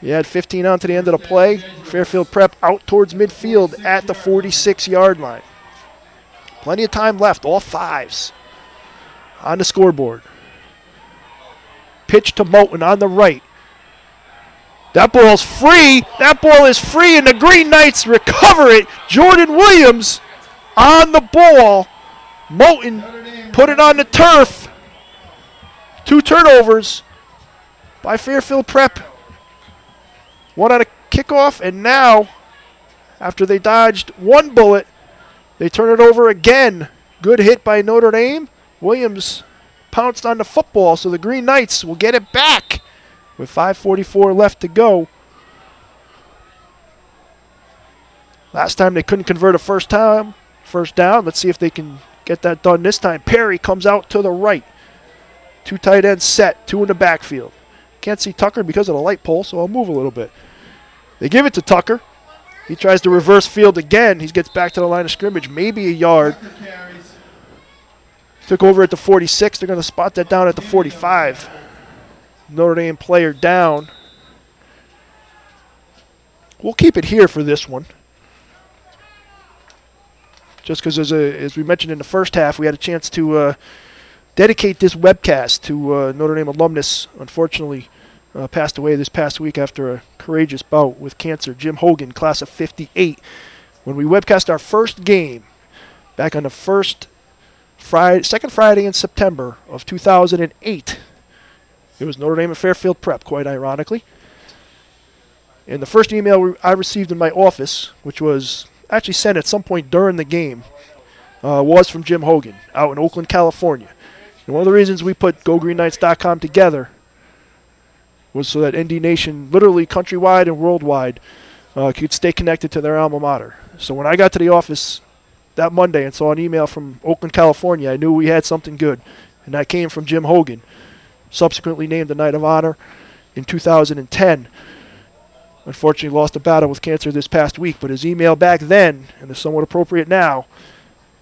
You had 15 on to the end of the play. Fairfield Prep out towards midfield at the 46-yard line. Plenty of time left, all fives on the scoreboard. Pitch to Moten on the right. That ball's free. That ball is free, and the Green Knights recover it. Jordan Williams on the ball. Moten put it on the turf. 2 turnovers by Fairfield Prep. 1 on a kickoff, and now, after they dodged 1 bullet, they turn it over again. Good hit by Notre Dame. Williams pounced on the football, so the Green Knights will get it back with 5:44 left to go. Last time they couldn't convert a first down. Let's see if they can get that done this time. Perry comes out to the right. 2 tight ends set, 2 in the backfield. Can't see Tucker because of the light pole, so I'll move a little bit. They give it to Tucker. He tries to reverse field again. He gets back to the line of scrimmage, maybe a yard. Took over at the 46. They're going to spot that down at the 45. Notre Dame player down. We'll keep it here for this one. Just because, as we mentioned in the first half, we had a chance to dedicate this webcast to Notre Dame alumnus, unfortunately passed away this past week after a courageous bout with cancer. Jim Hogan, class of '58. When we webcast our first game back on the second Friday in September of 2008, it was Notre Dame and Fairfield Prep, quite ironically. And the first email I received in my office, which was actually sent at some point during the game, was from Jim Hogan out in Oakland, California. And one of the reasons we put GoGreenKnights.com together was so that ND Nation, literally countrywide and worldwide, could stay connected to their alma mater. So when I got to the office that Monday and saw an email from Oakland, California, I knew we had something good. And that came from Jim Hogan, subsequently named the Knight of Honor in 2010. Unfortunately lost a battle with cancer this past week, but his email back then, and is somewhat appropriate now,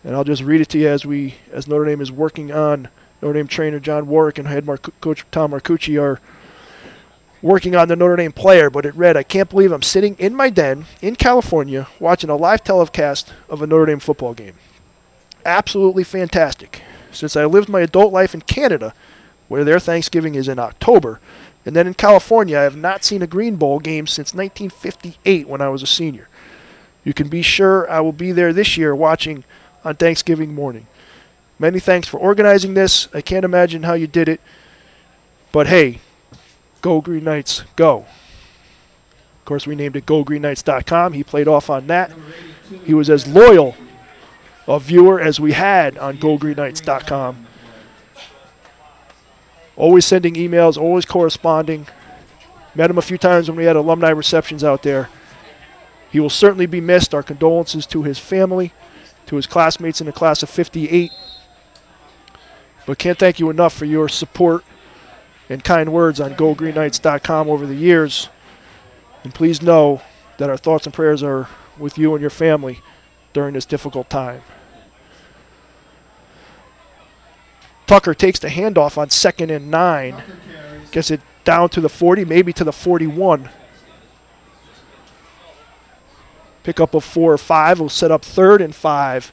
and I'll just read it to you as Notre Dame is working on, Notre Dame trainer John Warwick and head coach Tom Marcucci are working on the Notre Dame player, but it read, "I can't believe I'm sitting in my den in California watching a live telecast of a Notre Dame football game. Absolutely fantastic. Since I lived my adult life in Canada, where their Thanksgiving is in October, and then in California, I have not seen a Green Bowl game since 1958 when I was a senior. You can be sure I will be there this year watching on Thanksgiving morning. Many thanks for organizing this. I can't imagine how you did it, but hey, go Green Knights, go." Of course, we named it GoGreenKnights.com. He played off on that. He was as loyal a viewer as we had on GoGreenKnights.com. Always sending emails, always corresponding. Met him a few times when we had alumni receptions out there. He will certainly be missed. Our condolences to his family, to his classmates in the class of '58. But can't thank you enough for your support and kind words on GoGreenKnights.com over the years. And please know that our thoughts and prayers are with you and your family during this difficult time. Tucker takes the handoff on 2nd and 9. Gets it down to the 40, maybe to the 41. Pickup of 4 or 5 will set up 3rd and 5.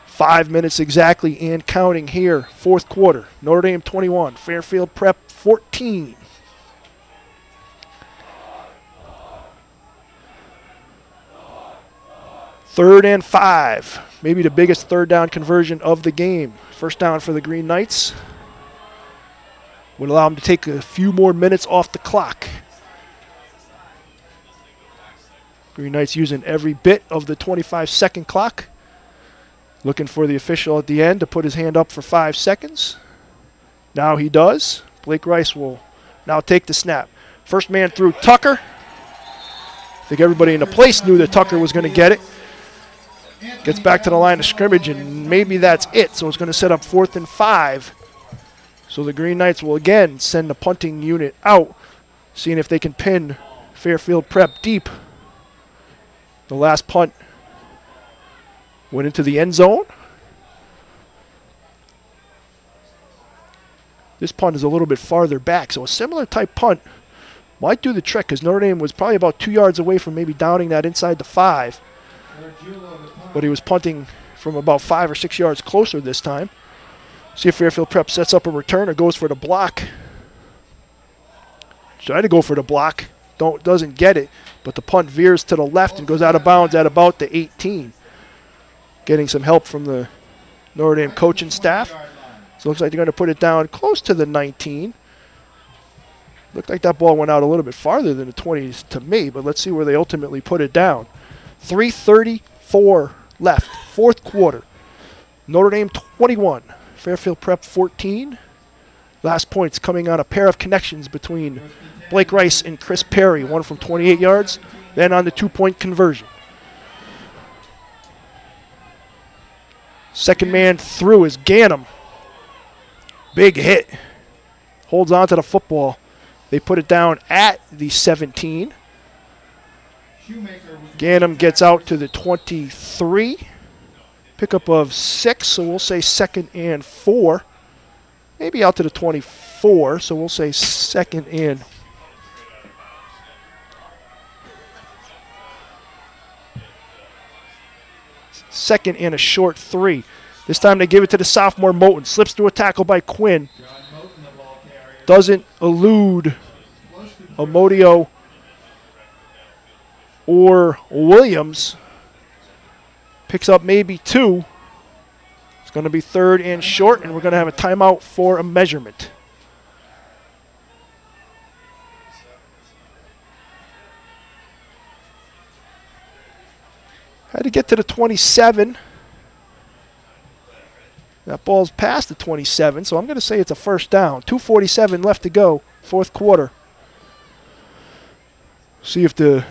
5 minutes exactly and counting here. 4th quarter. Notre Dame 21, Fairfield Prep 14. Third and 5. Maybe the biggest third down conversion of the game. First down for the Green Knights. Would allow them to take a few more minutes off the clock. Green Knights using every bit of the 25-second clock. Looking for the official at the end to put his hand up for 5 seconds. Now he does. Blake Rice will now take the snap. First man through, Tucker. I think everybody in the place knew that Tucker was going to get it. Gets back to the line of scrimmage, and maybe that's it. So it's going to set up 4th and 5. So the Green Knights will again send the punting unit out, seeing if they can pin Fairfield Prep deep. The last punt went into the end zone. This punt is a little bit farther back, so a similar type punt might do the trick, because Notre Dame was probably about 2 yards away from maybe downing that inside the 5. But he was punting from about 5 or 6 yards closer this time. See if Fairfield Prep sets up a return or goes for the block. Try to go for the block. Doesn't get it, but the punt veers to the left and goes out of bounds at about the 18. Getting some help from the Notre Dame coaching staff. So it looks like they're going to put it down close to the 19. Looked like that ball went out a little bit farther than the 20s to me, but let's see where they ultimately put it down. 3:34 left, 4th quarter. Notre Dame 21, Fairfield Prep 14. Last points coming on a pair of connections between Blake Rice and Chris Perry, one from 28 yards, then on the 2-point conversion. Second man through is Ganem. Big hit. Holds on to the football. They put it down at the 17. Ganem gets out to the 23. Pickup of 6, so we'll say 2nd and 4. Maybe out to the 24, so we'll say 2nd and 2nd and a short 3. This time they give it to the sophomore Moten. Slips through a tackle by Quinn. Doesn't elude Amodio or Williams. Picks up maybe 2. It's going to be 3rd and short, and we're going to have a timeout for a measurement. Had to get to the 27. That ball's past the 27, so I'm going to say it's a first down. 2:47 left to go, 4th quarter. See if the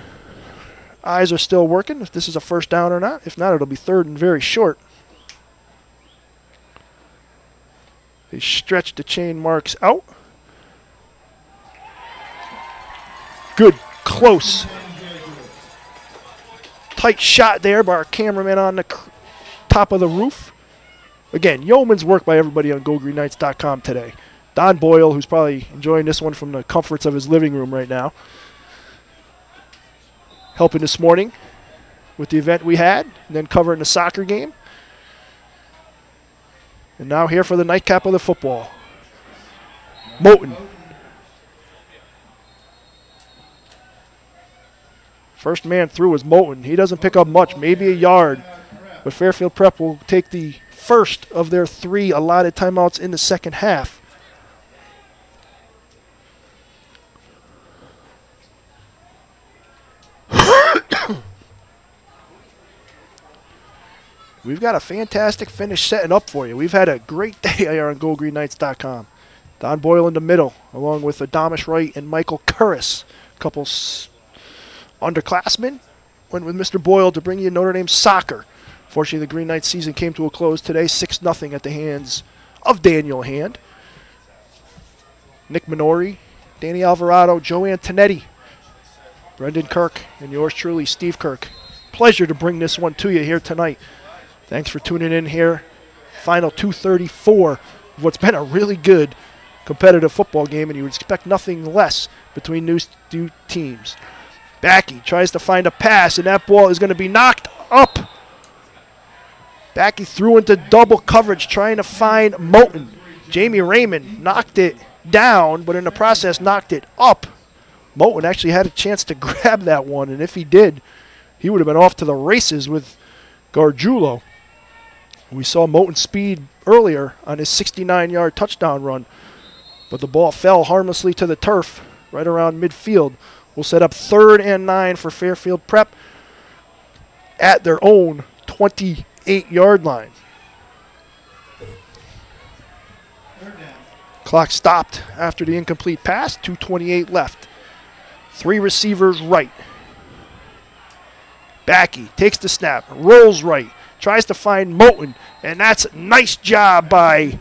eyes are still working, if this is a first down or not. If not, it'll be 3rd and very short. They stretch the chain marks out. Good, close. Tight shot there by our cameraman on the top of the roof. Again, yeoman's work by everybody on GoGreenKnights.com today. Don Boyle, who's probably enjoying this one from the comforts of his living room right now. Helping this morning with the event we had, and then covering the soccer game. And now here for the nightcap of the football. Moten. First man through is Moten. He doesn't pick up much, maybe a yard. But Fairfield Prep will take the first of their 3 allotted timeouts in the second half. We've got a fantastic finish setting up for you. We've had a great day here on GoGreenKnights.com. Don Boyle in the middle, along with Adamus Wright and Michael Curris. A couple underclassmen. Went with Mr. Boyle to bring you Notre Dame soccer. Fortunately, the Green Knights season came to a close today, 6-0 at the hands of Daniel Hand. Nick Minori, Danny Alvarado, Joe Antonetti, Brendan Kirk, and yours truly, Steve Kirk. Pleasure to bring this one to you here tonight. Thanks for tuning in here. Final 2:34 of what's been a really good competitive football game, and you would expect nothing less between these two teams. Backey tries to find a pass, and that ball is going to be knocked up. Backey threw into double coverage trying to find Moten. Jamie Raymond knocked it down, but in the process knocked it up. Moten actually had a chance to grab that one, and if he did, he would have been off to the races with Gargiulo. We saw Moten's speed earlier on his 69-yard touchdown run, but the ball fell harmlessly to the turf right around midfield. We'll set up 3rd and 9 for Fairfield Prep at their own 28-yard line. Clock stopped after the incomplete pass. 2:28 left. 3 receivers right. Backey takes the snap, rolls right, tries to find Moten, and that's a nice job by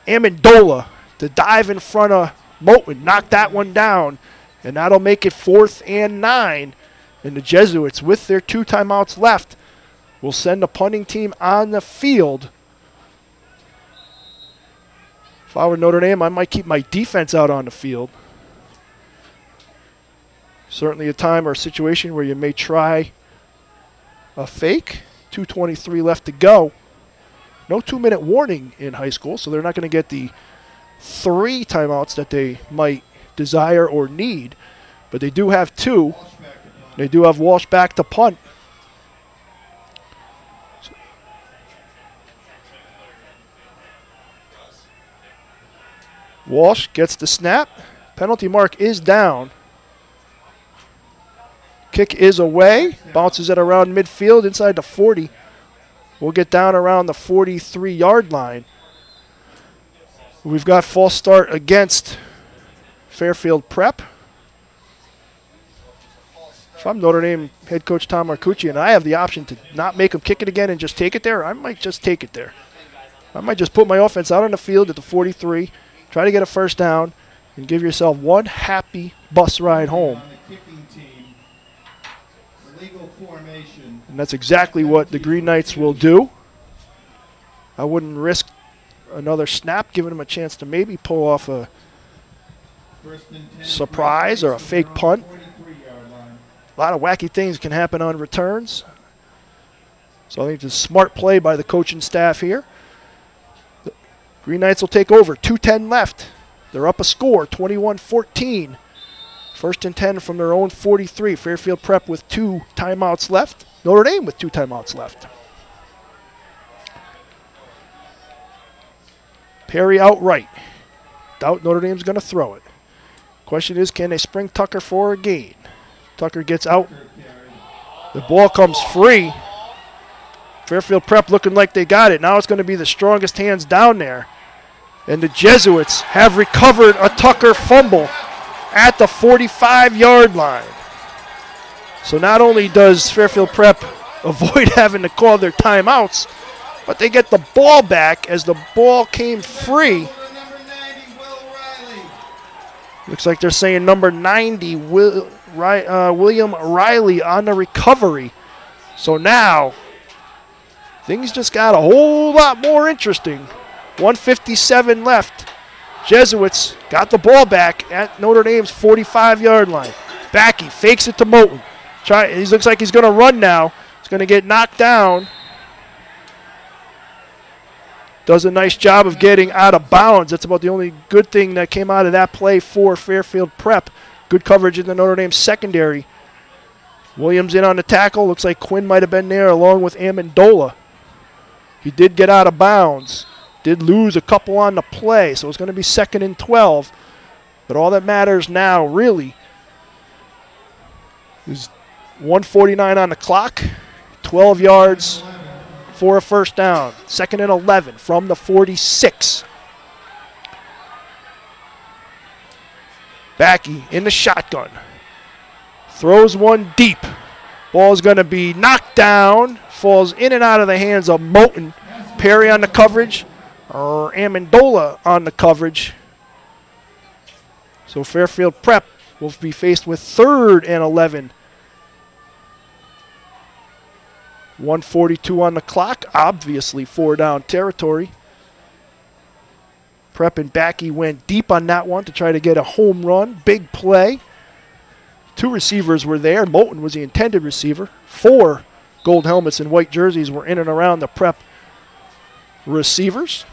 Amendola to dive in front of Moten, knock that one down, and that'll make it 4th and 9. And the Jesuits, with their 2 timeouts left, will send the punting team on the field. If I were Notre Dame, I might keep my defense out on the field. Certainly a time or a situation where you may try a fake. 2:23 left to go. No 2-minute warning in high school, so they're not going to get the 3 timeouts that they might desire or need. But they do have 2. They do have Walsh back to punt. Walsh gets the snap. Penalty mark is down. Kick is away. Bounces it around midfield inside the 40. We'll get down around the 43-yard line. We've got false start against Fairfield Prep. If I'm Notre Dame head coach Tom Marcucci and I have the option to not make him kick it again and just take it there, I might just take it there. I might just put my offense out on the field at the 43, try to get a first down, and give yourself one happy bus ride home. And that's exactly what the Green Knights will do. I wouldn't risk another snap, giving them a chance to maybe pull off a surprise or a fake punt. A lot of wacky things can happen on returns. So I think it's a smart play by the coaching staff here. The Green Knights will take over. 2:10 left. They're up a score, 21-14. 1st and 10 from their own 43. Fairfield Prep with 2 timeouts left. Notre Dame with 2 timeouts left. Perry outright. Doubt Notre Dame's going to throw it. Question is, can they spring Tucker for a gain? Tucker gets out. The ball comes free. Fairfield Prep looking like they got it. Now it's going to be the strongest hands down there. And the Jesuits have recovered a Tucker fumble at the 45-yard line. So not only does Fairfield Prep avoid having to call their timeouts, but they get the ball back as the ball came free. Looks like they're saying number 90, William Riley on the recovery. So now things just got a whole lot more interesting. 1:57 left. Jesuits got the ball back at Notre Dame's 45-yard line. Backey fakes it to Moten. He looks like he's going to run now. He's going to get knocked down. Does a nice job of getting out of bounds. That's about the only good thing that came out of that play for Fairfield Prep. Good coverage in the Notre Dame secondary. Williams in on the tackle. Looks like Quinn might have been there along with Amendola. He did get out of bounds. Did lose a couple on the play, so it's going to be 2nd and 12. But all that matters now, really, is 1:49 on the clock, 12 yards for a first down. 2nd and 11 from the 46. Backey in the shotgun. Throws one deep. Ball's going to be knocked down. Falls in and out of the hands of Moten. Perry on the coverage. Or Amendola on the coverage. So Fairfield Prep will be faced with 3rd and 11. 1:42 on the clock. Obviously 4-down territory. Prep and Backey went deep on that one to try to get a home run. Big play. 2 receivers were there. Moten was the intended receiver. 4 gold helmets and white jerseys were in and around the Prep receivers.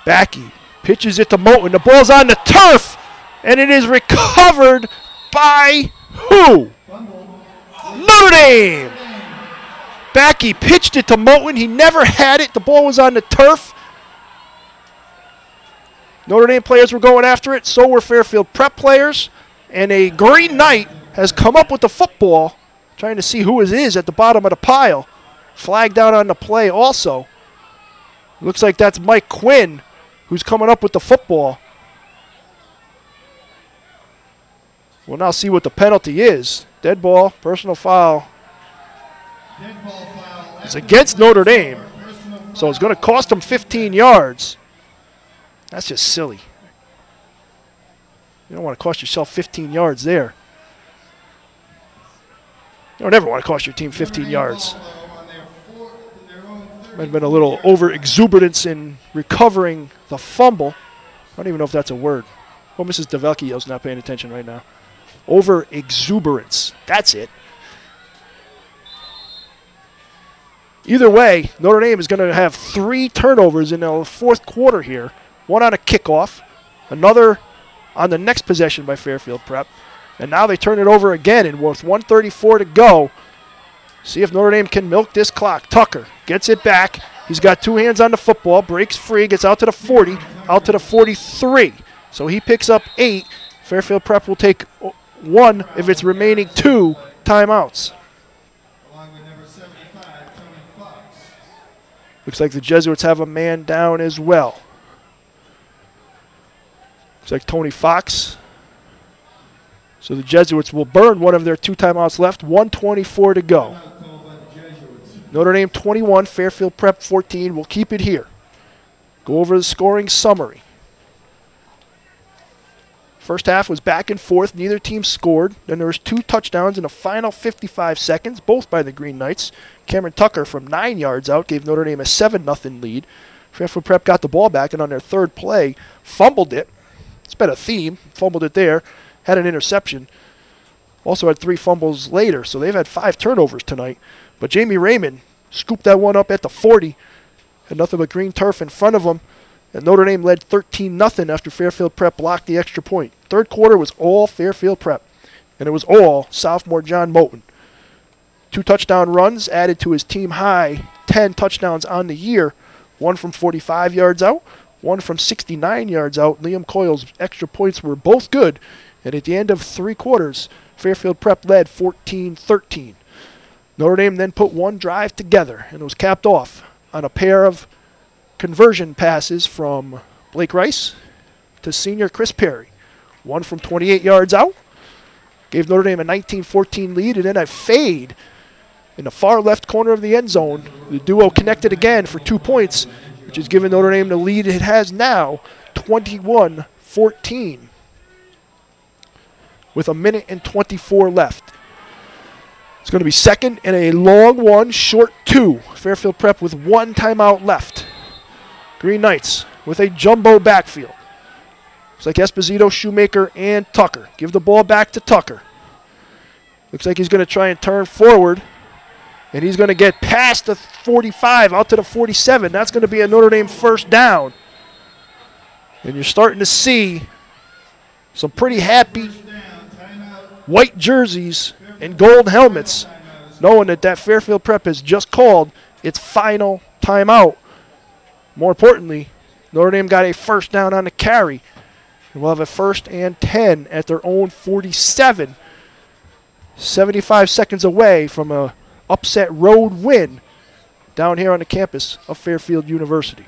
Backey pitches it to Moten. The ball's on the turf, and it is recovered by who? Notre Dame. Backey pitched it to Moten. He never had it. The ball was on the turf. Notre Dame players were going after it. So were Fairfield Prep players. And a Green Knight has come up with the football, trying to see who it is at the bottom of the pile. flag down on the play also. Looks like that's Mike Quinn who's coming up with the football. We'll now see what the penalty is. Dead ball, personal foul. It's against Notre Dame, so it's going to cost them 15 yards. That's just silly. You don't want to cost yourself 15 yards there. You don't ever want to cost your team 15 yards. Might have been a little over-exuberance in recovering the fumble. I don't even know if that's a word. Oh, Mrs. DeVecchio's not paying attention right now. Over-exuberance. That's it. Either way, Notre Dame is going to have 3 turnovers in the fourth quarter here. One on a kickoff, another on the next possession by Fairfield Prep. And now they turn it over again, and with 1:34 to go, see if Notre Dame can milk this clock. Tucker gets it back. He's got 2 hands on the football, breaks free, gets out to the 40, out to the 43. So he picks up 8. Fairfield Prep will take 1 of its remaining 2 timeouts. Looks like the Jesuits have a man down as well. Looks like Tony Fox. So the Jesuits will burn one of their 2 timeouts left. 1:24 to go. Notre Dame 21, Fairfield Prep 14. We'll keep it here. Go over the scoring summary. First half was back and forth. Neither team scored. Then there was 2 touchdowns in the final 55 seconds, both by the Green Knights. Cameron Tucker from 9 yards out gave Notre Dame a 7-0 lead. Fairfield Prep got the ball back, and on their third play, fumbled it. It's been a theme. Fumbled it there. Had an interception. Also had 3 fumbles later, so they've had 5 turnovers tonight. But Jamie Raymond scooped that one up at the 40. Had nothing but green turf in front of him. And Notre Dame led 13-0 after Fairfield Prep blocked the extra point. Third quarter was all Fairfield Prep. And it was all sophomore John Moten. 2 touchdown runs added to his team high 10 touchdowns on the year. 1 from 45 yards out, 1 from 69 yards out. Liam Coyle's extra points were both good. And at the end of 3 quarters, Fairfield Prep led 14-13. Notre Dame then put 1 drive together, and it was capped off on a pair of conversion passes from Blake Rice to senior Chris Perry. 1 from 28 yards out, gave Notre Dame a 19-14 lead, and then a fade in the far left corner of the end zone. The duo connected again for 2 points, which has given Notre Dame the lead it has now, 21-14. With 1:24 left. It's going to be second and a long 1, short 2. Fairfield Prep with 1 timeout left. Green Knights with a jumbo backfield. Looks like Esposito, Shoemaker, and Tucker. Give the ball back to Tucker. Looks like he's going to try and turn forward. And he's going to get past the 45, out to the 47. That's going to be a Notre Dame first down. And you're starting to see some pretty happy white jerseys and gold helmets, knowing that Fairfield Prep has just called its final timeout. More importantly, Notre Dame got a first down on the carry. And we'll have a 1st and 10 at their own 47. 75 seconds away from a upset road win down here on the campus of Fairfield University.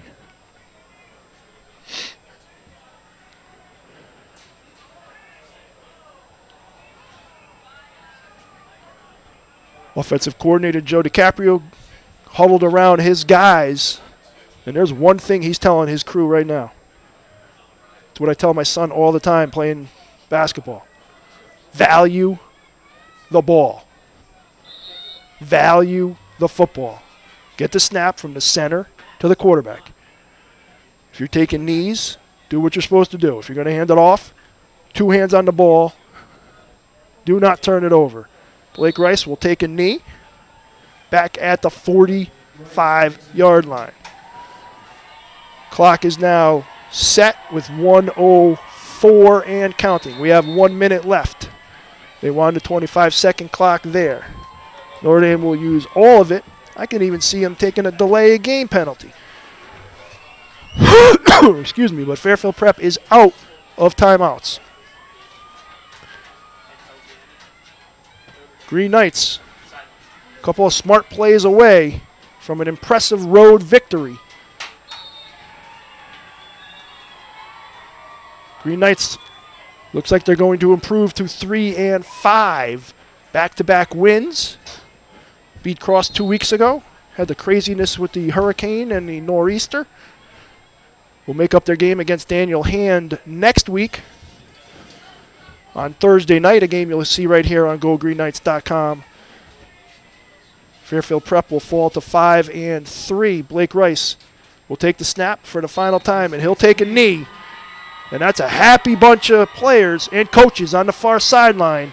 Offensive coordinator Joe DiCaprio huddled around his guys, and there's one thing he's telling his crew right now. It's what I tell my son all the time playing basketball. Value the ball. Value the football. Get the snap from the center to the quarterback. If you're taking knees, do what you're supposed to do. If you're going to hand it off, 2 hands on the ball. Do not turn it over. Blake Rice will take a knee back at the 45-yard line. Clock is now set with 1:04 and counting. We have 1 minute left. They wanted a 25-second clock there. Notre Dame will use all of it. I can even see him taking a delay game penalty. Excuse me, but Fairfield Prep is out of timeouts. Green Knights, a couple of smart plays away from an impressive road victory. Green Knights looks like they're going to improve to 3-5 back-to-back wins. Beat Cross 2 weeks ago. Had the craziness with the hurricane and the nor'easter. Will make up their game against Daniel Hand next week. On Thursday night, a game you'll see right here on GoGreenKnights.com. Fairfield Prep will fall to 5-3. Blake Rice will take the snap for the final time, and he'll take a knee. And that's a happy bunch of players and coaches on the far sideline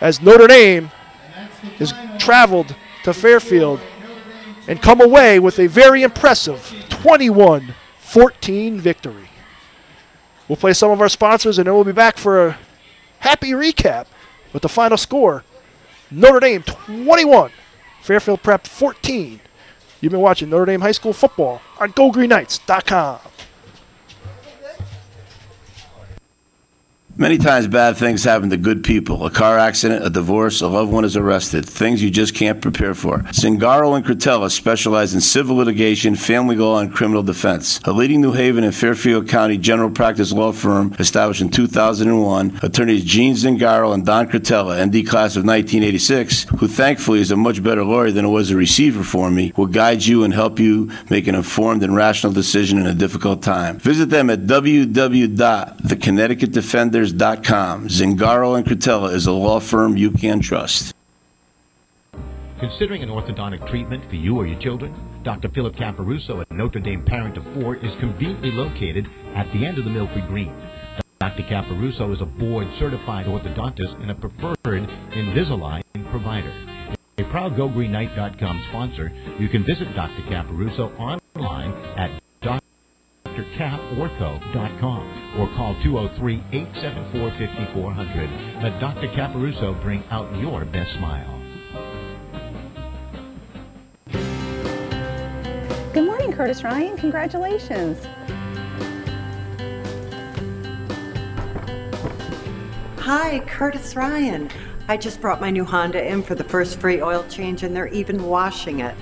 as Notre Dame has traveled to Fairfield and come away with a very impressive 21-14 victory. We'll play some of our sponsors, and then we'll be back for a happy recap with the final score. Notre Dame 21, Fairfield Prep 14. You've been watching Notre Dame High School football on GoGreenKnights.com. Many times bad things happen to good people. A car accident, a divorce, a loved one is arrested. Things you just can't prepare for. Zingaro and Cretella specialize in civil litigation, family law, and criminal defense. A leading New Haven and Fairfield County general practice law firm established in 2001, attorneys Gene Zingaro and Don Cretella, MD class of 1986, who thankfully is a much better lawyer than it was a receiver for me, will guide you and help you make an informed and rational decision in a difficult time. Visit them at www.theconnecticutdefenders.com. Zingaro and Cretella is a law firm you can trust. Considering an orthodontic treatment for you or your children? Dr. Philip Camparuso, a Notre Dame parent of 4, is conveniently located at the end of the Milford Green. Dr. Camparuso is a board-certified orthodontist and a preferred Invisalign provider. A proud GoGreenKnight.com sponsor, you can visit Dr. Camparuso online at drcaportho.com or call 203-874-5400. Let Dr. Caparuso bring out your best smile. Good morning, Curtis Ryan. Congratulations. Hi, Curtis Ryan. I just brought my new Honda in for the first free oil change, and they're even washing it.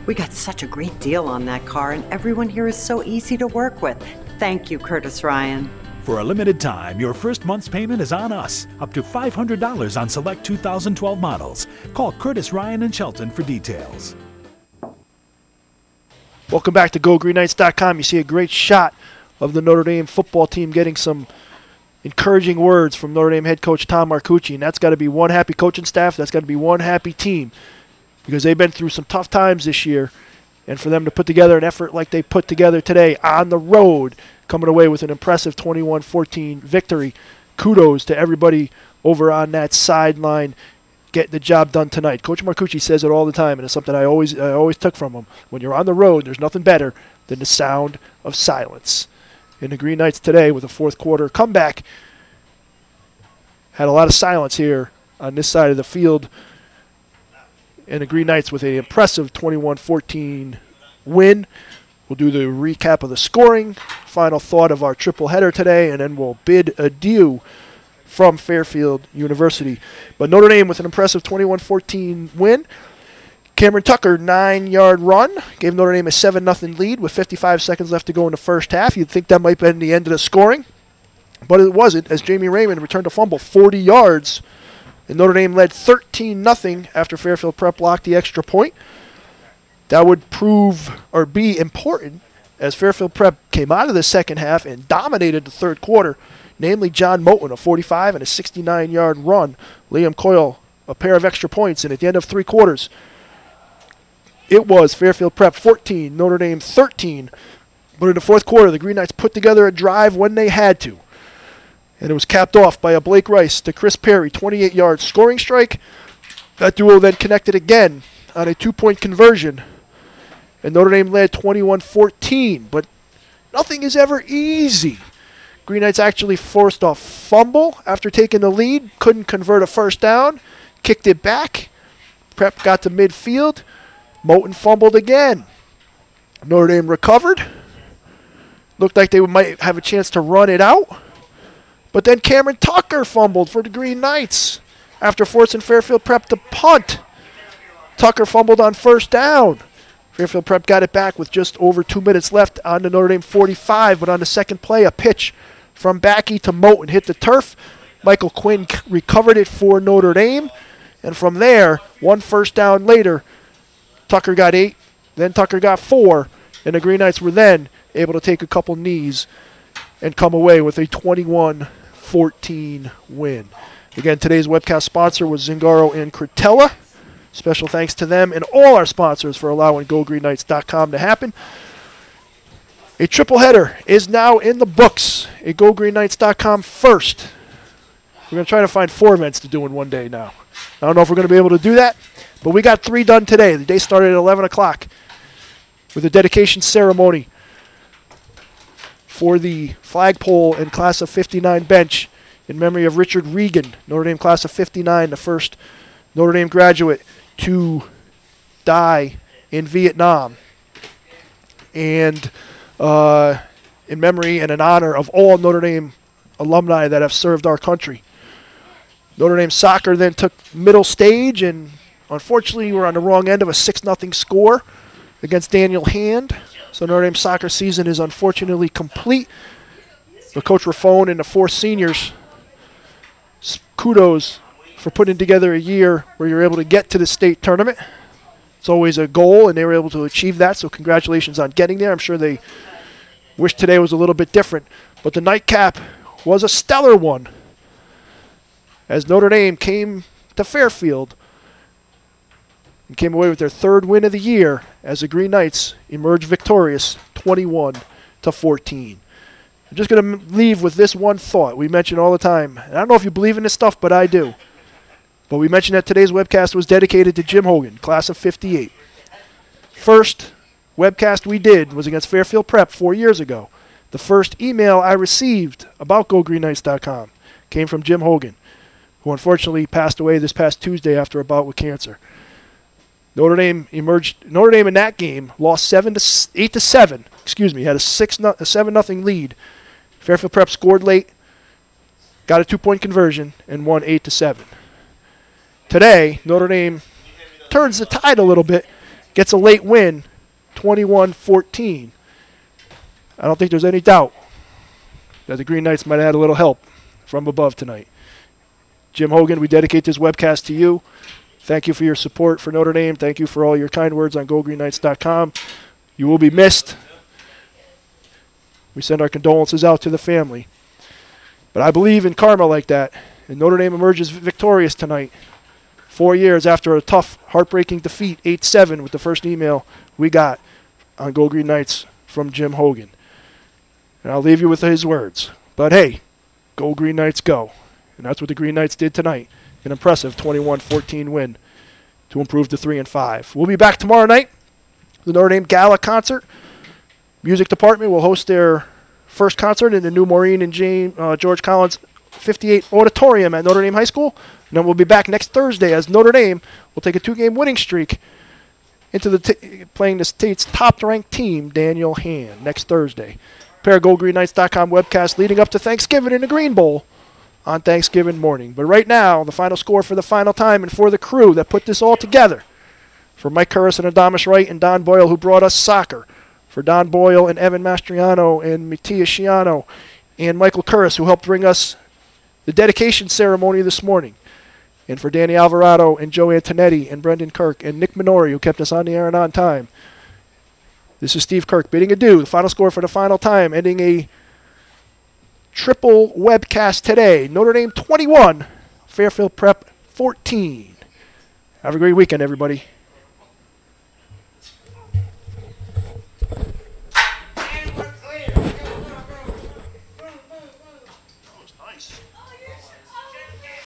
We got such a great deal on that car, and everyone here is so easy to work with. Thank you, Curtis Ryan. For a limited time, your first month's payment is on us, up to $500 on select 2012 models. Call Curtis Ryan and Shelton for details. Welcome back to GoGreenKnights.com. You see a great shot of the Notre Dame football team getting some encouraging words from Notre Dame head coach Tom Marcucci, and that's got to be one happy coaching staff. That's got to be one happy team because they've been through some tough times this year, and for them to put together an effort like they put together today on the road, coming away with an impressive 21-14 victory. Kudos to everybody over on that sideline getting the job done tonight. Coach Marcucci says it all the time, and it's something I always took from him. When you're on the road, there's nothing better than the sound of silence. And the Green Knights today, with a fourth quarter comeback, had a lot of silence here on this side of the field. And the Green Knights with an impressive 21-14 win. We'll do the recap of the scoring, final thought of our triple header today, and then we'll bid adieu from Fairfield University. But Notre Dame with an impressive 21-14 win. Cameron Tucker, 9-yard run, gave Notre Dame a 7-0 lead with 55 seconds left to go in the first half. You'd think that might have been the end of the scoring, but it wasn't, as Jamie Raymond returned a fumble 40 yards, and Notre Dame led 13-0 after Fairfield Prep blocked the extra point. That would prove or be important as Fairfield Prep came out of the second half and dominated the third quarter, namely John Moten, a 45 and a 69-yard run. Liam Coyle, a pair of extra points, and at the end of 3 quarters, it was Fairfield Prep 14, Notre Dame 13. But in the fourth quarter, the Green Knights put together a drive when they had to. And it was capped off by a Blake Rice to Chris Perry, 28-yard scoring strike. That duo then connected again on a 2-point conversion. And Notre Dame led 21-14. But nothing is ever easy. Green Knights actually forced a fumble after taking the lead. Couldn't convert a first down. Kicked it back. Prep got to midfield. Moten fumbled again. Notre Dame recovered. Looked like they might have a chance to run it out. But then Cameron Tucker fumbled for the Green Knights after forcing Fairfield Prep to punt. Tucker fumbled on first down. Fairfield Prep got it back with just over 2 minutes left on the Notre Dame 45, but on the second play, a pitch from Backey to Moten hit the turf. Michael Quinn recovered it for Notre Dame, and from there, one first down later, Tucker got 8, then Tucker got 4, and the Green Knights were then able to take a couple knees and come away with a 21-14 win. Again, today's webcast sponsor was Zingaro and Cretella. Special thanks to them and all our sponsors for allowing GoGreenKnights.com to happen. A triple header is now in the books. A GoGreenKnights.com first. We're going to try to find 4 events to do in one day now. I don't know if we're going to be able to do that, but we got 3 done today. The day started at 11 o'clock with a dedication ceremony for the flagpole and class of 59 bench in memory of Richard Regan, Notre Dame class of 59, the first Notre Dame graduate to die in Vietnam. And in memory and in honor of all Notre Dame alumni that have served our country. Notre Dame soccer then took middle stage, and unfortunately we're on the wrong end of a 6-0 score against Daniel Hand. So Notre Dame soccer season is unfortunately complete. But Coach Raffone and the 4 seniors, kudos for putting together a year where you're able to get to the state tournament. It's always a goal, and they were able to achieve that, so congratulations on getting there. I'm sure they wish today was a little bit different. But the nightcap was a stellar one as Notre Dame came to Fairfield and came away with their 3rd win of the year as the Green Knights emerged victorious 21-14. I'm just going to leave with this one thought we mention all the time. And I don't know if you believe in this stuff, but I do. But we mentioned that today's webcast was dedicated to Jim Hogan, class of 58. First webcast we did was against Fairfield Prep 4 years ago. The first email I received about GoGreenKnights.com came from Jim Hogan, who unfortunately passed away this past Tuesday after a bout with cancer. Notre Dame in that game lost 8-7. Excuse me, had a 7-0 lead. Fairfield Prep scored late, got a 2-point conversion, and won 8-7. Today, Notre Dame turns the tide a little bit, gets a late win, 21-14. I don't think there's any doubt that the Green Knights might have had a little help from above tonight. Jim Hogan, we dedicate this webcast to you. Thank you for your support for Notre Dame. Thank you for all your kind words on GoGreenKnights.com. You will be missed. We send our condolences out to the family. But I believe in karma like that, and Notre Dame emerges victorious tonight. 4 years after a tough, heartbreaking defeat, 8-7 with the first email we got on Go Green Knights from Jim Hogan. And I'll leave you with his words. But hey, Go Green Knights go. And that's what the Green Knights did tonight. An impressive 21-14 win to improve to 3-5. We'll be back tomorrow night. The Notre Dame Gala concert. Music department will host their first concert in the new Maureen and George Collins 58 Auditorium at Notre Dame High School. And then we'll be back next Thursday as Notre Dame will take a 2-game winning streak into playing the state's top-ranked team, Daniel Hand, next Thursday. Prepare GoGreenKnights.com webcast leading up to Thanksgiving in the Green Bowl on Thanksgiving morning. But right now, the final score for the final time and for the crew that put this all together. For Mike Curris and Adamus Wright and Don Boyle, who brought us soccer. For Don Boyle and Evan Mastriano and Mattia Sciano and Michael Curris, who helped bring us the dedication ceremony this morning. And for Danny Alvarado and Joe Antonetti and Brendan Kirk and Nick Minori, who kept us on the air and on time. This is Steve Kirk bidding adieu. The final score for the final time, ending a triple webcast today. Notre Dame 21, Fairfield Prep 14. Have a great weekend, everybody.